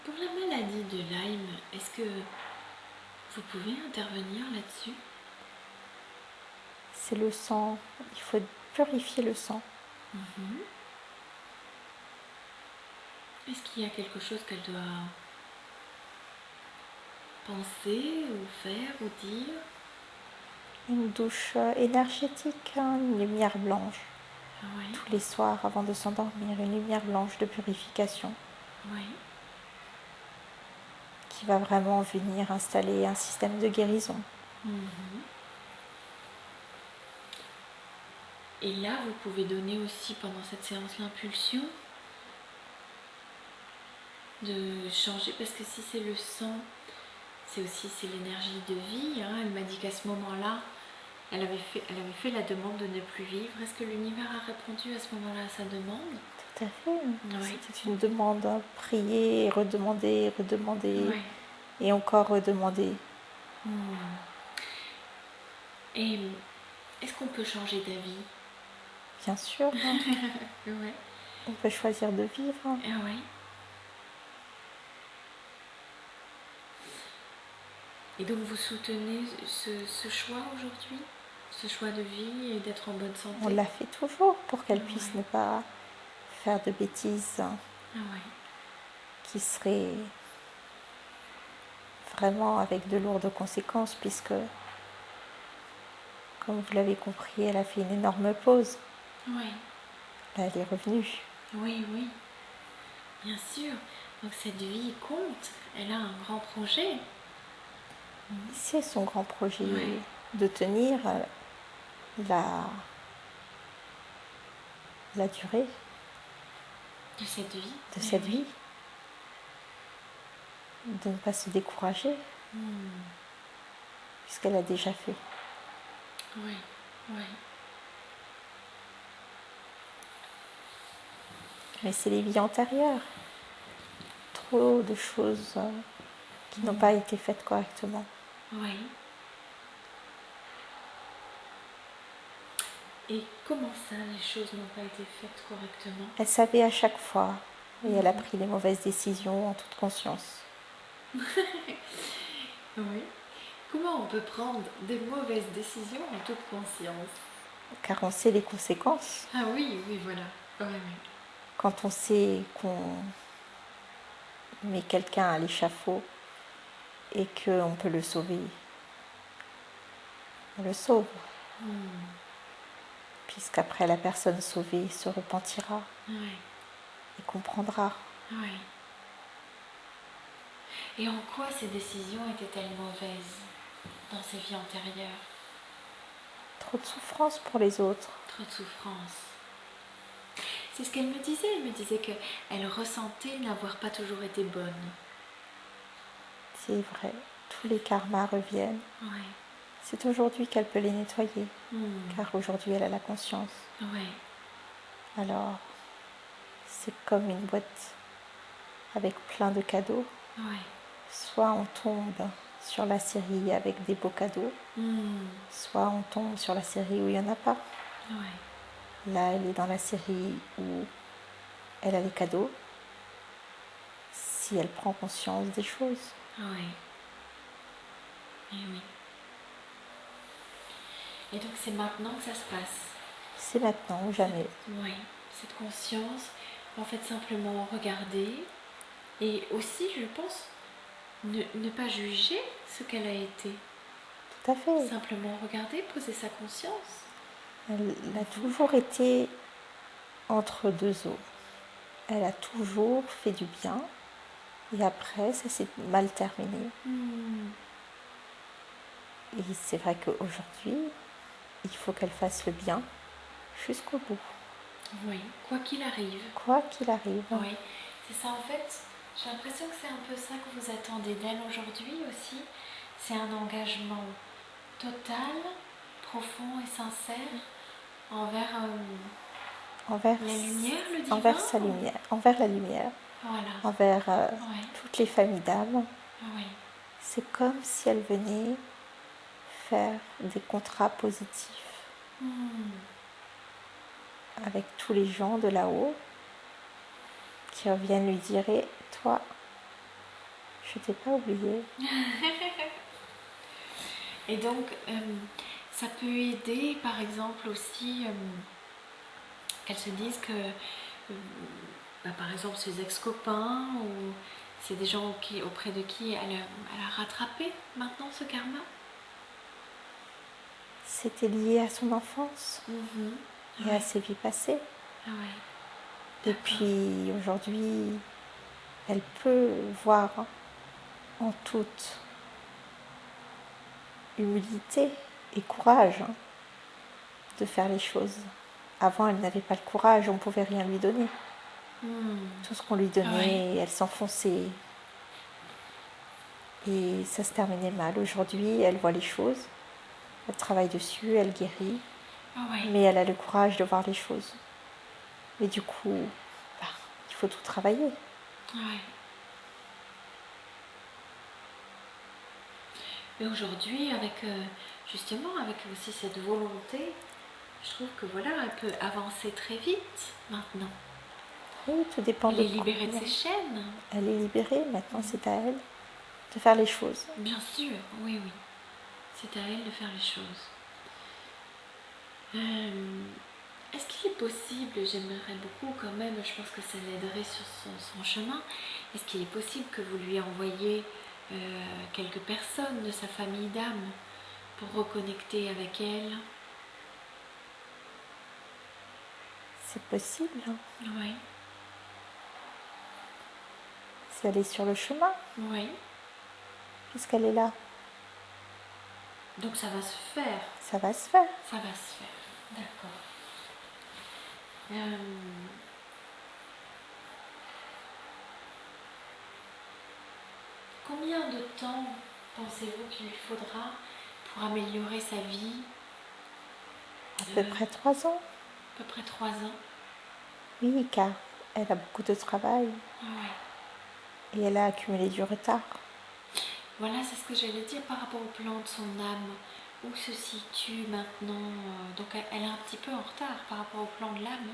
[SPEAKER 1] Pour la maladie de Lyme, est-ce que vous pouvez intervenir là-dessus?
[SPEAKER 2] c'est le sang. Il faut purifier le sang.
[SPEAKER 1] Mhm. Est-ce qu'il y a quelque chose qu'elle doit penser ou faire ou dire?
[SPEAKER 2] Une douche énergétique, hein, une lumière blanche.
[SPEAKER 1] Oui,
[SPEAKER 2] Tous les soirs avant de s'endormir, une lumière blanche de purification
[SPEAKER 1] oui.
[SPEAKER 2] qui va vraiment venir installer un système de guérison.
[SPEAKER 1] Mhm. Et là, vous pouvez donner aussi pendant cette séance l'impulsion de changer, parce que si c'est le sang, c'est l'énergie de vie, hein. Elle m'a dit qu'à ce moment-là, elle avait fait la demande de ne plus vivre. Est-ce que l'univers a répondu à ce moment-là à sa demande?
[SPEAKER 2] Tout à fait.
[SPEAKER 1] Oui.
[SPEAKER 2] C'était une demande. Hein. Prier, redemander, redemander
[SPEAKER 1] Oui.
[SPEAKER 2] et encore redemander.
[SPEAKER 1] Et est-ce qu'on peut changer d'avis?
[SPEAKER 2] Bien sûr, hein.
[SPEAKER 1] Ouais.
[SPEAKER 2] On peut choisir de vivre. Hein.
[SPEAKER 1] Ah ouais. Et donc vous soutenez ce choix aujourd'hui? Ce choix de vie et d'être en bonne santé?
[SPEAKER 2] On l'a fait toujours pour qu'elle puisse
[SPEAKER 1] Ouais.
[SPEAKER 2] ne pas faire de bêtises
[SPEAKER 1] Ah ouais.
[SPEAKER 2] qui seraient vraiment avec de lourdes conséquences puisque, comme vous l'avez compris, elle a fait une énorme pause.
[SPEAKER 1] Oui.
[SPEAKER 2] Là, elle est revenue.
[SPEAKER 1] Oui, oui. Bien sûr. Donc cette vie compte. Elle a un grand projet.
[SPEAKER 2] C'est son grand projet
[SPEAKER 1] Ouais.
[SPEAKER 2] de tenir la, la durée
[SPEAKER 1] De cette vie.
[SPEAKER 2] de
[SPEAKER 1] Eh
[SPEAKER 2] cette
[SPEAKER 1] oui.
[SPEAKER 2] vie, de ne pas se décourager puisqu'elle a déjà fait.
[SPEAKER 1] Oui. Oui.
[SPEAKER 2] Mais c'est les vies antérieures. Trop de choses qui n'ont pas été faites correctement.
[SPEAKER 1] Oui. Et comment ça, les choses n'ont pas été faites correctement?
[SPEAKER 2] Elle savait à chaque fois et elle a pris les mauvaises décisions en toute conscience.
[SPEAKER 1] Oui. Comment on peut prendre des mauvaises décisions en toute conscience?
[SPEAKER 2] Car on sait les conséquences.
[SPEAKER 1] Ah oui, oui, voilà. Oui, oui.
[SPEAKER 2] Quand on sait qu'on met quelqu'un à l'échafaud et qu'on peut le sauver, on le sauve. Puisqu'après la personne sauvée se repentira
[SPEAKER 1] Oui.
[SPEAKER 2] et comprendra.
[SPEAKER 1] Oui. Et en quoi ces décisions étaient-elles mauvaises dans ces vies antérieures?
[SPEAKER 2] Trop de souffrance pour les autres.
[SPEAKER 1] Trop de souffrance. C'est ce qu'elle me disait. Elle me disait qu'elle ressentait n'avoir pas toujours été bonne.
[SPEAKER 2] C'est vrai, tous les karmas reviennent.
[SPEAKER 1] Oui.
[SPEAKER 2] C'est aujourd'hui qu'elle peut les nettoyer,
[SPEAKER 1] Hmm.
[SPEAKER 2] car aujourd'hui elle a la conscience.
[SPEAKER 1] Oui.
[SPEAKER 2] Alors, c'est comme une boîte avec plein de cadeaux.
[SPEAKER 1] Oui.
[SPEAKER 2] Soit on tombe sur la série avec des beaux cadeaux, soit on tombe sur la série où il n'y en a pas.
[SPEAKER 1] Oui.
[SPEAKER 2] Là, elle est dans la série où elle a les cadeaux, si elle prend conscience des choses.
[SPEAKER 1] Oui. Et oui. Et donc c'est maintenant que ça se passe.
[SPEAKER 2] C'est maintenant ou jamais.
[SPEAKER 1] Oui. Cette conscience, en fait simplement regarder et aussi, je pense, ne pas juger ce qu'elle a été.
[SPEAKER 2] Tout à fait.
[SPEAKER 1] Simplement regarder, poser sa conscience.
[SPEAKER 2] Elle a toujours été entre deux eaux. Elle a toujours fait du bien et après, ça s'est mal terminé. Et c'est vrai qu'aujourd'hui, il faut qu'elle fasse le bien jusqu'au bout.
[SPEAKER 1] Oui, quoi qu'il arrive.
[SPEAKER 2] Quoi qu'il arrive.
[SPEAKER 1] Oui, c'est ça en fait. J'ai l'impression que c'est un peu ça que vous attendez d'elle aujourd'hui aussi. C'est un engagement total, profond et sincère envers
[SPEAKER 2] Envers,
[SPEAKER 1] la lumière, le divin.
[SPEAKER 2] envers sa lumière, envers la lumière,
[SPEAKER 1] Voilà.
[SPEAKER 2] envers
[SPEAKER 1] Oui.
[SPEAKER 2] toutes les familles d'âmes.
[SPEAKER 1] Oui.
[SPEAKER 2] C'est comme si elle venait faire des contrats positifs avec tous les gens de là-haut qui reviennent lui dire eh, toi, je t'ai pas oublié.
[SPEAKER 1] Et donc, Ça peut aider, par exemple, aussi qu'elle se dise que, par exemple, ses ex-copains ou c'est des gens auprès de qui elle a rattrapé maintenant ce karma.
[SPEAKER 2] C'était lié à son enfance et à
[SPEAKER 1] Ouais.
[SPEAKER 2] ses vies passées.
[SPEAKER 1] Ah ouais.
[SPEAKER 2] Et
[SPEAKER 1] D'accord.
[SPEAKER 2] puis aujourd'hui, elle peut voir en toute humilité et courage de faire les choses. Avant, elle n'avait pas le courage, on ne pouvait rien lui donner. Tout ce qu'on lui
[SPEAKER 1] Ah ouais.
[SPEAKER 2] donnait, elle s'enfonçait. Et ça se terminait mal. Aujourd'hui, elle voit les choses, elle travaille dessus, elle guérit,
[SPEAKER 1] Ah ouais.
[SPEAKER 2] mais elle a le courage de voir les choses. Mais du coup, il faut tout travailler.
[SPEAKER 1] Ouais. Mais aujourd'hui, justement, avec aussi cette volonté, je trouve que voilà, elle peut avancer très vite maintenant.
[SPEAKER 2] Oui, tout dépend
[SPEAKER 1] Elle
[SPEAKER 2] de
[SPEAKER 1] est libérée de
[SPEAKER 2] combien.
[SPEAKER 1] ses chaînes.
[SPEAKER 2] Elle est libérée, maintenant c'est à elle de faire les choses.
[SPEAKER 1] Bien sûr, oui, oui. C'est à elle de faire les choses. Est-ce qu'il est possible, j'aimerais beaucoup quand même, je pense que ça l'aiderait sur son chemin, est-ce qu'il est possible que vous lui envoyiez quelques personnes de sa famille d'âme pour reconnecter avec elle?
[SPEAKER 2] C'est possible,
[SPEAKER 1] Oui,
[SPEAKER 2] si elle est sur le chemin,
[SPEAKER 1] oui.
[SPEAKER 2] puisqu'elle est là.
[SPEAKER 1] Donc ça va se faire.
[SPEAKER 2] Ça va se faire.
[SPEAKER 1] Ça va se faire. D'accord. Euh, Combien de temps pensez-vous qu'il lui faudra pour améliorer sa vie?
[SPEAKER 2] À peu près 3 ans.
[SPEAKER 1] À peu près 3 ans.
[SPEAKER 2] Oui, car elle a beaucoup de travail
[SPEAKER 1] Ah ouais.
[SPEAKER 2] et elle a accumulé du retard.
[SPEAKER 1] Voilà, c'est ce que j'allais dire par rapport au plan de son âme. Où se situe maintenant donc elle est un petit peu en retard par rapport au plan de l'âme.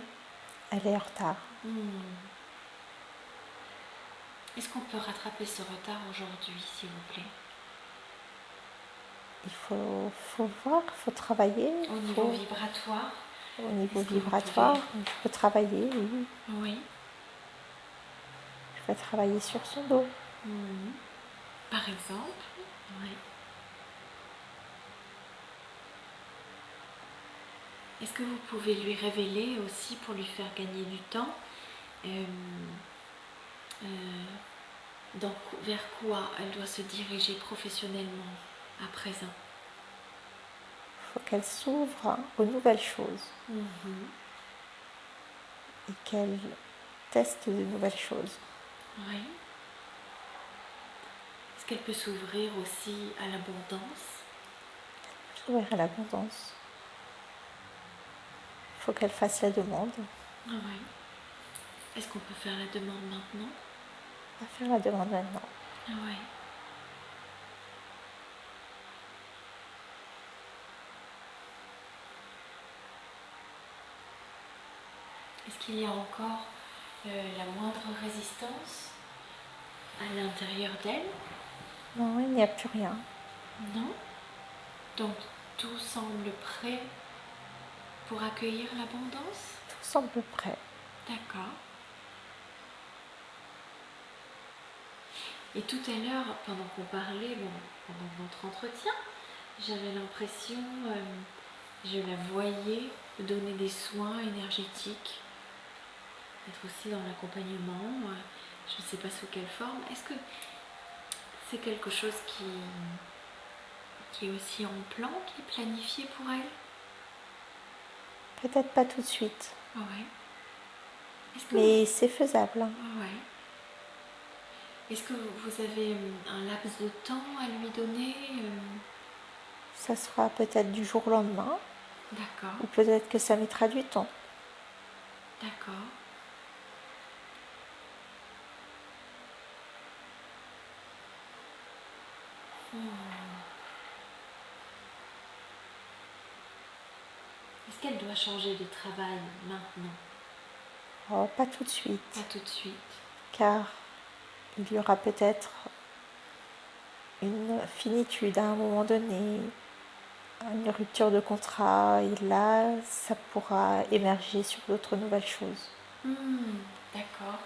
[SPEAKER 2] Elle est en retard.
[SPEAKER 1] Est-ce qu'on peut rattraper ce retard aujourd'hui, s'il vous plaît?
[SPEAKER 2] Il faut voir, il faut travailler.
[SPEAKER 1] Au niveau vibratoire,
[SPEAKER 2] Au niveau
[SPEAKER 1] est-ce que vous
[SPEAKER 2] vibratoire,
[SPEAKER 1] pouvez...
[SPEAKER 2] je peux travailler, oui.
[SPEAKER 1] Oui.
[SPEAKER 2] Je vais travailler sur son dos.
[SPEAKER 1] Par exemple, oui. Est-ce que vous pouvez lui révéler aussi pour lui faire gagner du temps vers quoi elle doit se diriger professionnellement à présent?
[SPEAKER 2] Il faut qu'elle s'ouvre aux nouvelles choses et qu'elle teste de nouvelles choses.
[SPEAKER 1] Oui. Est-ce qu'elle peut s'ouvrir aussi à l'abondance?
[SPEAKER 2] S'ouvrir à l'abondance. Il faut qu'elle fasse la demande.
[SPEAKER 1] Oui. Est-ce qu'on peut faire la demande maintenant?
[SPEAKER 2] On va faire la demande maintenant.
[SPEAKER 1] Oui. Est-ce qu'il y a encore la moindre résistance à l'intérieur d'elle?
[SPEAKER 2] Non, il n'y a plus rien.
[SPEAKER 1] Non. Donc tout semble prêt pour accueillir l'abondance?
[SPEAKER 2] Tout semble prêt.
[SPEAKER 1] D'accord. Et tout à l'heure, pendant qu'on parlait, pendant notre entretien, j'avais l'impression, je la voyais donner des soins énergétiques, être aussi dans l'accompagnement, je ne sais pas sous quelle forme. Est-ce que c'est quelque chose qui est aussi en plan, qui est planifié pour elle?
[SPEAKER 2] Peut-être pas tout de suite.
[SPEAKER 1] Ouais.
[SPEAKER 2] Mais c'est faisable.
[SPEAKER 1] Ouais. Est-ce que vous avez un laps de temps à lui donner?
[SPEAKER 2] Ça sera peut-être du jour au lendemain.
[SPEAKER 1] D'accord.
[SPEAKER 2] Ou peut-être que ça mettra du temps.
[SPEAKER 1] D'accord. Est-ce qu'elle doit changer de travail maintenant?
[SPEAKER 2] Oh, pas tout de suite.
[SPEAKER 1] Pas tout de suite.
[SPEAKER 2] Car il y aura peut-être une finitude à un moment donné. une rupture de contrat et là, ça pourra émerger sur d'autres nouvelles choses.
[SPEAKER 1] D'accord.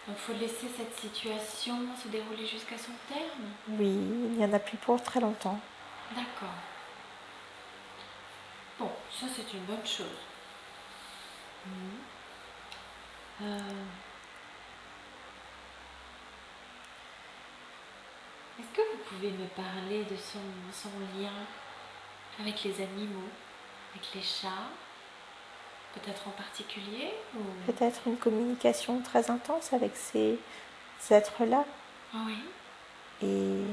[SPEAKER 1] Donc il faut laisser cette situation se dérouler jusqu'à son terme.
[SPEAKER 2] Oui, il n'y en a plus pour très longtemps.
[SPEAKER 1] D'accord. Bon, ça c'est une bonne chose. Euh, Est-ce que vous pouvez me parler de son lien avec les animaux, avec les chats, peut-être en particulier ou...
[SPEAKER 2] Peut-être une communication très intense avec ces êtres-là
[SPEAKER 1] Oui,
[SPEAKER 2] et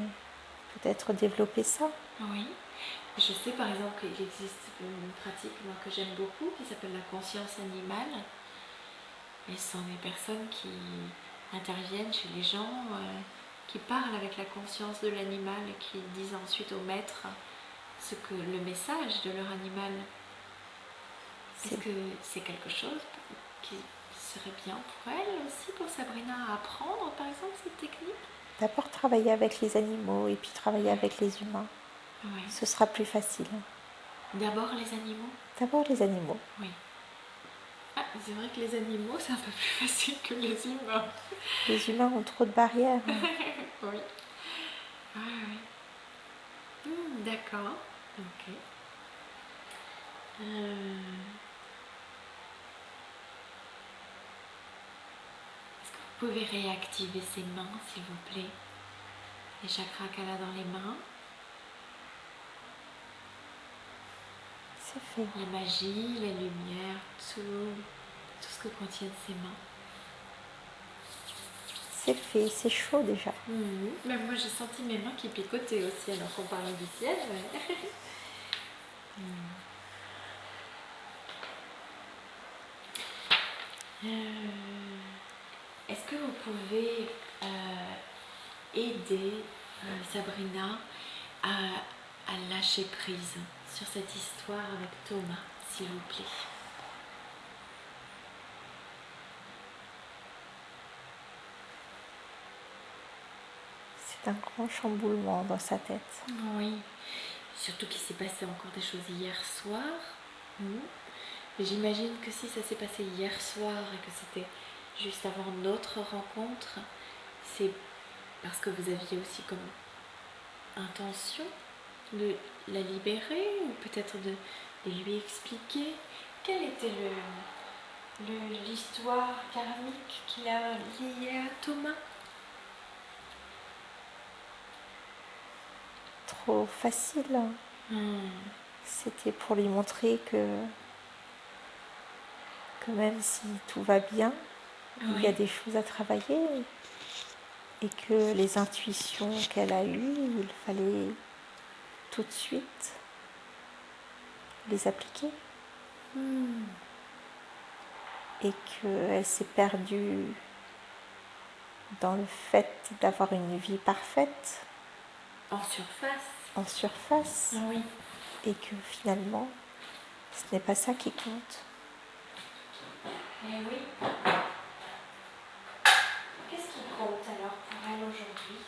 [SPEAKER 2] peut-être développer ça.
[SPEAKER 1] oui. Je sais par exemple qu'il existe une pratique moi, que j'aime beaucoup qui s'appelle la conscience animale. Et ce sont des personnes qui interviennent chez les gens, qui parlent avec la conscience de l'animal et qui disent ensuite au maître ce que le message de leur animal. Est-ce que c'est quelque chose qui serait bien pour elle aussi, pour Sabrina, à apprendre par exemple cette technique?
[SPEAKER 2] D'abord travailler avec les animaux et puis travailler avec les humains.
[SPEAKER 1] Oui.
[SPEAKER 2] Ce sera plus facile.
[SPEAKER 1] D'abord les animaux?
[SPEAKER 2] D'abord les animaux.
[SPEAKER 1] Oui. Ah, c'est vrai que les animaux, c'est un peu plus facile que les humains.
[SPEAKER 2] Les humains ont trop de barrières.
[SPEAKER 1] Oui. Ah, oui. D'accord. Ok. Est-ce que vous pouvez réactiver ses mains, s'il vous plaît? Les chakras qu'elle a dans les mains.
[SPEAKER 2] C'est fait.
[SPEAKER 1] La magie, la lumière, tout ce que contiennent ses mains.
[SPEAKER 2] C'est fait, c'est chaud déjà.
[SPEAKER 1] Même moi j'ai senti mes mains qui picotaient aussi alors qu'on parlait du ciel. Ouais. Est-ce que vous pouvez aider Sabrina à lâcher prise sur cette histoire avec Thomas, s'il vous plaît?
[SPEAKER 2] C'est un grand chamboulement dans sa tête.
[SPEAKER 1] Oui, surtout qu'il s'est passé encore des choses hier soir. Mais j'imagine que si ça s'est passé hier soir et que c'était juste avant notre rencontre, c'est parce que vous aviez aussi comme intention de la libérer ou peut-être de lui expliquer quelle était l'histoire karmique qu'il a liée à Thomas.
[SPEAKER 2] Trop facile. C'était pour lui montrer que même si tout va bien, il y a des choses à travailler et que les intuitions qu'elle a eues, il fallait tout de suite les appliquer. Et qu'elle s'est perdue dans le fait d'avoir une vie parfaite.
[SPEAKER 1] En surface.
[SPEAKER 2] En surface.
[SPEAKER 1] Oui.
[SPEAKER 2] Et que finalement, ce n'est pas ça qui compte.
[SPEAKER 1] Eh oui. Qu'est-ce qui compte alors pour elle aujourd'hui?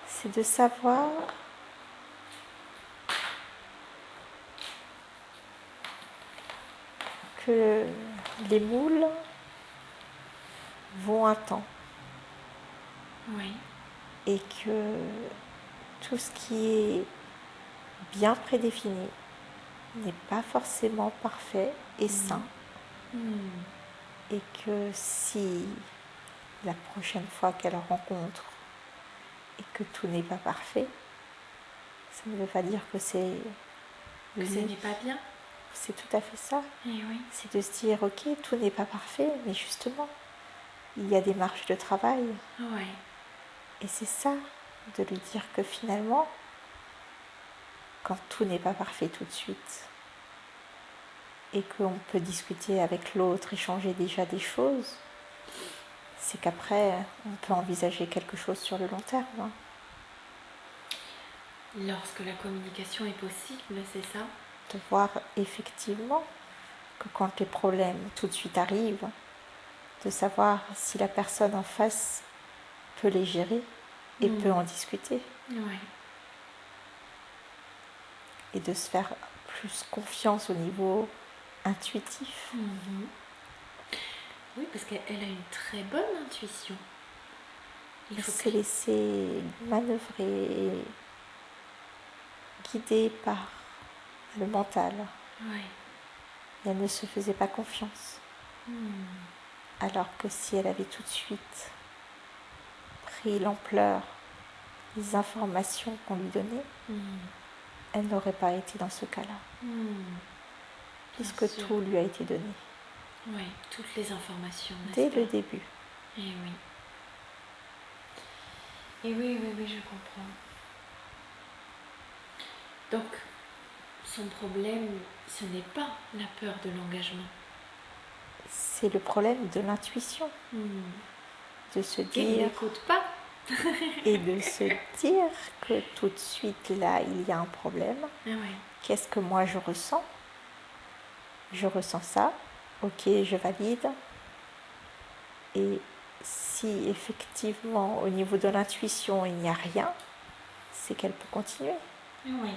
[SPEAKER 2] C'est de savoir que les moules vont un temps.
[SPEAKER 1] Oui.
[SPEAKER 2] Et que tout ce qui est bien prédéfini n'est pas forcément parfait et sain. Et que si la prochaine fois qu'elle rencontre et que tout n'est pas parfait, ça ne veut pas dire que c'est...
[SPEAKER 1] Que ce n'est pas bien.
[SPEAKER 2] C'est tout à fait ça.
[SPEAKER 1] Eh oui.
[SPEAKER 2] C'est de se dire, ok, tout n'est pas parfait, mais justement, il y a des marges de travail.
[SPEAKER 1] Ouais.
[SPEAKER 2] Et c'est ça, de lui dire que finalement, quand tout n'est pas parfait tout de suite, et qu'on peut discuter avec l'autre, échanger déjà des choses, c'est qu'après, on peut envisager quelque chose sur le long terme.
[SPEAKER 1] Lorsque la communication est possible, c'est ça?
[SPEAKER 2] De voir effectivement que quand les problèmes tout de suite arrivent, de savoir si la personne en face peut les gérer et peut en discuter.
[SPEAKER 1] Ouais.
[SPEAKER 2] et de se faire plus confiance au niveau intuitif.
[SPEAKER 1] Oui, parce qu'elle a une très bonne intuition.
[SPEAKER 2] Elle s'est laissée manœuvrer et guider par le mental.
[SPEAKER 1] Oui.
[SPEAKER 2] Et elle ne se faisait pas confiance. Alors que si elle avait tout de suite pris l'ampleur des informations qu'on lui donnait, elle n'aurait pas été dans ce cas-là. Puisque tout lui a été donné.
[SPEAKER 1] Oui, toutes les informations,
[SPEAKER 2] dès le début.
[SPEAKER 1] Et oui. Et oui, je comprends. Donc, son problème, ce n'est pas la peur de l'engagement.
[SPEAKER 2] C'est le problème de l'intuition. De se dire...
[SPEAKER 1] Il n'écoute pas.
[SPEAKER 2] Et de se dire que tout de suite, là, il y a un problème. Qu'est-ce que moi je ressens? Je ressens ça. Ok, je valide. Et si effectivement, au niveau de l'intuition, il n'y a rien, c'est qu'elle peut continuer.
[SPEAKER 1] Oui.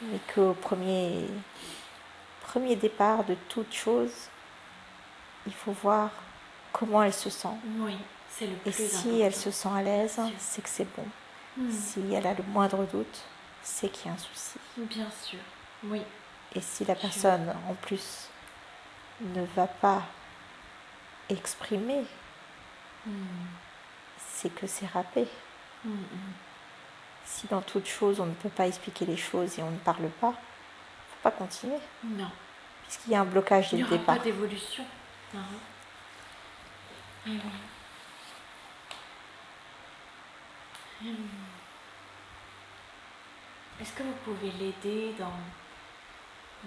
[SPEAKER 2] Mais qu'au premier départ de toute chose, il faut voir comment elle se sent.
[SPEAKER 1] Oui, c'est le plus important.
[SPEAKER 2] Et si elle se sent à l'aise, c'est que c'est bon. Si elle a le moindre doute, c'est qu'il y a un souci.
[SPEAKER 1] Bien sûr, oui.
[SPEAKER 2] Et si la personne, en plus, ne va pas exprimer, c'est que c'est râpé. Si dans toute chose, on ne peut pas expliquer les choses et on ne parle pas, il ne faut pas continuer.
[SPEAKER 1] Non.
[SPEAKER 2] Puisqu'il y a un blocage dès le départ.
[SPEAKER 1] Il n'y aura pas d'évolution. Et oui. Est-ce que vous pouvez l'aider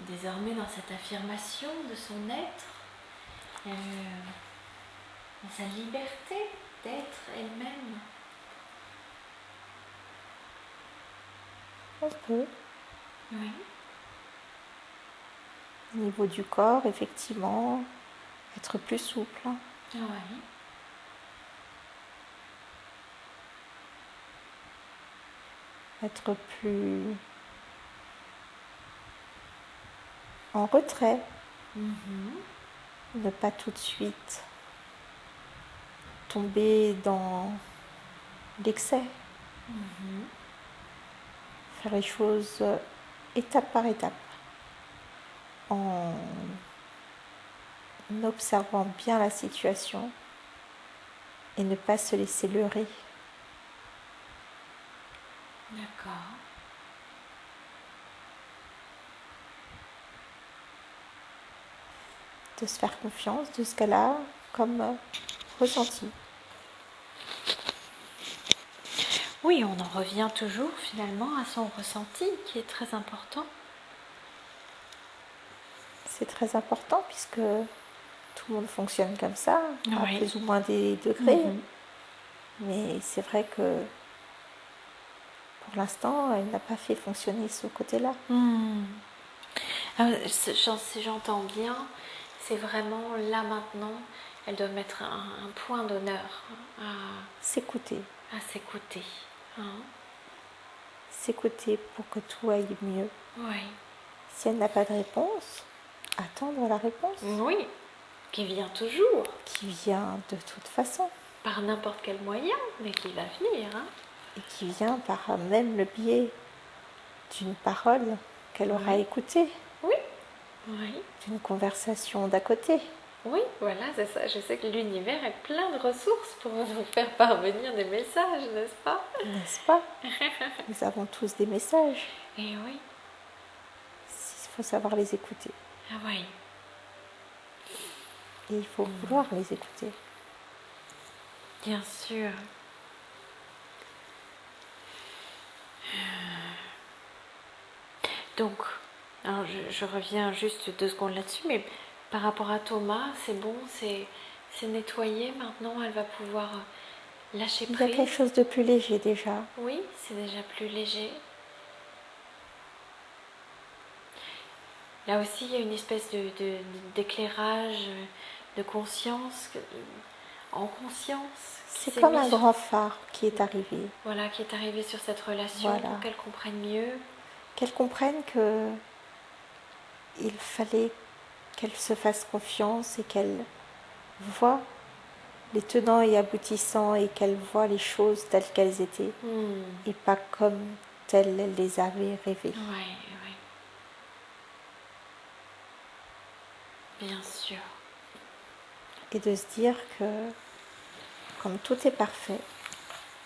[SPEAKER 1] désormais dans cette affirmation de son être, dans sa liberté d'être elle-même?
[SPEAKER 2] On peut.
[SPEAKER 1] Oui.
[SPEAKER 2] Au niveau du corps, effectivement, être plus souple.
[SPEAKER 1] Oui.
[SPEAKER 2] Être plus en retrait. Ne pas tout de suite tomber dans l'excès. Faire les choses étape par étape. En observant bien la situation et ne pas se laisser leurrer.
[SPEAKER 1] D'accord.
[SPEAKER 2] De se faire confiance de ce qu'elle a comme ressenti.
[SPEAKER 1] Oui, on en revient toujours finalement à son ressenti qui est très important.
[SPEAKER 2] C'est très important puisque tout le monde fonctionne comme ça, à plus ou moins des degrés. Mais c'est vrai que pour l'instant, elle n'a pas fait fonctionner ce côté-là.
[SPEAKER 1] Si j'entends bien, c'est vraiment là maintenant, elle doit mettre un point d'honneur à
[SPEAKER 2] s'écouter.
[SPEAKER 1] À s'écouter.
[SPEAKER 2] S'écouter pour que tout aille mieux.
[SPEAKER 1] Oui.
[SPEAKER 2] Si elle n'a pas de réponse, attendre la réponse.
[SPEAKER 1] Oui, qui vient toujours.
[SPEAKER 2] Qui vient de toute façon.
[SPEAKER 1] Par n'importe quel moyen, mais qui va venir.
[SPEAKER 2] Et qui vient par même le biais d'une parole qu'elle aura écoutée.
[SPEAKER 1] Oui.
[SPEAKER 2] D'une conversation d'à côté.
[SPEAKER 1] Oui, voilà, c'est ça. Je sais que l'univers est plein de ressources pour vous faire parvenir des messages, n'est-ce pas?
[SPEAKER 2] N'est-ce pas? Nous avons tous des messages.
[SPEAKER 1] Et oui.
[SPEAKER 2] Il faut savoir les écouter.
[SPEAKER 1] Ah oui.
[SPEAKER 2] Et il faut vouloir les écouter.
[SPEAKER 1] Bien sûr. Donc, alors je reviens juste 2 secondes là-dessus, mais par rapport à Thomas, c'est bon, c'est nettoyé, maintenant elle va pouvoir lâcher prise.
[SPEAKER 2] Il y a quelque chose de plus léger déjà.
[SPEAKER 1] Oui, c'est déjà plus léger. Là aussi, il y a une espèce d'éclairage, de conscience, en conscience.
[SPEAKER 2] C'est comme un grand phare qui est arrivé.
[SPEAKER 1] Voilà, qui est arrivé sur cette relation pour qu'elle comprenne mieux.
[SPEAKER 2] qu'elle comprenne que il fallait qu'elle se fasse confiance et qu'elle voit les tenants et aboutissants et qu'elle voit les choses telles qu'elles étaient et pas comme telles elle les avait rêvées.
[SPEAKER 1] Ouais, ouais. Bien sûr.
[SPEAKER 2] Et de se dire que comme tout est parfait,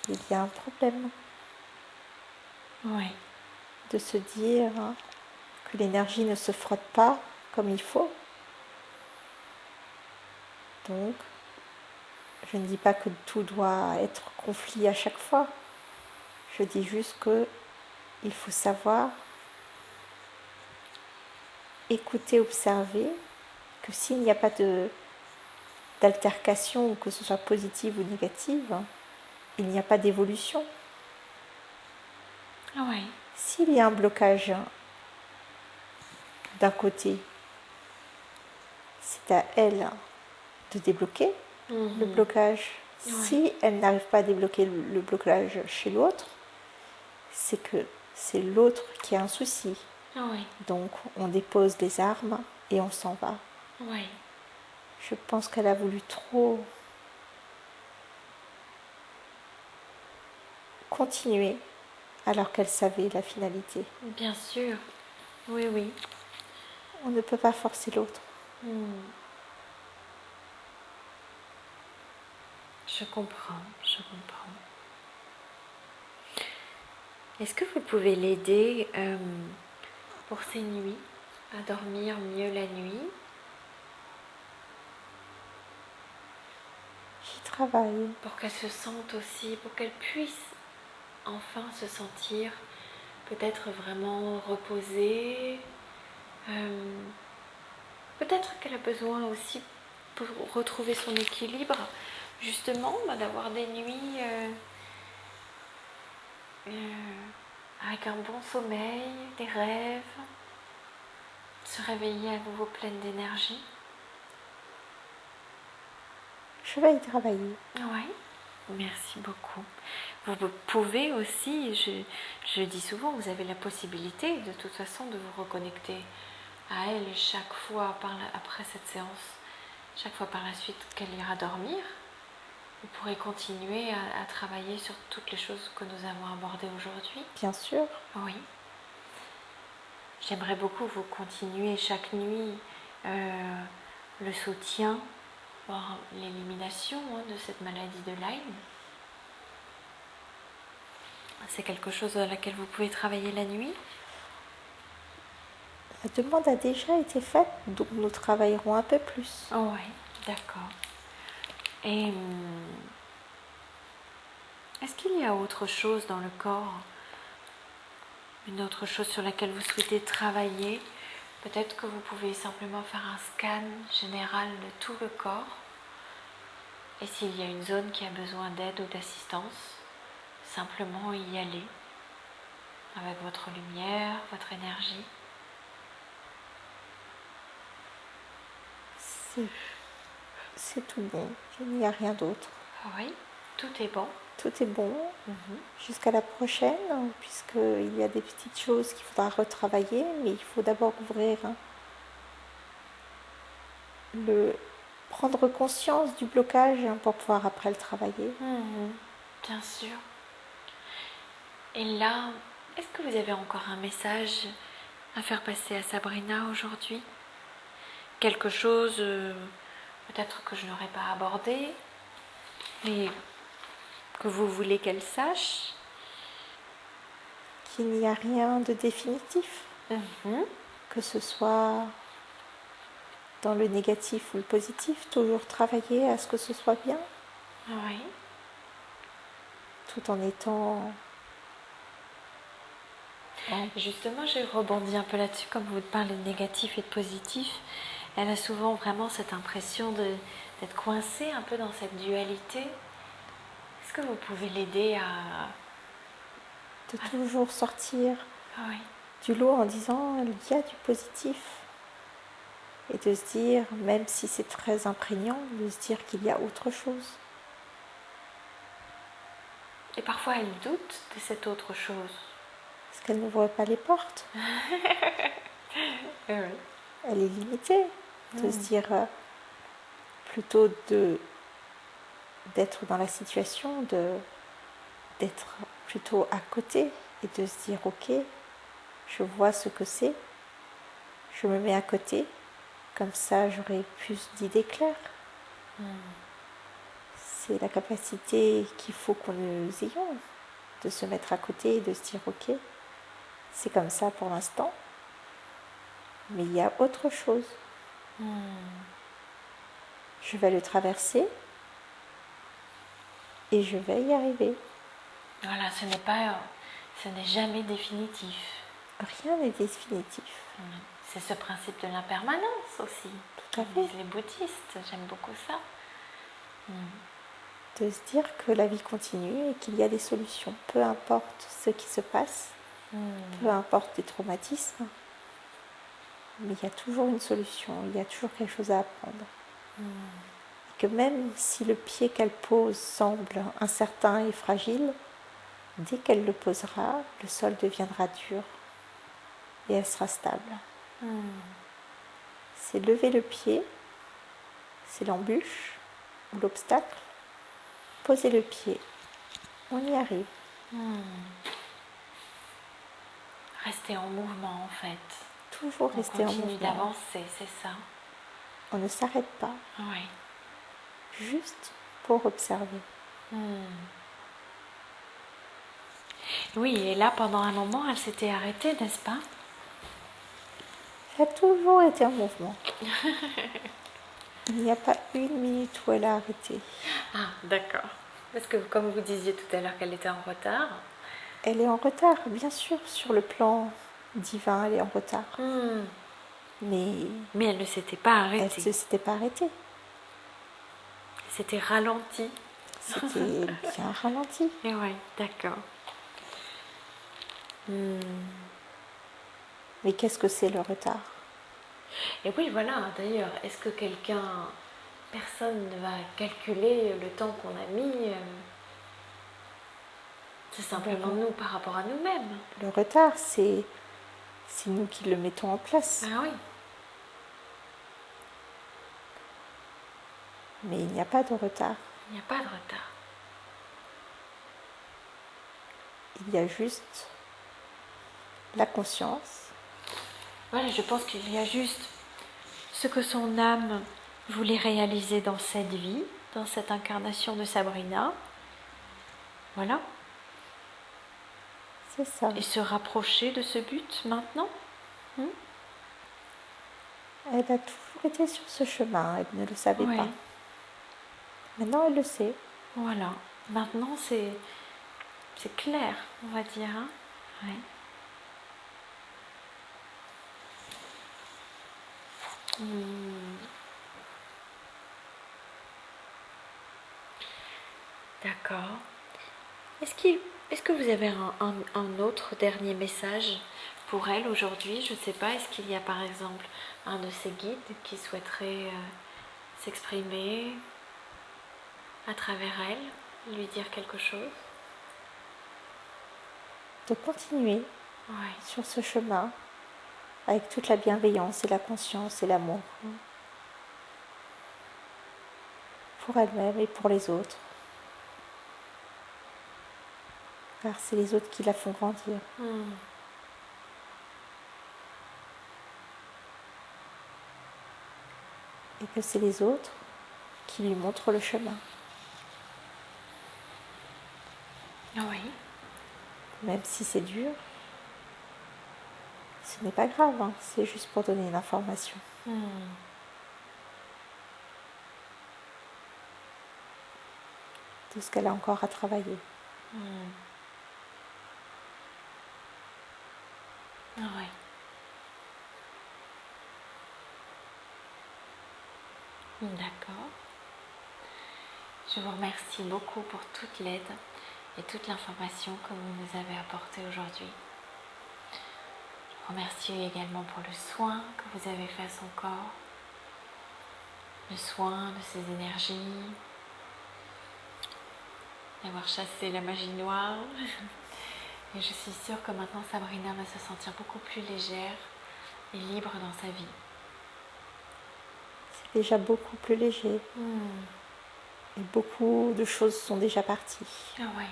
[SPEAKER 2] il y a un problème.
[SPEAKER 1] Ouais.
[SPEAKER 2] De se dire que l'énergie ne se frotte pas comme il faut. Donc, je ne dis pas que tout doit être conflit à chaque fois. Je dis juste que il faut savoir écouter, observer, que s'il n'y a pas d'altercation, que ce soit positive ou négative, il n'y a pas d'évolution.
[SPEAKER 1] Ouais.
[SPEAKER 2] S'il y a un blocage d'un côté, c'est à elle de débloquer le blocage.
[SPEAKER 1] Ouais.
[SPEAKER 2] Si elle n'arrive pas à débloquer le blocage chez l'autre, c'est que c'est l'autre qui a un souci.
[SPEAKER 1] Ouais.
[SPEAKER 2] Donc on dépose les armes et on s'en va.
[SPEAKER 1] Ouais.
[SPEAKER 2] Je pense qu'elle a voulu trop continuer alors qu'elle savait la finalité.
[SPEAKER 1] Bien sûr. Oui, oui.
[SPEAKER 2] On ne peut pas forcer l'autre.
[SPEAKER 1] Je comprends, je comprends. Est-ce que vous pouvez l'aider pour ces nuits à dormir mieux la nuit?
[SPEAKER 2] J'y travaille.
[SPEAKER 1] Pour qu'elle se sente aussi, pour qu'elle puisse enfin se sentir peut-être vraiment reposée. Peut-être qu'elle a besoin aussi pour retrouver son équilibre, justement, d'avoir des nuits avec un bon sommeil, des rêves, se réveiller à nouveau pleine d'énergie.
[SPEAKER 2] Je vais y travailler.
[SPEAKER 1] Oui, merci beaucoup. Vous pouvez aussi, je le dis souvent, vous avez la possibilité de toute façon de vous reconnecter à elle chaque fois après cette séance, chaque fois par la suite qu'elle ira dormir. Vous pourrez continuer à travailler sur toutes les choses que nous avons abordées aujourd'hui.
[SPEAKER 2] Bien sûr.
[SPEAKER 1] Oui. J'aimerais beaucoup vous continuer chaque nuit le soutien, voire l'élimination de cette maladie de Lyme. C'est quelque chose à laquelle vous pouvez travailler la nuit.
[SPEAKER 2] La demande a déjà été faite, donc nous travaillerons un peu plus.
[SPEAKER 1] Oh ouais, d'accord. Et est-ce qu'il y a autre chose dans le corps, une autre chose sur laquelle vous souhaitez travailler? Peut-être que vous pouvez simplement faire un scan général de tout le corps. Et s'il y a une zone qui a besoin d'aide ou d'assistance, simplement y aller avec votre lumière, votre énergie.
[SPEAKER 2] C'est tout bon. Il n'y a rien d'autre.
[SPEAKER 1] Oui, tout est bon.
[SPEAKER 2] Tout est bon. Jusqu'à la prochaine, puisqu'il y a des petites choses qu'il faudra retravailler, mais il faut d'abord ouvrir prendre conscience du blocage pour pouvoir après le travailler.
[SPEAKER 1] Bien sûr. Et là, est-ce que vous avez encore un message à faire passer à Sabrina aujourd'hui? Quelque chose peut-être que je n'aurais pas abordé, mais que vous voulez qu'elle sache?
[SPEAKER 2] Qu'il n'y a rien de définitif, que ce soit dans le négatif ou le positif, toujours travailler à ce que ce soit bien.
[SPEAKER 1] Oui.
[SPEAKER 2] Tout en étant...
[SPEAKER 1] Justement, j'ai rebondi un peu là-dessus, comme vous parlez de négatif et de positif. Elle a souvent vraiment cette impression d'être coincée un peu dans cette dualité. Est-ce que vous pouvez l'aider à...
[SPEAKER 2] de toujours sortir du lot en disant il y a du positif. Et de se dire, même si c'est très imprégnant, de se dire qu'il y a autre chose.
[SPEAKER 1] Et parfois elle doute de cette autre chose.
[SPEAKER 2] Parce qu'elle n'ouvre pas les portes.
[SPEAKER 1] Oui.
[SPEAKER 2] Elle est limitée. De se dire, plutôt d'être dans la situation, d'être plutôt à côté et de se dire, ok, je vois ce que c'est, je me mets à côté, comme ça j'aurai plus d'idées claires. C'est la capacité qu'il faut qu'on nous ayons, de se mettre à côté et de se dire, ok, c'est comme ça pour l'instant, mais il y a autre chose. Je vais le traverser et je vais y arriver.
[SPEAKER 1] Voilà, ce n'est jamais définitif.
[SPEAKER 2] Rien n'est définitif.
[SPEAKER 1] C'est ce principe de l'impermanence aussi.
[SPEAKER 2] Tout à fait.
[SPEAKER 1] Disent les bouddhistes, j'aime beaucoup ça.
[SPEAKER 2] De se dire que la vie continue et qu'il y a des solutions, peu importe ce qui se passe, peu importe les traumatismes, mais il y a toujours une solution, il y a toujours quelque chose à apprendre. Et que même si le pied qu'elle pose semble incertain et fragile, dès qu'elle le posera, le sol deviendra dur et elle sera stable. C'est lever le pied, c'est l'embûche ou l'obstacle, poser le pied, on y arrive.
[SPEAKER 1] Rester en mouvement en fait.
[SPEAKER 2] Toujours rester en mouvement.
[SPEAKER 1] On continue d'avancer, c'est ça.
[SPEAKER 2] On ne s'arrête pas.
[SPEAKER 1] Oui.
[SPEAKER 2] Juste pour observer.
[SPEAKER 1] Oui, et là pendant un moment, elle s'était arrêtée, n'est-ce pas?
[SPEAKER 2] Elle a toujours été en mouvement. Il n'y a pas une minute où elle a arrêté.
[SPEAKER 1] Ah, d'accord. Parce que comme vous disiez tout à l'heure qu'elle était en retard.
[SPEAKER 2] Elle est en retard, bien sûr, sur le plan divin, elle est en retard. Mais
[SPEAKER 1] elle ne s'était pas arrêtée.
[SPEAKER 2] Elle ne s'était pas arrêtée.
[SPEAKER 1] C'était ralenti.
[SPEAKER 2] C'était bien ralenti.
[SPEAKER 1] Et oui, d'accord.
[SPEAKER 2] Mais qu'est-ce que c'est le retard?
[SPEAKER 1] Et oui, voilà, d'ailleurs, est-ce que personne ne va calculer le temps qu'on a mis C'est simplement nous par rapport à nous-mêmes.
[SPEAKER 2] Le retard, c'est nous qui le mettons en place.
[SPEAKER 1] Ah oui.
[SPEAKER 2] Mais il n'y a pas de retard.
[SPEAKER 1] Il n'y a pas de retard.
[SPEAKER 2] Il y a juste la conscience.
[SPEAKER 1] Voilà, je pense qu'il y a juste ce que son âme voulait réaliser dans cette vie, dans cette incarnation de Sabrina. Voilà.
[SPEAKER 2] C'est ça.
[SPEAKER 1] Et se rapprocher de ce but maintenant.
[SPEAKER 2] Elle a toujours été sur ce chemin, elle ne le savait pas. Maintenant, elle le sait.
[SPEAKER 1] Voilà. Maintenant, c'est clair, on va dire. Hein, ouais. D'accord. Est-ce que vous avez un autre dernier message pour elle aujourd'hui? Je ne sais pas, est-ce qu'il y a par exemple un de ses guides qui souhaiterait s'exprimer à travers elle, lui dire quelque chose?
[SPEAKER 2] De continuer sur ce chemin avec toute la bienveillance et la conscience et l'amour pour elle-même et pour les autres. Car c'est les autres qui la font grandir. Et que c'est les autres qui lui montrent le chemin.
[SPEAKER 1] Oui.
[SPEAKER 2] Même si c'est dur, ce n'est pas grave, hein, c'est juste pour donner une information. De ce qu'elle a encore à travailler.
[SPEAKER 1] Oui. D'accord. Je vous remercie beaucoup pour toute l'aide et toute l'information que vous nous avez apportée aujourd'hui. Je vous remercie également pour le soin que vous avez fait à son corps, le soin de ses énergies, d'avoir chassé la magie noire Et je suis sûre que maintenant Sabrina va se sentir beaucoup plus légère et libre dans sa vie.
[SPEAKER 2] C'est déjà beaucoup plus léger. Et beaucoup de choses sont déjà parties.
[SPEAKER 1] Ah ouais.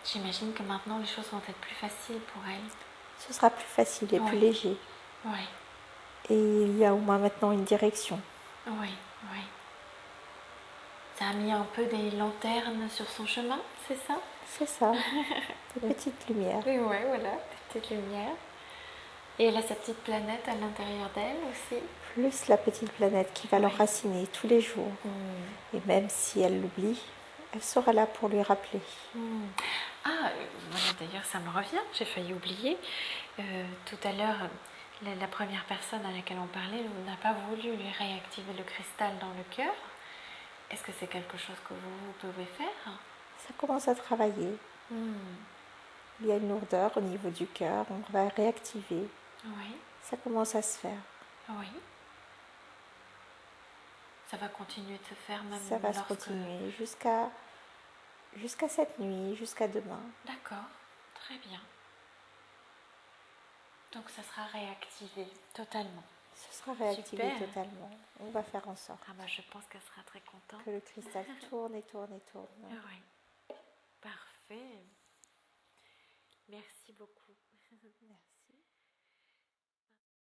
[SPEAKER 1] J'imagine que maintenant les choses vont être plus faciles pour elle.
[SPEAKER 2] Ce sera plus facile et plus léger.
[SPEAKER 1] Ouais.
[SPEAKER 2] Et il y a au moins maintenant une direction.
[SPEAKER 1] Oui, oui. Ça a mis un peu des lanternes sur son chemin, c'est ça?
[SPEAKER 2] C'est ça, des petites lumières.
[SPEAKER 1] Oui, ouais, voilà, des petites lumières. Et elle a sa petite planète à l'intérieur d'elle aussi.
[SPEAKER 2] Plus la petite planète qui va l'enraciner tous les jours. Et même si elle l'oublie, elle sera là pour lui rappeler.
[SPEAKER 1] Ah, voilà, d'ailleurs, ça me revient, j'ai failli oublier. Tout à l'heure, la première personne à laquelle on parlait n'a pas voulu lui réactiver le cristal dans le cœur. Est-ce que c'est quelque chose que vous pouvez faire?
[SPEAKER 2] Ça commence à travailler. Il y a une lourdeur au niveau du cœur, on va réactiver.
[SPEAKER 1] Oui.
[SPEAKER 2] Ça commence à se faire.
[SPEAKER 1] Oui. Ça va continuer de se faire même
[SPEAKER 2] Ça va se continuer jusqu'à cette nuit, jusqu'à demain.
[SPEAKER 1] D'accord, très bien. Donc ça sera réactivé totalement.
[SPEAKER 2] Ce sera réactivé totalement. On va faire en sorte.
[SPEAKER 1] Ah bah je pense qu'elle sera très contente.
[SPEAKER 2] Que le cristal tourne et tourne et tourne.
[SPEAKER 1] Oui, parfait. Merci beaucoup.
[SPEAKER 2] Merci.